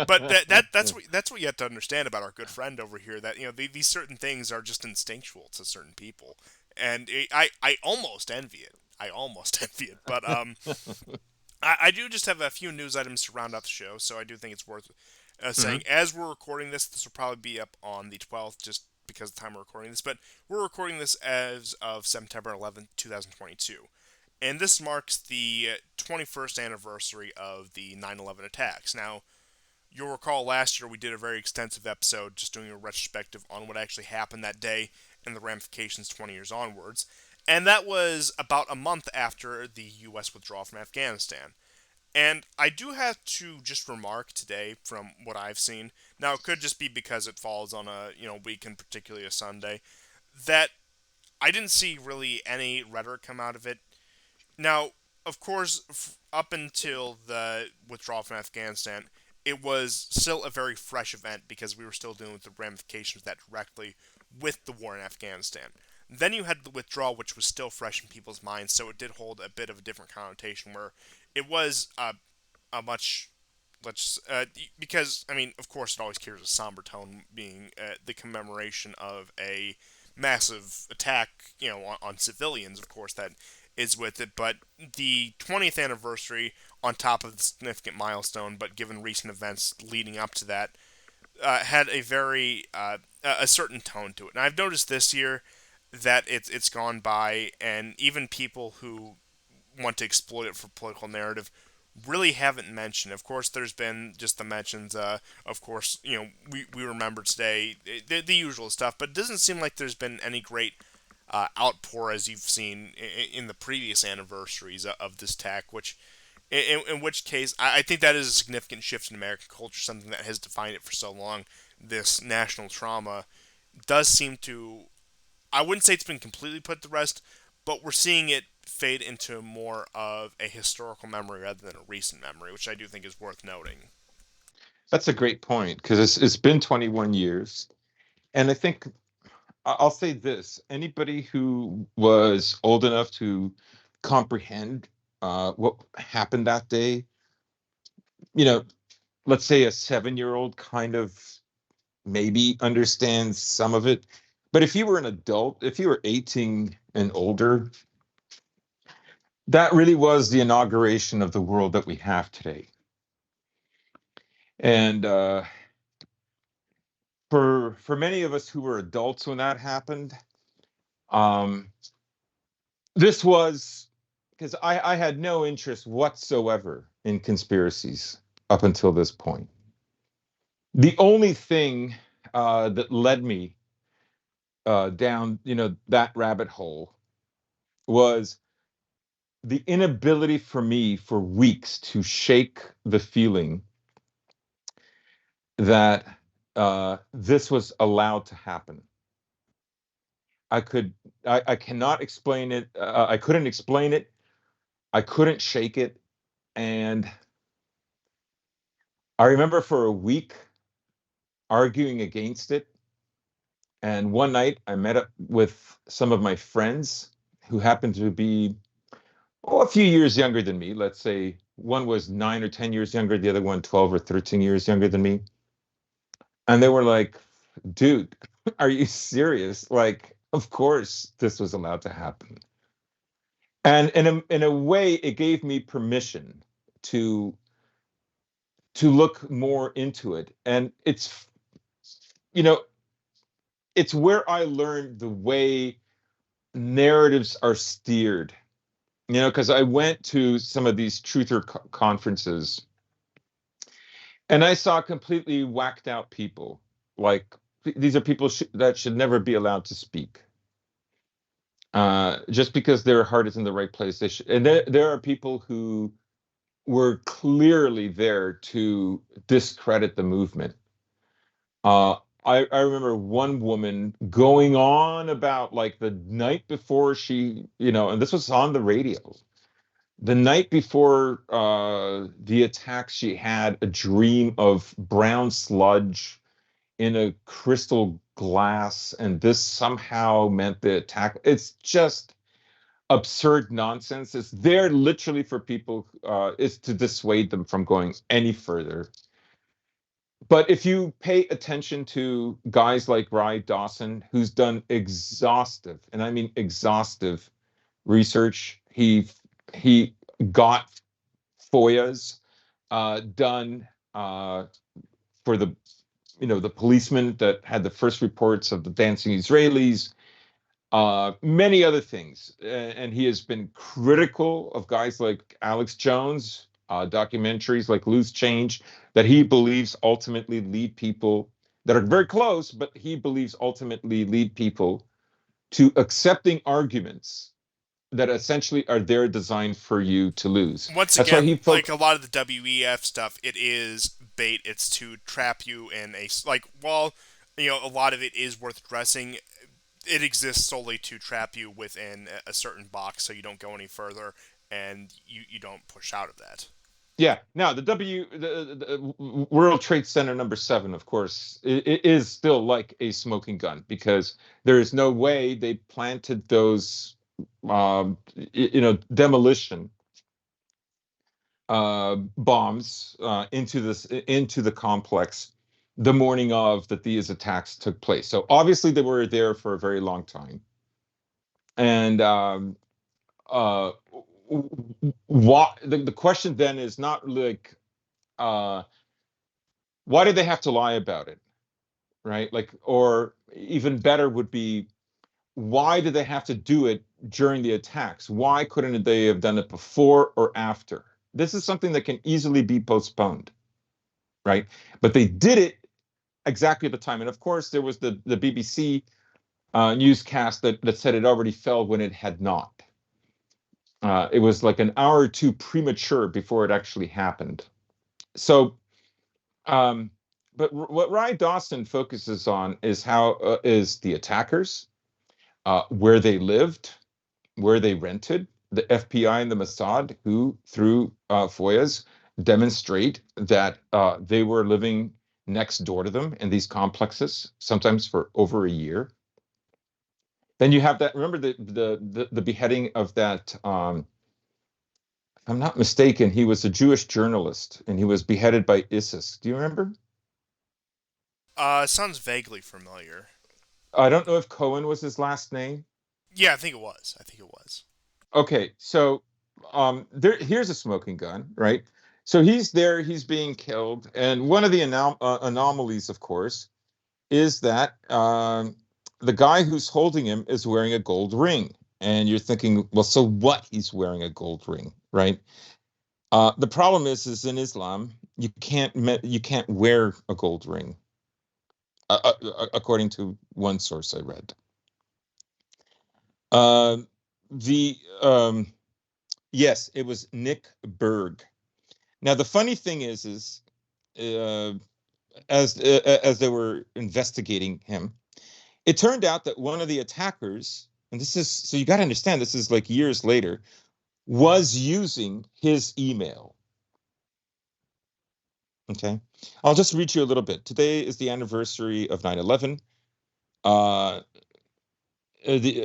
S1: But that's what you have to understand about our good friend over here. That these certain things are just instinctual to certain people, and I almost envy it. I almost envy it, but I do just have a few news items to round out the show, so I do think it's worth saying.
S2: Mhm.
S1: As we're recording this will probably be up on the 12th, just because of the time we're recording this. But we're recording this as of September 11th, 2022. And this marks the 21st anniversary of the 9/11 attacks. Now, you'll recall last year we did a very extensive episode just doing a retrospective on what actually happened that day and the ramifications 20 years onwards. And that was about a month after the U.S. withdrawal from Afghanistan. And I do have to just remark today, from what I've seen, now it could just be because it falls on a weekend, particularly a Sunday, that I didn't see really any rhetoric come out of it. Now, of course, up until the withdrawal from Afghanistan, it was still a very fresh event because we were still dealing with the ramifications of that directly with the war in Afghanistan. Then you had the withdrawal, which was still fresh in people's minds, so it did hold a bit of a different connotation where it was a much because I mean, of course, it always carries a somber tone, being the commemoration of a massive attack, on civilians. Of course, that is with it, but the 20th anniversary, on top of the significant milestone, but given recent events leading up to that, had a very a certain tone to it. And I've noticed this year that it's gone by, and even people who want to exploit it for political narrative really haven't mentioned. Of course, there's been just the mentions. Of course, we remember today the usual stuff, but it doesn't seem like there's been any great outpour as you've seen in the previous anniversaries of this attack. In which case, I think that is a significant shift in American culture, something that has defined it for so long. This national trauma does seem to, I wouldn't say it's been completely put to rest, but we're seeing it fade into more of a historical memory rather than a recent memory, which I do think is worth noting.
S2: That's a great point because it's been 21 years, and I think I'll say this: anybody who was old enough to comprehend what happened that day, you know, let's say a 7-year-old kind of maybe understands some of it. But if you were an adult, if you were 18 and older, that really was the inauguration of the world that we have today. And for many of us who were adults when that happened, um, this was because I had no interest whatsoever in conspiracies up until this point. The only thing that led me down, that rabbit hole was the inability for me for weeks to shake the feeling that this was allowed to happen. I could, I cannot explain it. I couldn't explain it. I couldn't shake it. And I remember for a week arguing against it. And one night I met up with some of my friends who happened to be a few years younger than me. Let's say one was 9 or 10 years younger, the other one 12 or 13 years younger than me. And they were like, dude, are you serious? Like, of course this was allowed to happen. And in a way, it gave me permission to to look more into it. And you know, it's where I learned the way narratives are steered because I went to some of these truther conferences and I saw completely whacked out people. Like these are people that should never be allowed to speak. Just because their heart is in the right place, and there are people who were clearly there to discredit the movement. Uh, I remember one woman going on about like the night before and this was on the radio. The night before the attack, she had a dream of brown sludge in a crystal glass, and this somehow meant the attack. It's just absurd nonsense. It's there literally for people, it's to dissuade them from going any further. But if you pay attention to guys like Ry Dawson, who's done exhaustive, and I mean exhaustive research, he got FOIAs done for the policemen that had the first reports of the dancing Israelis, many other things. And he has been critical of guys like Alex Jones, documentaries like Loose Change, that he believes ultimately lead people that are very close, but he believes ultimately lead people to accepting arguments that essentially are there designed for you to lose.
S1: Once
S2: That's why
S1: again,
S2: he
S1: like a lot of the WEF stuff, it is bait. It's to trap you in while a lot of it is worth addressing. It exists solely to trap you within a certain box, so you don't go any further and you don't push out of that.
S2: Yeah. Now the World Trade Center number 7, of course, it is still like a smoking gun because there is no way they planted those, demolition bombs into the complex the morning of that these attacks took place. So obviously they were there for a very long time, and uh, what the question then is not like uh, why did they have to lie about it, right? Like, or even better would be, why did they have to do it during the attacks? Why couldn't they have done it before or after? This is something that can easily be postponed, right? But they did it exactly at the time. And of course, there was the BBC newscast that said it already fell when it had not. It was like an hour or two premature before it actually happened. So, um, but what Ryan Dawson focuses on is is the attackers, where they lived, where they rented, the FBI and the Mossad, who through FOIAs demonstrate that they were living next door to them in these complexes, sometimes for over a year. Then you have that. Remember the beheading of that. If I'm not mistaken, he was a Jewish journalist, and he was beheaded by ISIS. Do you remember?
S1: Sounds vaguely familiar.
S2: I don't know if Cohen was his last name.
S1: Yeah, I think it was. I think it was.
S2: Okay, so here's a smoking gun, right? So he's there, he's being killed, and one of the anomalies, of course, is that the guy who's holding him is wearing a gold ring, and you're thinking, well, so what? He's wearing a gold ring, right? The problem is in Islam, you can't wear a gold ring, according to one source I read. The Yes, it was Nick Berg. Now the funny thing is uh, as they were investigating him, it turned out that one of the attackers, and this is so you got to understand, this is like years later, was using his email. Okay, I'll just read you a little bit. Today is the anniversary of 9/11.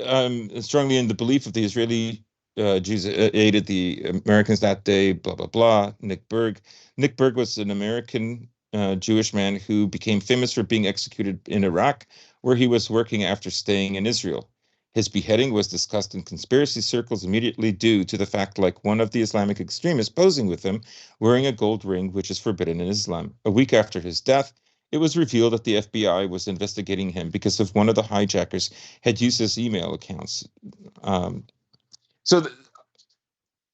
S2: I'm strongly in the belief of the Israeli Jews aided the Americans that day, blah, blah, blah. Nick Berg. Nick Berg was an American Jewish man who became famous for being executed in Iraq, where he was working after staying in Israel. His beheading was discussed in conspiracy circles immediately due to the fact like one of the Islamic extremists posing with him, wearing a gold ring, which is forbidden in Islam. A week after his death, it was revealed that the FBI was investigating him because of one of the hijackers had used his email accounts. So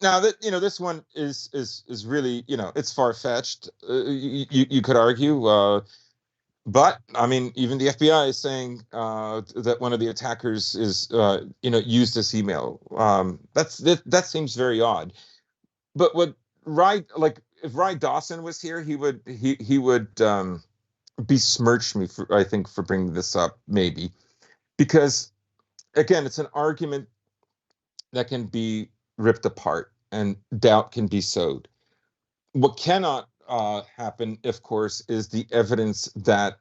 S2: Now that this one is really, it's far fetched. You could argue, but I mean, even the FBI is saying that one of the attackers is used this email. That seems very odd. But what like if Rye Dawson was here, he would besmirch me for, I think, for bringing this up, maybe because again, it's an argument that can be ripped apart and doubt can be sowed. What cannot happen, of course, is the evidence that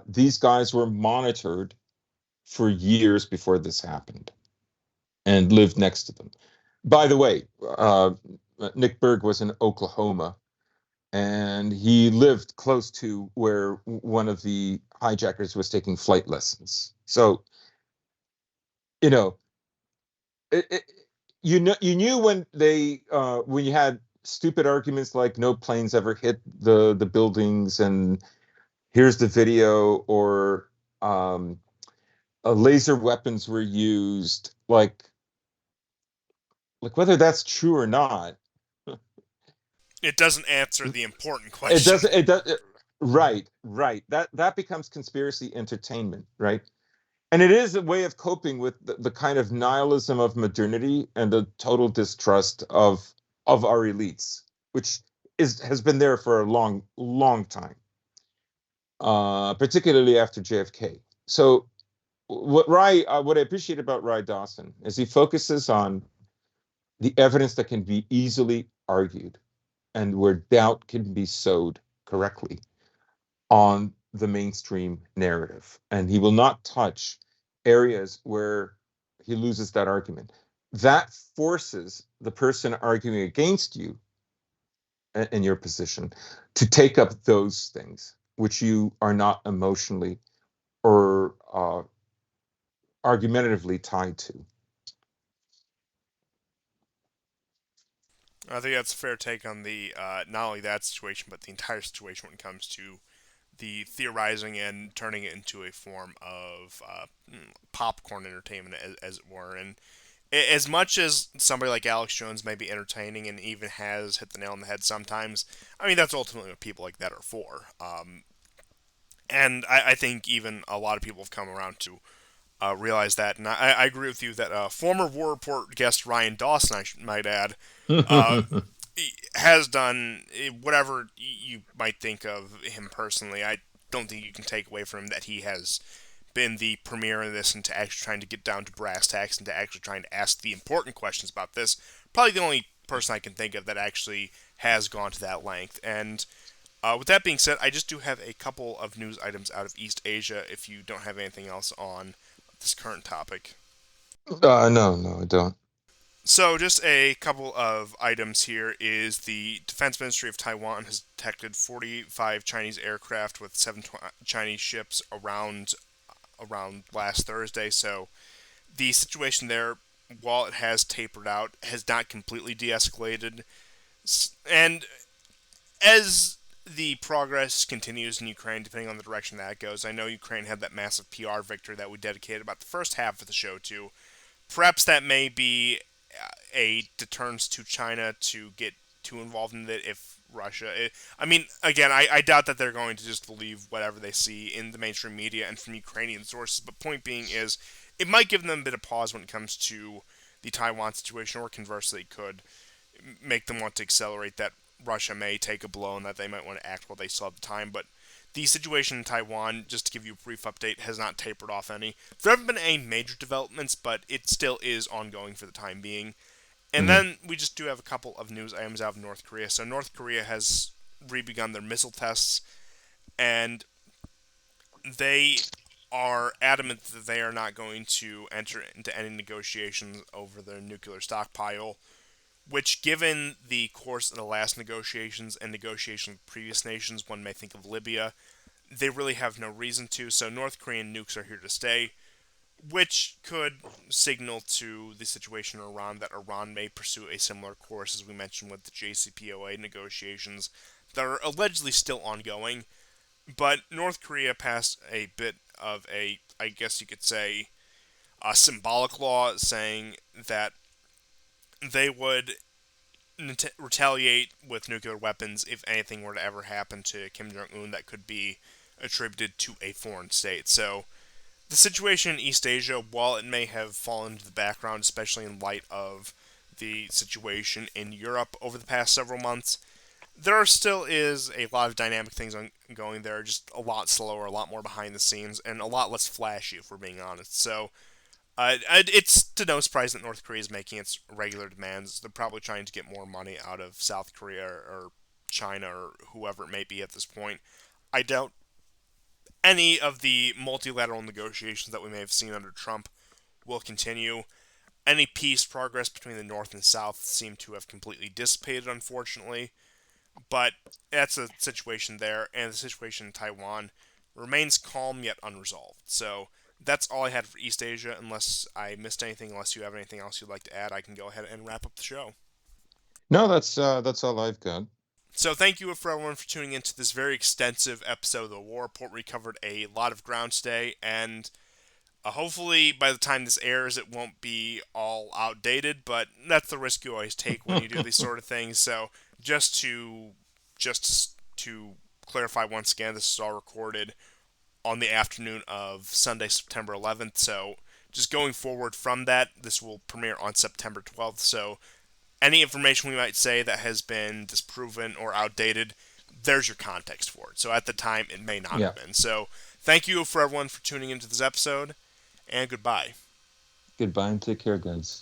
S2: these guys were monitored for years before this happened and lived next to them. By the way, Nick Berg was in Oklahoma and he lived close to where one of the hijackers was taking flight lessons. So, you know, it, you knew when you had stupid arguments like no planes ever hit the buildings and here's the video, or um, laser weapons were used, like whether that's true or not.
S1: It doesn't answer the important
S2: It
S1: question.
S2: doesn't. It does. Right. That becomes conspiracy entertainment, right? And it is a way of coping with the kind of nihilism of modernity and the total distrust of our elites, which is has been there for a long time, particularly after JFK. So what I appreciate about Rye Dawson is he focuses on the evidence that can be easily argued and where doubt can be sowed correctly on the mainstream narrative. And he will not touch areas where he loses that argument. That forces the person arguing against you in your position to take up those things which you are not emotionally or argumentatively tied to.
S1: I think that's a fair take on the not only that situation, but the entire situation when it comes to the theorizing and turning it into a form of popcorn entertainment, as it were. And as much as somebody like Alex Jones may be entertaining and even has hit the nail on the head sometimes, I mean, that's ultimately what people like that are for. And I think even a lot of people have come around to realize that. And I agree with you that former War Report guest Ryan Dawson, might add, uh, has done whatever you might think of him personally. I don't think you can take away from him that he has been the premier in this and to actually trying to get down to brass tacks and to actually trying to ask the important questions about this. Probably the only person I can think of that actually has gone to that length. And with that being said, I just do have a couple of news items out of East Asia if you don't have anything else on this current topic.
S2: No, I don't.
S1: So, just a couple of items here is the Defense Ministry of Taiwan has detected 45 Chinese aircraft with 7 Chinese ships around last Thursday. So, the situation there, while it has tapered out, has not completely de-escalated. And as the progress continues in Ukraine, depending on the direction that goes, I know Ukraine had that massive PR victory that we dedicated about the first half of the show to. Perhaps that may be a deterrence to China to get too involved in it if Russia. I mean, again, I doubt that they're going to just believe whatever they see in the mainstream media and from Ukrainian sources. But point being is, it might give them a bit of pause when it comes to the Taiwan situation, or conversely, it could make them want to accelerate that Russia may take a blow and that they might want to act while they still have the time. But the situation in Taiwan, just to give you a brief update, has not tapered off any. There haven't been any major developments, but it still is ongoing for the time being. And
S2: Mhm.
S1: then we just do have a couple of news items out of North Korea. So North Korea has re-begun their missile tests, and they are adamant that they are not going to enter into any negotiations over their nuclear stockpile, which, given the course of the last negotiations and negotiations with previous nations, one may think of Libya, they really have no reason to. So North Korean nukes are here to stay, which could signal to the situation in Iran that Iran may pursue a similar course as we mentioned with the JCPOA negotiations that are allegedly still ongoing. But North Korea passed a bit of a, I guess you could say, a symbolic law saying that they would retaliate with nuclear weapons if anything were to ever happen to Kim Jong Un that could be attributed to a foreign state. So the situation in East Asia, while it may have fallen into the background, especially in light of the situation in Europe over the past several months, there still is a lot of dynamic things going there, just a lot slower, a lot more behind the scenes, and a lot less flashy, if we're being honest. So it's to no surprise that North Korea is making its regular demands. They're probably trying to get more money out of South Korea or China or whoever it may be at this point. I doubt any of the multilateral negotiations that we may have seen under Trump will continue. Any peace progress between the North and South seem to have completely dissipated, unfortunately. But that's a situation there, and the situation in Taiwan remains calm yet unresolved. So that's all I had for East Asia. Unless I missed anything, unless you have anything else you'd like to add, I can go ahead and wrap up the show.
S2: No, that's all I've got.
S1: So thank you for everyone for tuning into this very extensive episode of the War Report. We covered a lot of ground today, and hopefully by the time this airs, it won't be all outdated. But that's the risk you always take when you do these sort of things. So just to just to clarify once again, this is all recorded on the afternoon of Sunday, September 11th. So just going forward from that, this will premiere on September 12th. So any information we might say that has been disproven or outdated, there's your context for it. So at the time, it may not
S2: Yeah.
S1: have been. So thank you for everyone for tuning into this episode, and goodbye.
S2: Goodbye and take care, guys.